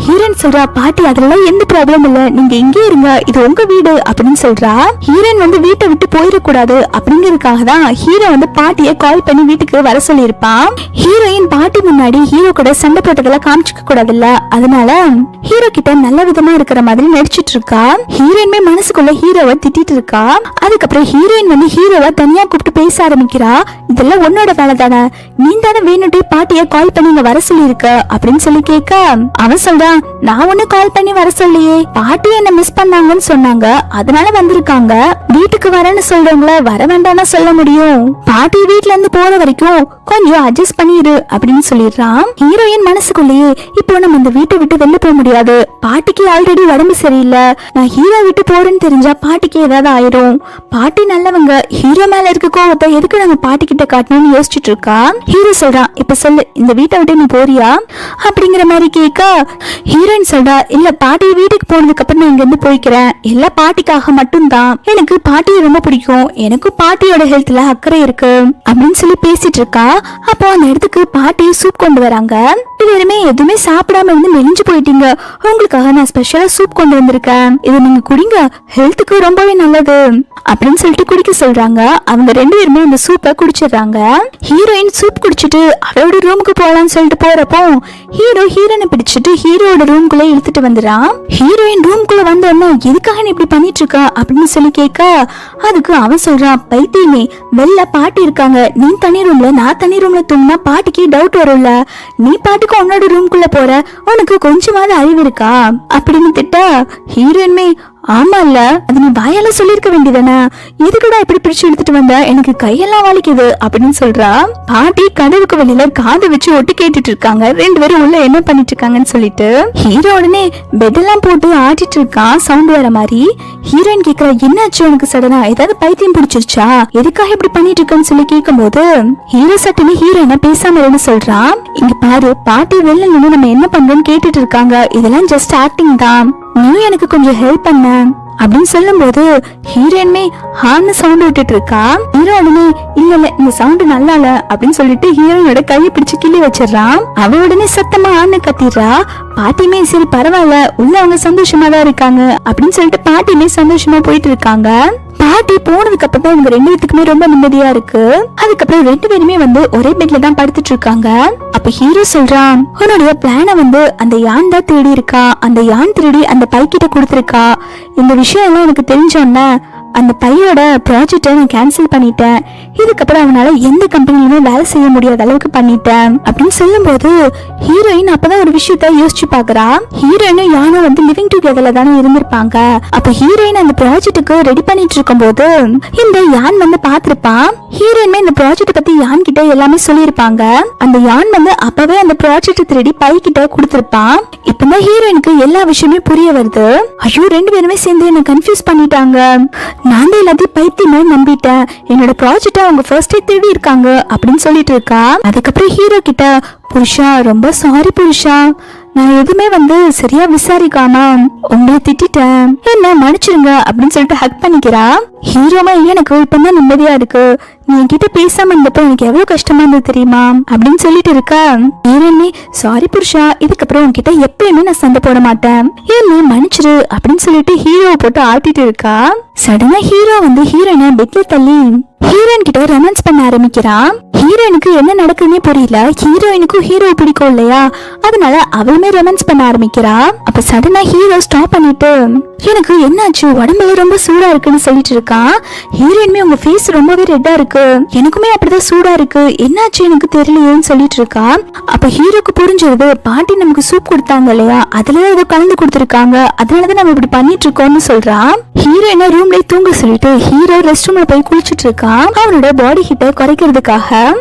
Speaker 1: ஹீரோயின் சொல்றா பாட்டி அதெல்லாம் எந்த ப்ராப்ளம் இல்ல, நீங்க இங்கே இருங்க, இது உங்க வீடு அப்படின்னு சொல்றா. ஹீரோயின் வந்து வீட்டை விட்டு போயிடக்கூடாது அப்படிங்கிறதுக்காக தான் ஹீரோ வந்து பாட்டிய கால் பண்ணி வீட்டுக்கு வர சொல்லியிருப்பான். ஹீரோயின் பாட்டி முன்னாடி ஹீரோ கூட சண்டை போட்டதெல்லாம் காமிச்சிக்க கூடாதுல்ல, அதனால ஹீரோ கிட்ட நல்ல விதமா இருக்கிற மாதிரி நடிச்சிட்டு இருக்கா. ஹீரோயின்மே மனசுக்குள்ள ஹீரோவை திட்டிட்டு இருக்கா. அதுக்கப்புறம் ஹீரோயின் வந்து ஹீரோவா தனியா கூப்பிட்டு பேச ஆரம்பிக்கிறா. இதெல்லாம் உன்னோட வேலை தானே, நீ தானே வேணுட்டே பாட்டிய கால் பண்ணி இங்க வர சொல்லி இருக்க அப்படின்னு சொல்லி கேட்க அவன் சொல்றான், நான் ஒண்ணு கால் பண்ணி வர சொல்லியே, பாட்டி என்ன மிஸ் பண்ணாங்கன்னு சொன்னாங்க, அதனால வந்திருக்காங்க. வீட்டுக்கு வரேன்னு சொல்றவங்கள வர வேண்டாம்னு சொல்ல முடியும், பாட்டி வீட்டுல இருந்து போற வரைக்கும் கொஞ்சம் அட்ஜஸ்ட் பண்ணிரு அப்படின்னு சொல்லிடுறான். ஹீரோயின் மனசுக்குள்ளேயே இப்போ நம்ம இந்த வீட்டை விட்டு வெளில போக முடியாது, பாட்டிக்கு ஆல்ரெடி உடம்பு சரியில்லை, நான் ஹீரோ விட்டு போறேன்னு தெரிஞ்சா பாட்டிக்கு ஏதாவது ஆயிரும், பாட்டி நல்லவங்க, ஹீரோ மேல இருக்க கோவத்தை எதுக்கு நம்ம பாட்டி கிட்ட காட்டணும்னு யோசிச்சுட்டு இருக்கா. ஹீரோ சொல்றான், இப்ப சொல்லு, இந்த வீட்டை விட்டு நீ போறியா அப்படிங்கிற மாதிரி கேட்க ஹீரோயின் சொல்றா, இல்ல பாட்டி வீட்டுக்கு போனதுக்கு அப்புறம் நான் இங்க இருந்து போய்க்கிறேன், எல்லா பாட்டிக்காக மட்டும்தான், எனக்கு பாட்டியை ரொம்ப பிடிக்கும், எனக்கும் பாட்டியோட ஹெல்த்ல அக்கறை இருக்கு அப்படின்னு சொல்லி பேசிட்டு இருக்கா. அப்போ அந்த இடத்துக்கு பாட்டி சூப் கொண்டு வராங்க. இவருமே எதுவுமே சாப்பிடாம இருந்து மெலிஞ்சு போயிட்டீங்க, உங்களுக்காக நான் ஸ்பெஷலா சூப் கொண்டு வந்திருக்கேன், இது நீங்க குடிங்க, ஹெல்த்துக்கு ரொம்பவே நல்லது அப்படின்னு சொல்லிட்டு குடிக்க சொல்றாங்க. அவங்க ரெண்டு பேருமே அந்த சூப்பை குடிச்சிடுறாங்க. ஹீரோயின் சூப் குடிச்சிட்டு அவரோட ரூமுக்கு போலான்னு சொல்லிட்டு போறப்போ ஹீரோ ஹீரோனை பிடிச்சிட்டு ஹீரோட ரூம்குள்ள இழுத்துட்டு வந்துறான். ஹீரோயின் ரூம்குள்ள வந்தோன்னா எதுக்காக நீ இப்படி பண்ணிட்டு இருக்க அப்படின்னு சொல்லி கேட்க அதுக்கு அவன் சொல்றான், பைத்தியமே, வெளில பாட்டி இருக்காங்க, நீ தனி ரூம்ல நான் தனி ரூம்ல தூங்கினா பாட்டிக்கு டவுட் வரும்ல, நீ பாட்டுக்கு உன்னோட ரூம்குள்ள போற, உனக்கு கொஞ்சமாவது அறிவு இருக்கா அப்படின்னு திட்ட ஹீரோயின்மே, ஆமா இல்ல, அது நீ வாயால சொல்லிருக்க வேண்டியதானே, எதுக்குடா இப்படி பிடிச்சு எடுத்துட்டு வந்த, எனக்கு கையெல்லாம் வலிக்குது அப்படின்னு சொல்றா. பாட்டி கதவுக்கு வெளியில காது வச்சு ஒட்டு கேட்டுட்டு இருக்காங்க, ரெண்டு பேரும் உள்ள என்ன பண்ணிட்டு இருக்காங்கன்னு சொல்லிட்டு. ஹீரோ உடனே பெட் எல்லாம் போட்டு ஆட்டிட்டு இருக்கான் சவுண்ட் வர மாதிரி. ஹீரோயின் கேக்குறா, என்னாச்சு உனக்கு சடனா, ஏதாவது பைத்தியம் பிடிச்சிருச்சா, எதுக்காக இப்படி பண்ணிட்டு இருக்கன்னு சொல்லி கேட்கும் போது ஹீரோ சட்டுன்னு ஹீரோயின பேசாம இருந்து சொல்றான், இங்க பாரு, பாட்டி வெளில நின்று நம்ம என்ன பண்றோம்னு கேட்டுட்டு இருக்காங்க, இதெல்லாம் ஜஸ்ட் ஆக்டிங் தான், நீ எனக்கு கொஞ்சம் ஹெல்ப் பண்ண அப்படின்னு சொல்லும் போது ஹீரோயின்மே ஹார்னு சவுண்ட் விட்டுட்டு இருக்கா. ஹீரோ உடனே இல்ல இல்ல இந்த சவுண்ட் நல்லா இல்ல அப்படின்னு சொல்லிட்டு ஹீரோயினோட கையை பிடிச்சு கிள்ளி வச்சிடறான். அவ உடனே சத்தமா ஆன்னு கத்திடுறா. பாட்டியுமே சரி பரவாயில்ல, உள்ள அவங்க சந்தோஷமா தான் இருக்காங்க அப்படின்னு சொல்லிட்டு பாட்டியுமே சந்தோஷமா போயிட்டு இருக்காங்க. பாட்டி போனதுக்கு அப்புறம் தான் இவங்க ரெண்டு பேத்துக்குமே ரொம்ப நிம்மதியா இருக்கு. அதுக்கப்புறம் ரெண்டு பேருமே வந்து ஒரே பெட்ல தான் படுத்துட்டு இருக்காங்க. அப்ப ஹீரோ சொல்றான், உன்னுடைய பிளான வந்து அந்த யான் தான் திருடி இருக்கா, அந்த யான் திருடி அந்த பைக்கிட்ட கொடுத்துருக்கா, இந்த விஷயம் எல்லாம் எனக்கு தெரிஞ்சோன்ன அந்த பையோட ப்ராஜெக்டை நான் கேன்சல் பண்ணிட்டேன், இதுக்கப்புறம் அவனால எந்த கம்பெனிலுமே வேலை செய்ய முடியாத அளவுக்கு பண்ணிட்டேன் அப்படின்னு சொல்லும் போது ஹீரோயின் அப்பதான் ஒரு விஷயத்த யோசிச்சு பாக்குறா. ஹீரோயினும் யானும் வந்து லிவிங் டுகெதர்ல தானே இருந்திருப்பாங்க. அப்ப ஹீரோயின் அந்த ப்ராஜெக்டுக்கு ரெடி பண்ணிட்டு இருக்கும் போது இந்த யான் வந்து பாத்திருப்பான். ஹீரோயின்மே இந்த ப்ராஜெக்ட் பத்தி யான் கிட்ட எல்லாமே சொல்லியிருப்பாங்க. அந்த யான் வந்து அப்பவே அந்த ப்ராஜெக்ட் திருடி பை கிட்ட கொடுத்திருப்பான். இப்பதான் ஹீரோயினுக்கு எல்லா விஷயமே புரிய வருது. ஐயோ, ரெண்டு பேருமே சேர்ந்து என்ன கன்ஃபியூஸ் பண்ணிட்டாங்க, நான் தான் எல்லாத்தையும் பைத்தியமே நம்பிட்டேன், என்னோட ப்ராஜெக்ட அவங்க ஃபர்ஸ்டே திருடி இருக்காங்க அப்படின்னு சொல்லிட்டு இருக்கா. அதுக்கப்புறம் ஹீரோ கிட்ட, புருஷா ரொம்ப சாரி புருஷா, நான் எதுவுமே வந்து சரியா விசாரிக்காம உங்களை திட்டேன், என்ன மன்னிச்சிருங்க அப்படின்னு சொல்லிட்டு ஹக் பண்ணிக்கிறா. ஹீரோமா, எனக்கு இப்பதான் நிம்மதியா இருக்கு, நீ என்கிட்ட பேசாம இருந்தப்ப எனக்கு எவ்வளவு கஷ்டமா இருந்தது தெரியுமா அப்படின்னு சொல்லிட்டு இருக்கா. ஹீரோயினே, சாரி புருஷா, இதுக்கப்புறம் உன்கிட்ட எப்பயுமே நான் சண்டை போட மாட்டேன், ஏன்னு மன்னிச்சிரு அப்படின்னு சொல்லிட்டு ஹீரோவை போட்டு ஆட்டிட்டு இருக்கா. சடனா ஹீரோ வந்து ஹீரோயினை பெட்ல தள்ளி ஹீரோயின் கிட்ட ரொமான்ஸ் பண்ண ஆரம்பிக்கிறான். ஹீரோயினுக்கு என்ன நடக்குதுன்னே புரியல. ஹீரோயினுக்கும் ஹீரோ பிடிக்கும் இல்லையா, அதனால அவளுமே ரொமான்ஸ் பண்ண ஆரம்பிக்கிறா. அப்ப சடனா ஹீரோ ஸ்டாப் பண்ணிட்டு, எனக்கு என்னாச்சு, உடம்புல ரொம்ப சூடா இருக்குன்னு சொல்லிட்டு இருக்கான். ஹீரோயினுமே உங்க ஃபேஸ் ரொம்பவே ரெட்டா இருக்கு, எனக்குமே அப்படிதான் சூடா இருக்கு, என்னாச்சு எனக்கு தெரியலையேன்னு சொல்லிட்டு இருக்கா. அப்ப ஹீரோக்கு புரிஞ்சிருது, பாட்டி நமக்கு சூப் கொடுத்தாங்க இல்லையா, அதுல ஏதோ கலந்து கொடுத்துருக்காங்க, அதனாலதான் நம்ம இப்படி பண்ணிட்டு இருக்கோம்னு சொல்றான். ஹீரோயினை ரூம்லயே தூங்க சொல்லிட்டு ஹீரோ ரெஸ்ட் ரூம்ல போய் குளிச்சுட்டு இருக்கான். அவனோட பாடி ஹீட்டை குறைக்கிறதுக்காக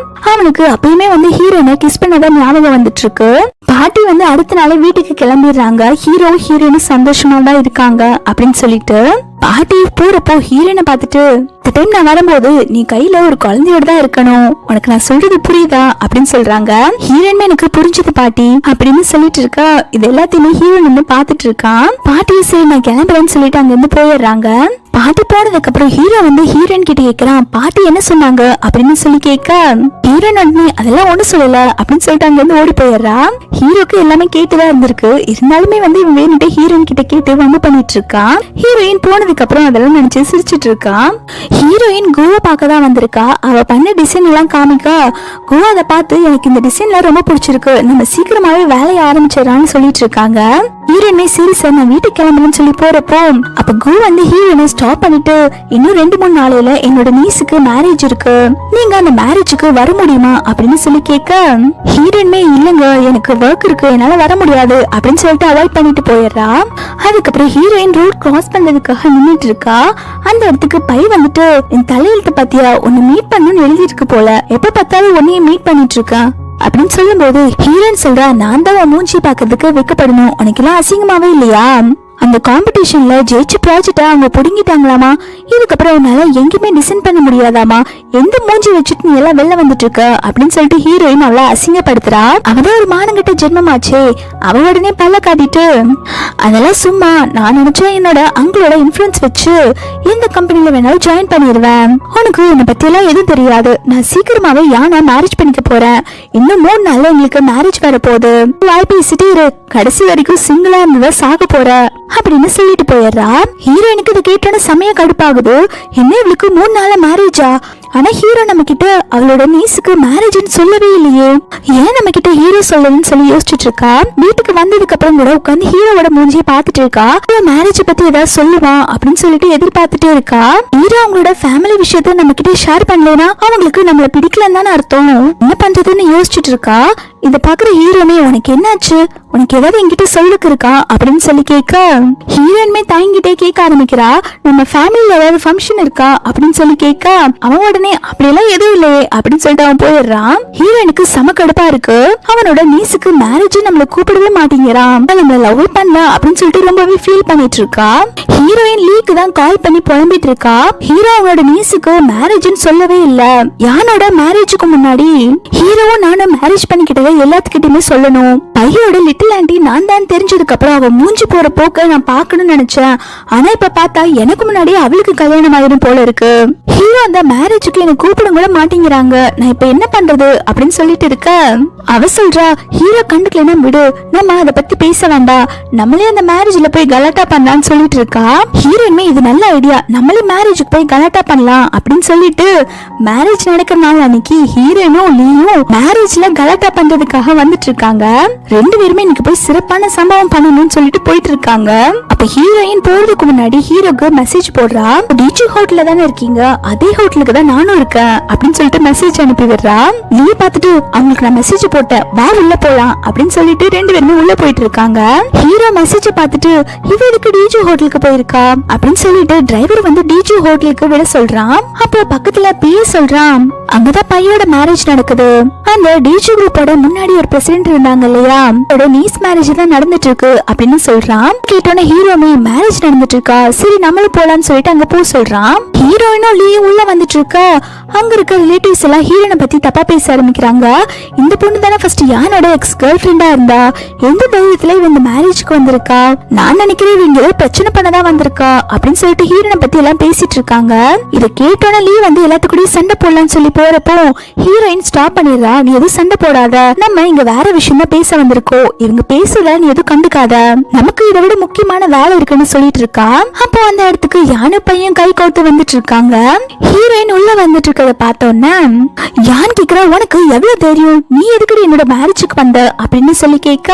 Speaker 1: அவனுக்கு அப்பயுமே வந்து ஹீரோயினை கிஸ் பண்ணதான் ஞாபகம் வந்துட்டு இருக்கு. பாட்டி வந்து அடுத்த நாளே வீட்டுக்கு கிளம்பிடுறாங்க. ஹீரோ ஹீரோயின் சந்தோஷமா தான் இருக்காங்க அப்படின்னு சொல்லிட்டு பாட்டி போறப்போ ஹீரோயினை பார்த்துட்டு, இந்த டைம் நான் வரும்போது நீ கையில ஒரு குழந்தையோட தான் இருக்கணும், உனக்கு நான் சொல்றது புரியுதா அப்படின்னு சொல்றாங்க. ஹீரோயின் எனக்கு புரிஞ்சது பாட்டி அப்படின்னு சொல்லிட்டு இருக்கா. இது எல்லாத்தையுமே ஹீரோயின் வந்து பாத்துட்டு இருக்கான். பாட்டி சரி நான் கிளம்புறேன்னு சொல்லிட்டு அங்க இருந்து போயிடுறாங்க. பாட்டி போனதுக்கு அப்புறம் ஹீரோ வந்து ஹீரோயின் கிட்ட கேக்குறான், பாட்டி என்ன சொன்னாங்க அப்படின்னு சொல்லி கேட்க ஹீரோயின் உடனே அதெல்லாம் ஒண்ணு சொல்லல அப்படின்னு சொல்லிட்டு அங்க இருந்து ஓடி போயிடுறா. ஹீரோக்கு எல்லாமே கேட்டுதான் இருந்திருக்கு, இருந்தாலுமே வந்து இவன் வேணுட்டு ஹீரோயின் கிட்ட கேட்டு வந்து பண்ணிட்டு இருக்கான். ஹீரோயின் போனதுக்கு அப்புறம் அதெல்லாம் நினைச்சு சிரிச்சிட்டு இருக்கான். ஹீரோயின் கோவா பார்க்க தான் வந்திருக்கா. அவ பண்ண டிசைன் எல்லாம் காமிக்க கோவா அதை பார்த்து எனக்கு இந்த டிசைன்ல ரொம்ப பிடிச்சிருக்கு, நம்ம சீக்கிரமாவே வேலையை ஆரம்பிச்சிடறான்னு சொல்லிட்டு இருக்காங்க. ஹீரோயினே சீரியஸா நான் வீட்டுக்கு கிளம்புறேன்னு சொல்லி போறப்போ அப்ப கு வந்து ஹீரோயினை ஸ்டாப் பண்ணிட்டு இன்னும் 2-3 நாளையில என்னோட நீஸுக்கு மேரேஜ் இருக்கு, நீங்க அந்த மேரேஜுக்கு வர முடியுமா அப்படின்னு சொல்லி கேட்க ஹீரோயினே இல்லங்க எனக்கு ஒர்க் இருக்கு என்னால வர முடியாது அப்படின்னு சொல்லிட்டு அவாய்ட் பண்ணிட்டு போயிடுறா. அதுக்கப்புறம் ஹீரோயின் ரோட் கிராஸ் பண்றதுக்காக நின்னுட்டு இருக்கா. அந்த இடத்துக்கு பை வந்துட்டு என் தலையெழுத்து பாத்தியா உன்னை மீட் பண்ணணும்னு எழுதி இருக்கு போல, எப்ப பார்த்தாலும் உன்னையே மீட் பண்ணிட்டு இருக்கா அப்படின்னு சொல்லும் போது ஹீரோயின் சொல்றா நான் தான் உன் மூஞ்சி பாக்குறதுக்கு வைக்கப்படணும், உனக்கு எல்லாம் அசிங்கமாவே இல்லையா, அந்த காம்படிஷன்ல ஜெயிச்சு ப்ராஜெக்ட அவங்க புடுங்கிட்டாங்களாமா, இதுக்கப்புறம் உன்னால எங்கேயுமே டிசைன் பண்ண முடியாதாமா, எந்த மூஞ்சி வச்சுட்டு நீ எல்லாம் வெளில வந்துட்டு இருக்க அப்படின்னு சொல்லிட்டு ஹீரோயின் அவளை அசிங்கப்படுத்துறா. அவதான் ஒரு மானங்கிட்ட ஜென்மமாச்சே, அவ உடனே பல்ல காட்டிட்டு அதெல்லாம் சும்மா நான் நினைச்சேன் என்னோட அங்களோட இன்ஃபுளுன்ஸ் வச்சு எந்த கம்பெனில வேணாலும் ஜாயின் பண்ணிடுவேன், உனக்கு என்னை பத்தி எல்லாம் எதுவும் தெரியாது, நான் சீக்கிரமாவே யானை மேரேஜ் பண்ணிக்க போறேன், இன்னும் 3 நாள்ல எங்களுக்கு மேரேஜ் வர போகுது, வாய்ப்பு பேசிட்டு இரு, கடைசி வரைக்கும் சிங்கிளா இருந்தத சாக போற அப்படின்னு சொல்லிட்டு போயிடுறா. ஹீரோயினுக்கு இதை கேட்டோன்னு செமையா கடுப்பாகுது, என்ன இவளுக்கு 3 நாள்ல மேரேஜா, ஆனா ஹீரோ நம்ம கிட்ட அவளோட நீஸுக்கு மேரேஜ்னு சொல்லவே இல்லையே, ஏன் நம்ம கிட்ட ஹீரோ சொல்லணும்னு சொல்லி யோசிச்சுட்டு இருக்கா. வீட்டுக்கு வந்ததுக்கு அப்புறம் கூட உட்காந்து ஹீரோவோட மூஞ்சியை பாத்துட்டு இருக்கா. மேரேஜ் பத்தி ஏதாவது சொல்லுவா அப்படின்னு சொல்லிட்டு எதிர்பார்த்துட்டே இருக்கா. ஹீரோ அவங்களோட ஃபேமிலி விஷயத்த நம்ம கிட்ட ஷேர் பண்ணலனா அவங்களுக்கு நம்மள பிடிக்கலன்னு தானே அர்த்தம், என்ன பண்றதுன்னு யோசிச்சுட்டு இருக்கா. இத பாக்குற ஹீரோனே உனக்கு என்னாச்சு, உனக்கு ஏதாவது என்கிட்ட சொல்லுக்கு இருக்கா அப்படின்னு சொல்லி கேட்க ஹீரோயினுமே தயங்கிட்டே கேட்க ஆரம்பிக்கிறா, நம்ம ஃபேமிலில ஏதாவது ஃபங்க்ஷன் இருக்கா அப்படின்னு சொல்லி கேட்க அவன் உடனே அப்படியெல்லாம் எதுவும் இல்லையே அப்படின்னு சொல்லிட்டு அவன் போயிடுறான். ஹீரோயினுக்கு செம கடுப்பா இருக்கு, அவனோட நீஸுக்கு மேரேஜ் நம்மள கூப்பிடவே மாட்டேங்கிறான், நம்மள லவ் பண்ணல அப்படின்னு சொல்லிட்டு ரொம்பவே ஃபீல் பண்ணிட்டு இருக்கா. ஹீரோயின் லீக்கு தான் கால் பண்ணி புலம்பிட்டு இருக்கா. ஹீரோ அவனோட நீஸுக்கு மேரேஜ்னு சொல்லவே இல்ல, யானோட மேரேஜுக்கு முன்னாடி ஹீரோவும் நானும் மேரேஜ் பண்ணிக்கிட்டதை எல்லாத்துக்கிட்டயுமே சொல்லணும், பையோட லிட்டில் ஆண்டி நான் தான் தெரிஞ்சதுக்கு அப்புறம் அவ மூஞ்சி போற போக்க நான் பாக்கணும்னு நினைச்சேன், ஆனா இப்ப பார்த்தா எனக்கு முன்னாடி அவளுக்கு கல்யாணம் ஆயிரும் போல இருக்கு, ஹீரோ அந்த மேரேஜுக்கு எனக்கு கூப்பிட கூட மாட்டேங்கிறாங்க, நான் இப்ப என்ன பண்றது அப்படின்னு சொல்லிட்டு இருக்க அவ சொல்றா ஹீரோ கண்டுக்கலன்னா விடு, நம்ம அதை பத்தி பேச வேண்டாம், நம்மளே அந்த மேரேஜ்ல போய் கலாட்டா பண்ணலாம்னு சொல்லிட்டு இருக்கா. ஹீரோயின்மே இது நல்ல ஐடியா, நம்மளே மேரேஜுக்கு போய் கலாட்டா பண்ணலாம் அப்படின்னு சொல்லிட்டு மேரேஜ் நடக்கிற நாள் அன்னைக்கு ஹீரோயினும் லீயும் மேரேஜ்ல கலாட்டா பண்றதுக்காக வந்துட்டு இருக்காங்க. 2 பேருமே இன்னைக்கு போய் சிறப்பான சம்பவம் பண்ணணும்னு சொல்லிட்டு போயிட்டு இருக்காங்க. அப்ப ஹீரோயின் போறதுக்கு முன்னாடி ஹீரோக்கு மெசேஜ் போடுறா, டிஜி ஹோட்டல்ல தானே இருக்கீங்க, அதே ஹோட்டலுக்கு தான் நானும் இருக்கேன் அப்படின்னு சொல்லிட்டு மெசேஜ் அனுப்பி விடுறா. நீ பார்த்துட்டு அவங்களுக்கு நான் மெசேஜ் போட்டேன் வா உள்ள போலாம் அப்படின்னு சொல்லிட்டு 2 பேருமே உள்ள போயிட்டு இருக்காங்க. ஹீரோ மெசேஜ் பார்த்துட்டு இவ எதுக்கு டிஜி ஹோட்டலுக்கு போயிருக்கா அப்படின்னு சொல்லிட்டு டிரைவர் வந்து டிஜி ஹோட்டலுக்கு விட சொல்றான். அப்போ பக்கத்துல பிஏ சொல்றான் அங்கதான் பையோட மேரேஜ் நடக்குது, அந்த டிஜி குரூப்போட முன்னாடி ஒரு பிரசிடென்ட் இருந்தாங்க இல்லையா, அவரோட நீஸ் மேரேஜ் தான் நடந்துட்டு இருக்கு அப்படின்னு சொல்றான். கேட்டோன்னே ஹீரோமே மேரேஜ் நடந்துட்டு இருக்கா, சரி நம்மளும் போலான்னு சொல்லிட்டு அங்க போ சொல்றான். ஹீரோயினும் லீ உள்ள வந்துட்டு இருக்க அங்க இருக்க ரிலேட்டிவ்ஸ் எல்லாம் ஹீரோனை பத்தி தப்பா பேச ஆரம்பிக்கிறாங்க. இந்த பொண்ணு தானே ஃபர்ஸ்ட் யானோட எக்ஸ் கேர்ள் ஃப்ரெண்டா இருந்தா, எந்த தைரியத்துல இவ இந்த மேரேஜ்க்கு வந்திருக்கா, நான் நினைக்கிறேன் இவங்க ஏதோ பிரச்சனை பண்ணதான் வந்திருக்கா அப்படின்னு சொல்லிட்டு ஹீரோனை பத்தி எல்லாம் பேசிட்டு இருக்காங்க. இதை கேட்டோன்னே லீ வந்து எல்லாத்துக்கூடயும் சண்டை போடலாம்னு சொல்லி போறப்போ ஹீரோயின் ஸ்டாப் பண்ணிடுறா, நீ எதுவும் சண்டை போடாத, நம்ம இங்க வேற விஷயம் தான் பேச வந்திருக்கோம், இவங்க பேசுறத நீ எதுவும் கண்டுக்காத, நமக்கு இதை விட முக்கியமான வேலை இருக்குன்னு சொல்லிட்டு இருக்கா. அப்போ அந்த இடத்துக்கு யானை பையன் கை கோர்த்து வந்துட்டு இருக்காங்க. ஹீரோயின் உள்ள வந்துட்டு இருக்கத பார்த்தோன்னே யான் கேக்குறா உனக்கு எவ்வளவு தெரியும், நீ எதுக்கு என்னோட மேரேஜுக்கு வந்த அப்படின்னு சொல்லி கேட்க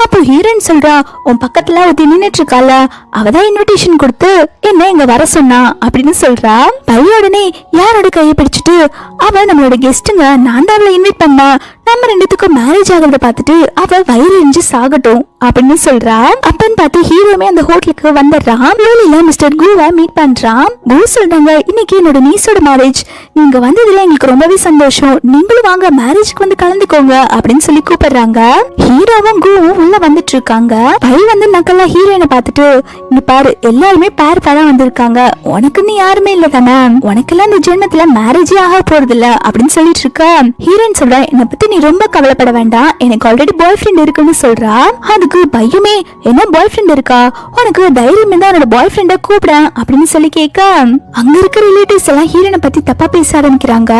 Speaker 1: அப்போ ஹீரோயின் சொல்றா உன் பக்கத்துல ஒருத்தி நின்னுட்டு இருக்கால, அவதான் இன்விடேஷன் கொடுத்து என்ன இங்க வர சொன்னா அப்படின்னு சொல்றா. பையோடனே யாரோட கையை பிடிச்சிட்டு அவ நம்மளோட கெஸ்ட்டுங்க, நான் தான் அவளை இன்வைட் பண்ண, நம்ம 2 மேரேஜ் ஆகிறத பார்த்துட்டு அவ வயிறு எரிஞ்சு சாகட்டும் அப்படின்னு சொல்றா. அப்பன்னு பார்த்து ஹீரோமே அந்த ஹோட்டலுக்கு வந்துடுறான். வெளியில மிஸ்டர் குவை மீட் பண்றான். கு சொல்றாங்க இன்னைக்கு என்னோட நீஸோட மேரேஜ், நீங்க வந்ததுல எங்களுக்கு ரொம்பவே சந்தோஷம், நீங்களும் வாங்க மேரேஜ்க்கு வந்து கலந்துக்கோங்க அப்படின்னு சொல்லி கூப்பிடுறாங்க. ஹீரோவும் குவும் உள்ள வந்துட்டு இருக்காங்க. பை வந்து நக்கலா ஹீரோயினை பார்த்துட்டு இங்க பாரு எல்லாருமே பேர் பேரா வந்திருக்காங்க, உனக்கு நீ யாருமே இல்ல தானே, உனக்கெல்லாம் இந்த ஜென்மத்துல மேரேஜே ஆக போறது இல்ல அப்படின்னு சொல்லிட்டு இருக்க. ஹீரோயின் சொல்றா என்னை பத்தி நீ ரொம்ப கவலைப்பட வேண்டாம், எனக்கு ஆல்ரெடி பாய் ஃப்ரெண்ட் இருக்குன்னு சொல்றா. அதுக்கு பையுமே என்ன பாய் ஃப்ரெண்ட் இருக்கா, உனக்கு தைரியம் இருந்தா என்னோட பாய் ஃப்ரெண்ட கூப்பிடேன் அப்படின்னு சொல்லி கேட்க அங்க இருக்க ரிலேட்டிவ்ஸ் எல்லாம் ஹீரோனை பத்தி தப்பா பேச ஆரம்பிக்கிறாங்க.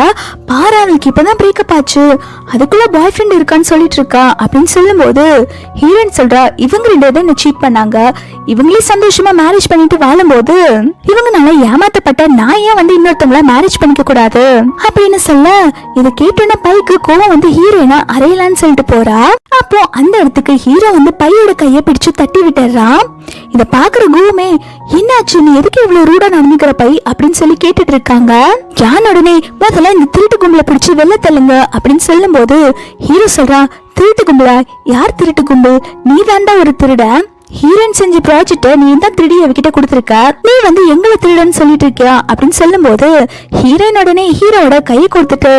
Speaker 1: பாரு அவளுக்கு இப்பதான் பிரேக்கப் ஆச்சு, அதுக்குள்ள பாய் ஃப்ரெண்ட் இருக்கான்னு சொல்லிட்டு இருக்கா அப்படின்னு சொல்லும் போது ஹீரோயின் சொல்றா இவங்க 2 பேரும் என்ன சீட் பண்ணாங்க, இவங்களே சந்தோஷமா மேரேஜ் பண்ணிட்டு வாழும்போது இவங்கனால ஏமாத்தப்பட்ட நான் ஏன் வந்து இன்னொருத்தவங்கள மேரேஜ் பண்ணிக்க கூடாது அப்படின்னு சொல்ல இதை கேட்டோன்னா பைக்கு கோவம் வந்து ஹீரோயினா அறையலான்னு சொல்லிட்டு போறா. அப்போ அந்த இடத்துக்கு ஹீரோ வந்து பையோட கைய பிடிச்சு தட்டி விட்டுறான். இத பாக்குற குருமே என்னாச்சு, நீ எதுக்கு இவ்வளவு ரூடா நடந்துக்கிற பை அப்படின்னு சொல்லி கேட்டுட்டு இருக்காங்க. ஜான் உடனே முதல்ல இந்த திருட்டு கும்பலை பிடிச்சு வெளில தள்ளுங்க அப்படின்னு சொல்லும் போது ஹீரோ சொல்றான், திருட்டு கும்பலா? யார் திருட்டு கும்பல்? நீ தாண்டா ஒரு திருட. ஹீரோயின் செஞ்ச ப்ராஜெக்ட நீ தான் திருடி அவகிட்ட கொடுத்துருக்க, நீ வந்து எங்களை திருடன்னு சொல்லிட்டு இருக்கியா அப்படின்னு சொல்லும் போது ஹீரோயின் உடனே ஹீரோட கையை கொடுத்துட்டு,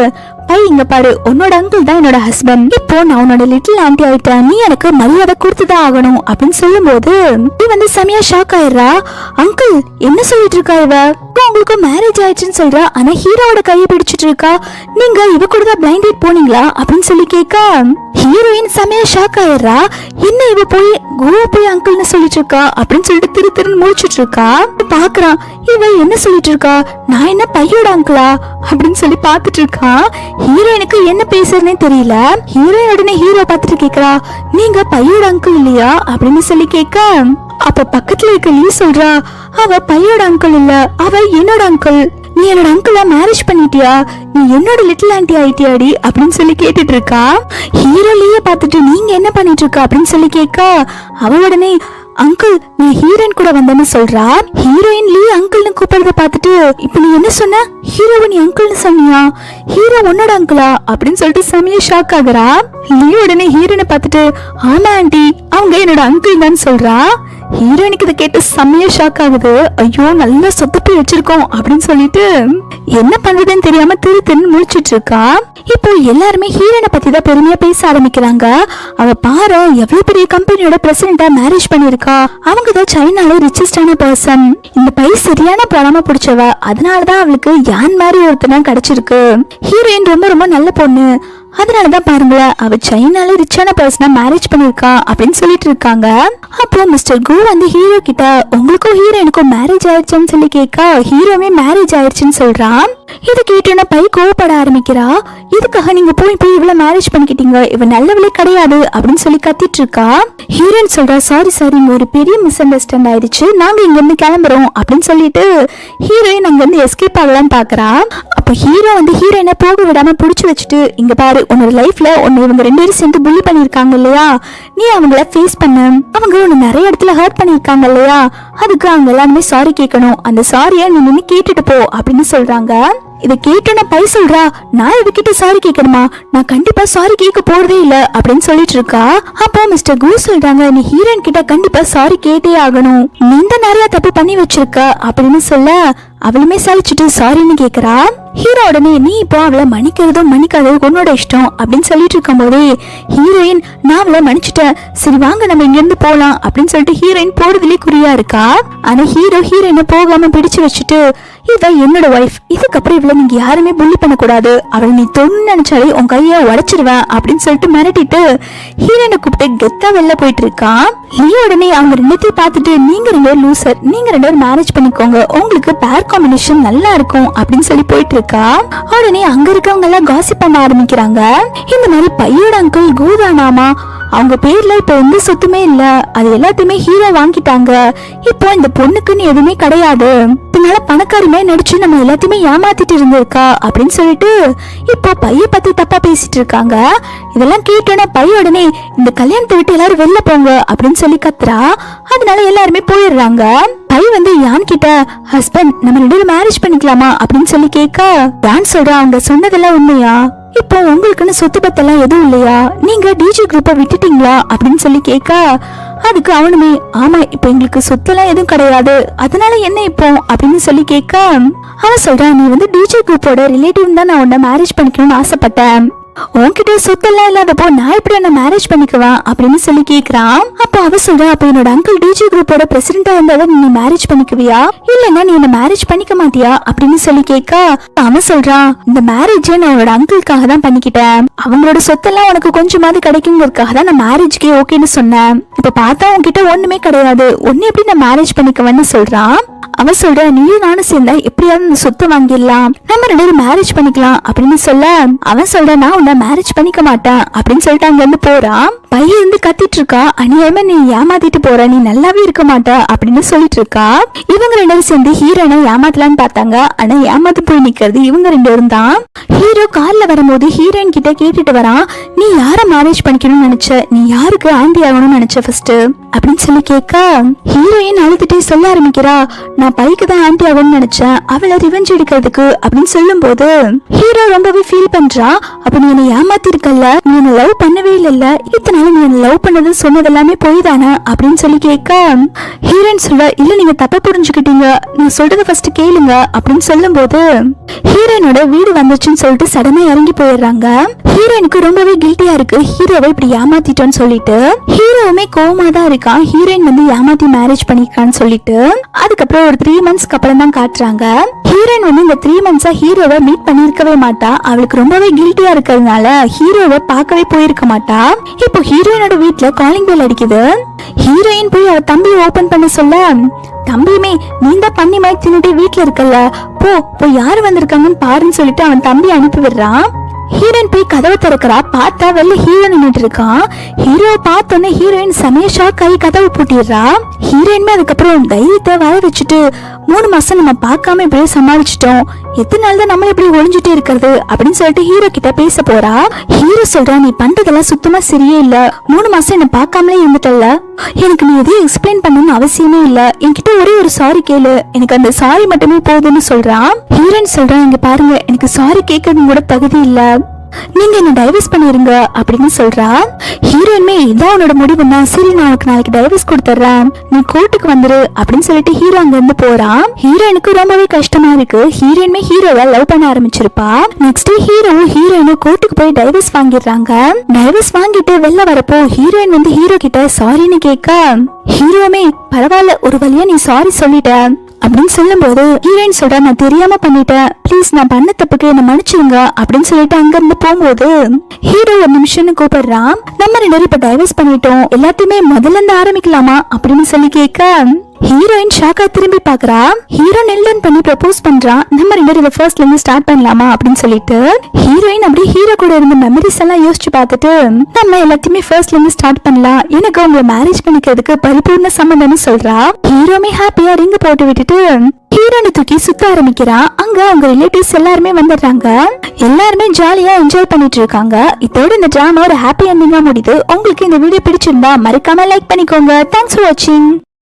Speaker 1: பை இங்க பாரு, உன்னோட அங்கிள் தான் என்னோட ஹஸ்பண்ட், இப்போ நான் உன்னோட லிட்டில் ஆண்டி ஆயிட்டேன், நீ எனக்கு மரியாதை கொடுத்துதான் ஆகணும் அப்படின்னு சொல்லும் போது நீ வந்து செமையா ஷாக் ஆயிடுறா. அங்கிள் என்ன சொல்லிட்டு இருக்கா இவ, உங்களுக்கு மேரேஜ் ஆயிடுச்சுன்னு சொல்றா, ஆனா ஹீரோவோட கையை பிடிச்சிட்டு இருக்கா, நீங்க இவ கூட தான் பிளைண்ட் டேட் போனீங்களா அப்படின்னு சொல்லி கேட்க ஹீரோயின் செமையா ஷாக் ஆயிடுறா. என்ன இவ போய் குரு போய் அங்கிள்னு சொல்லிட்டு இருக்கா அப்படின்னு சொல்லிட்டு திரு திருன்னு முடிச்சிட்டு இருக்கா. பாக்குறான், இவ என்ன சொல்லிட்டு இருக்கா, நான் என்ன பையோட அங்கிளா அப்படின்னு சொல்லி பாத்துட்டு இருக்கா. ஹீரோயினுக்கு என்ன பேசுறதுனே தெரியல. ஹீரோயின் உடனே ஹீரோ பாத்துட்டு கேக்குறா, நீங்க பையோட அங்கிள் இல்லையா அப்படின்னு சொல்லி கேட்க அப்ப பக்கத்துல இருக்க லீ சொல்றா, அவ பையோட அங்கிள் இல்ல, அவ என்னோட அங்கிள், நீ என்னோட அங்கிளா மேரேஜ் பண்ணிட்டியா, நீ என்னோட லிட்டில் ஆண்டி ஆயிட்டியாடி அப்படின்னு சொல்லி கேட்டுட்டு இருக்கா. ஹீரோ லீய பாத்துட்டு நீங்க என்ன பண்ணிட்டு இருக்கா அப்படின்னு சொல்லி கேட்க அவ உடனே, அங்கிள் நீ ஹீரோயின் கூட வந்தேன்னு சொல்றா. ஹீரோயின் லீ அங்கிள்னு கூப்பிடுறத பாத்துட்டு, இப்ப நீ என்ன சொன்ன, ஹீரோவை நீ அங்கிள்னு சொன்னியா, ஹீரோ உன்னோட அங்கிளா அப்படின்னு சொல்லிட்டு செமையா ஷாக் ஆகுறா. லீ உடனே ஹீரோயினை பாத்துட்டு, ஆமா ஆண்டி அவங்க என்னோட அங்கிள் தான் சொல்றா. ஹீரோயினுக்கு இதை கேட்டு செம்மையா ஷாக் ஆகுது. ஐயோ நல்லா சொத்தப்பி வச்சிருக்கோம் அப்படின்னு சொல்லிட்டு என்ன பண்றதுன்னு தெரியாம திரு திரு முழிச்சிட்டு இருக்கா. இப்போ எல்லாருமே ஹீரோயினை பத்தி தான் பெருமையா பேச ஆரம்பிக்கிறாங்க. அவ பாரு எவ்வளவு பெரிய கம்பெனியோட பிரசிடென்டா மேரேஜ் பண்ணிருக்கா, அவங்க தான் சைனால ரிச்சஸ்டான பர்சன், இந்த பை சரியான பணமா பிடிச்சவ, அதனாலதான் அவளுக்கு யான் மாதிரி ஒருத்தனா கிடைச்சிருக்கு. ஹீரோயின் ரொம்ப ரொம்ப நல்ல பொண்ணு, அதனாலதான் பாருங்களேன் அவ சைனால ரிச்சான பர்சனா மேரேஜ் பண்ணிருக்கா அப்படின்னு சொல்லிட்டு இருக்காங்க. அப்போ மிஸ்டர் கு வந்து ஹீரோ கிட்ட, உங்களுக்கும் ஹீரோயினுக்கும் மேரேஜ் ஆயிடுச்சுன்னு சொல்லி கேட்க ஹீரோவே மேரேஜ் ஆயிடுச்சுன்னு சொல்றான். இதை கேட்டோன்னா பை கோவப்பட ஆரம்பிக்கிறா. இதுக்காக நீங்க போய் போய் இவ்வளவு மேரேஜ் பண்ணிக்கிட்டீங்க, இவ நல்லவளே கிடையாது அப்படின்னு சொல்லி கத்திட்டு இருக்கா. ஹீரோயின் சொல்றா, சாரி சாரி இங்க ஒரு பெரிய மிஸ் அண்டர்ஸ்டாண்ட் ஆயிடுச்சு, நாங்க இங்க இருந்து கிளம்புறோம் அப்படின்னு சொல்லிட்டு ஹீரோயின் அங்க இருந்து எஸ்கேப் ஆகலான்னு பாக்குறா. அப்ப ஹீரோ வந்து ஹீரோயினை போக விடாம புடிச்சு வச்சுட்டு, இங்க பாரு உன்னோட லைஃப்ல உன்னை இவங்க 2 பேரும் சேர்ந்து புள்ளி பண்ணிருக்காங்க இல்லையா, நீ அவங்கள ஃபேஸ் பண்ணு, அவங்க உன்னை நிறைய இடத்துல ஹர்ட் பண்ணிருக்காங்க இல்லையா, அதுக்கு அவங்க எல்லாருமே சாரி கேட்கணும், அந்த சாரியை நீ நின்று கேட்டுட்டு போ அப்படின்னு சொல்றாங்க. இதை கேட்டோன்னா பை சொல்றா, நான் இவகிட்ட சாரி கேட்கணுமா, நான் கண்டிப்பா சாரி கேட்க போறதே இல்ல அப்படின்னு சொல்லிட்டு இருக்கா. அப்போ மிஸ்டர் கு சொல்றாங்க, நீ ஹீரோயின் கிட்ட கண்டிப்பா சாரி கேட்டே ஆகணும், நீ நிறைய தப்பு பண்ணி வச்சிருக்க அப்படின்னு சொல்ல அவளுமே சலிச்சுட்டு சாரின்னு கேக்குறா. ஹீரோ உடனே, நீ இப்போ அவளை மன்னிக்கிறதும் மன்னிக்காததும் உன்னோட இஷ்டம் அப்படின்னு சொல்லிட்டு இருக்கும் போதே ஹீரோயின், நான் அவளை மன்னிச்சுட்டேன், சரி வாங்க நம்ம இங்க இருந்து போலாம் அப்படின்னு சொல்லிட்டு ஹீரோயின் போறதுலயே குறியா இருக்கா. ஆனா ஹீரோ ஹீரோயினை போகாம பிடிச்சு வச்சுட்டு, இவ என்னோட ஒய்ஃப், இதுக்கப்புறம் இவளை நீங்க யாருமே புள்ளி பண்ண கூடாது, அவளை நீ தொண்ணு நினைச்சாலே உன் கைய உடைச்சிருவேன் அப்படின்னு சொல்லிட்டு மிரட்டிட்டு ஹீரோயினை கூப்பிட்டு கெத்தா வெளில போயிட்டு இருக்கான். லீ உடனே அவங்க 2 பார்த்துட்டு, நீங்க 2 பேரும் லூசர், நீங்க 2 பேரும் மேரேஜ் பண்ணிக்கோங்க, உங்களுக்கு பேர் காம்பினேஷன் நல்லா இருக்கும் அப்படின்னு சொல்லி போயிட்டு இருக்கா. உடனே அங்க இருக்கவங்க எல்லாம் காசிப் பண்ண ஆரம்பிக்கிறாங்க. இந்த மாதிரி பையோட அங்கிள் கூதானாமா, அவங்க பேர்ல இப்ப எந்த சொத்துமே இல்ல, அது எல்லாத்தையுமே ஹீரோ வாங்கிட்டாங்க, இப்போ இந்த பொண்ணுக்குன்னு எதுவுமே கிடையாது, இதனால பணக்காரிமே நடிச்சு நம்ம எல்லாத்தையுமே ஏமாத்திட்டு இருந்திருக்கா அப்படின்னு சொல்லிட்டு இப்போ பைய பத்தி தப்பா பேசிட்டு இருக்காங்க. இதெல்லாம் கேட்டோன்னா பைய உடனே, இந்த கல்யாணத்தை விட்டு எல்லாரும் வெளில போங்க அப்படின்னு சொல்லி கத்துறா. அதனால எல்லாருமே போயிடுறாங்க. பை வந்து யான் கிட்ட, ஹஸ்பண்ட் நம்ம 2 பேரும் மேரேஜ் பண்ணிக்கலாமா அப்படின்னு சொல்லி கேட்க யான் சொல்றா, அவங்க சொன்னதெல்லாம் உண்மையா, இப்போ உங்களுக்குன்னு சொத்து பத்தெல்லாம் எதுவும் இல்லையா, நீங்க டிஜே குரூப்பை விட்டுட்டீங்களா அப்படின்னு சொல்லி கேட்க அதுக்கு அவனுமே, ஆமா இப்ப எங்களுக்கு சொத்தெல்லாம் எதுவும் கிடையாது, அதனால என்ன இப்போ அப்படின்னு சொல்லி கேட்க அவன் சொல்றான், நீ வந்து டிஜே குரூப்போட ரிலேட்டிவ் தான் நான் உன்னை மேரேஜ் பண்ணிக்கணும்னு ஆசைப்பட்டேன், உன்கிட்ட சொத்தெல்லாம் இல்லாதப்போ நான் எப்படி என்ன மேரேஜ் பண்ணிக்குவேன் அப்படின்னு சொல்லி கேக்குறான். அப்ப அவ சொல்றா, அப்ப என்னோட அங்கிள் டிஜே குரூப்போட பிரசிடென்டா இருந்தாலும் நீ மேரேஜ் பண்ணிக்குவியா, இல்லன்னா நீ என்ன மேரேஜ் பண்ணிக்க மாட்டியா அப்படின்னு சொல்லி கேட்க அவன் சொல்றான், இந்த மேரேஜ் நான் என்னோட அங்கிளுக்காக தான் பண்ணிக்கிட்டேன், அவங்களோட சொத்தெல்லாம் உனக்கு கொஞ்சமாவது கிடைக்குங்கிறதுக்காக தான் நான் மேரேஜ்க்கே ஓகேன்னு சொன்னேன், இப்ப பார்த்தா உன்கிட்ட ஒண்ணுமே கிடையாது, ஒன்னு எப்படி நான் மேரேஜ் பண்ணிக்குவேன்னு சொல்றான். அவன் சொல்ற நீயும் நானும் சேர்ந்தா எப்படியாவது இந்த சொத்து வாங்கிடலாம், நம்ம 2 பேரும் மேரேஜ் பண்ணிக்கலாம் அப்படின்னு சொல்ல அவன் சொல்ற நான் உன்னை மேரேஜ் பண்ணிக்க மாட்டேன் அப்படின்னு சொல்லிட்டு அங்க இருந்து போறான். பையன் இருந்து கத்திட்டு இருக்கா, அநியாயமா நீ ஏமாத்திட்டு போற, நீ நல்லாவே இருக்க மாட்ட அப்படின்னு சொல்லிட்டு இருக்கா. இவங்க 2 பேரும் சேர்ந்து ஹீரோனை ஏமாத்தலான்னு பார்த்தாங்க. ஆனா ஏமாத்து போய் நிக்கிறது இவங்க 2 பேரும் தான். ஹீரோ கார்ல வரும்போது ஹீரோயின் கிட்ட கேட்டுட்டு வரான், நீ யார மேரேஜ் பண்ணிக்கணும்னு நினைச்ச, நீ யாருக்கு ஆண்டி ஆகணும்னு நினைச்ச ஃபர்ஸ்ட் அப்படின்னு சொல்லி கேட்க ஹீரோயின் அழுதுட்டே சொல்ல ஆரம்பிக்கிறா, நான் பைக்கு தான் ஆண்டி ஆகணும்னு நினைச்சேன், அவளை ரிவெஞ்ச் எடுக்கிறதுக்கு அப்படின்னு சொல்லும் போது ஹீரோ ரொம்பவே ஃபீல் பண்றா. அப்ப நீ என்ன ஏமாத்தி இருக்கல, நீ என்ன லவ் பண்ணவே இல்ல, இத்தனால நீ என்ன லவ் பண்ணது சொன்னது எல்லாமே போய் தானே அப்படின்னு சொல்லி கேட்க ஹீரோயின் சொல்ல, இல்ல நீங்க தப்பா புரிஞ்சுக்கிட்டீங்க, நான் சொல்றத ஃபர்ஸ்ட் கேளுங்க அப்படின்னு சொல்லும் போது ஹீரோயினோட வீடு வந்துச்சுன்னு சொல்லிட்டு சடனா இறங்கி போயிடுறாங்க. ஹீரோயினுக்கு ரொம்பவே கில்ட்டியா இருக்கு, ஹீரோவை இப்படி ஏமாத்திட்டோன்னு சொல்லிட்டு. ஹீரோவுமே கோவமா தான் இருக்கான், ஹீரோயின் வந்து ஏமாத்தி மேரேஜ் பண்ணிருக்கான்னு சொல்லிட்டு. அதுக்கப்புறம் ஒரு 3 மந்த்ஸ்க்கு அப்புறம் தான் காட்டுறாங்க. ஹீரோயின் வந்து இந்த 3 மந்த்ஸா ஹீரோவை மீட் பண்ணிருக்கவே மாட்டா, அவளுக்கு ரொம்பவே கில்ட்டியா இருக்கிறதுனால ஹீரோவை பார்க்கவே போயிருக்க மாட்டா. இப்போ ஹீரோயினோட வீட்டுல காலிங் பெல் அடிக்குது. ஹீரோயின் போய் அவ தம்பியை ஓபன் பண்ண சொல்ல, தம்பியுமே நீ தான் பண்ணி மாதிரி தின்னுட்டு வீட்டுல இருக்கல, போ யாரு வந்திருக்காங்கன்னு பாருன்னு சொல்லிட்டு அவன் தம்பி அனுப்பி விடுறான். ஹீரோயின் போய் கதவை திறக்கிறா, பார்த்தா வெளில ஹீரோ நின்னுட்டு இருக்கான். ஹீரோவை பார்த்தோன்னே ஹீரோயின் செமையா ஷாக் ஆகி கதவை பூட்டிடுறா. ஹீரோயின்மே அதுக்கப்புறம் தைரியத்தை வர வச்சுட்டு 3 மாசம் நம்ம பார்க்காம இப்படியே சமாளிச்சிட்டோம், எத்தனை நாள் தான் நம்ம இப்படி ஒளிஞ்சுட்டே இருக்கிறது அப்படின்னு சொல்லிட்டு ஹீரோ கிட்ட பேச போறா. ஹீரோ சொல்றா, நீ பண்றதெல்லாம் சுத்தமா சரியே இல்ல, 3 மாசம் என்ன பார்க்காமலே இருந்துட்டல, எனக்கு நீ எதையும் எக்ஸ்பிளைன் பண்ணணும்னு அவசியமே இல்ல, என்கிட்ட ஒரே ஒரு சாரி கேளு, எனக்கு அந்த சாரி மட்டுமே போதும்னு சொல்றான். ஹீரோயின் சொல்றா, இங்க பாருங்க எனக்கு சாரி கேட்கறது கூட தகுதி இல்ல, நீங்க என்ன டைவர்ஸ் பண்ணிருங்க அப்படின்னு சொல்றா. ஹீரோயின்மே இதான் உன்னோட முடிவுன்னா சரி நான் உனக்கு நாளைக்கு டைவர்ஸ் கொடுத்துறேன், நீ கோர்ட்டுக்கு வந்துரு அப்படின்னு சொல்லிட்டு ஹீரோ அங்க இருந்து போறான். ஹீரோயினுக்கு ரொம்பவே கஷ்டமா இருக்கு. ஹீரோயின்மே ஹீரோவை லவ் பண்ண ஆரம்பிச்சிருப்பா. நெக்ஸ்ட் ஹீரோவும் ஹீரோயினும் கோர்ட்டுக்கு போய் டைவர்ஸ் வாங்கிடுறாங்க. டைவர்ஸ் வாங்கிட்டு வெளில வரப்போ ஹீரோயின் வந்து ஹீரோ கிட்ட சாரின்னு கேட்க ஹீரோமே பரவாயில்ல ஒரு வழியா நீ சாரி சொல்லிட்ட அப்படின்னு சொல்லும் போது ஹீரோயின் சொல்ற, நான் தெரியாம பண்ணிட்டேன், ப்ளீஸ் நான் பண்ண தப்புக்கு என்ன மன்னிச்சிருங்க அப்படின்னு சொல்லிட்டு அங்க இருந்து போகும்போது ஹீரோ ஒரு நிமிஷம்னு கூப்பிடுறான். நம்ம 2 பேரும் இப்ப டைவர்ஸ் பண்ணிட்டோம், எல்லாத்தையுமே முதல்ல இருந்து ஆரம்பிக்கலாமா அப்படின்னு சொல்லி கேட்க ஹீரோயின் ஷாக்கா திரும்பி பாக்குறா. ஹீரோ நெல்டன் பண்ணி ப்ரப்போஸ் பண்றான், நம்ம 2 பேரும் இதை ஃபர்ஸ்ட்ல இருந்து ஸ்டார்ட் பண்ணலாமா அப்படின்னு சொல்லிட்டு. ஹீரோயின் அப்படியே ஹீரோ கூட இருந்த மெமரிஸ் எல்லாம் யோசிச்சு பார்த்துட்டு, நம்ம எல்லாத்தையுமே ஃபர்ஸ்ட்ல இருந்து ஸ்டார்ட் பண்ணலாம், எனக்கு உங்களை மேரேஜ் பண்ணிக்கிறதுக்கு பரிபூர்ண சம்மதம்னு சொல்றா. ஹீரோமே ஹாப்பியா ரிங் போட்டு விட்டுட்டு ஹீரோனை தூக்கி சுத்த ஆரம்பிக்கிறான். அங்க அவங்க ரிலேட்டிவ்ஸ் எல்லாருமே வந்துடுறாங்க. எல்லாருமே ஜாலியா என்ஜாய் பண்ணிட்டு இருக்காங்க. இதோட இந்த டிராமா ஒரு ஹாப்பி எண்டிங்கா முடியுது. உங்களுக்கு இந்த வீடியோ பிடிச்சிருந்தா மறக்காம லைக் பண்ணிக்கோங்க. தேங்க்ஸ் ஃபார் வாட்சிங்.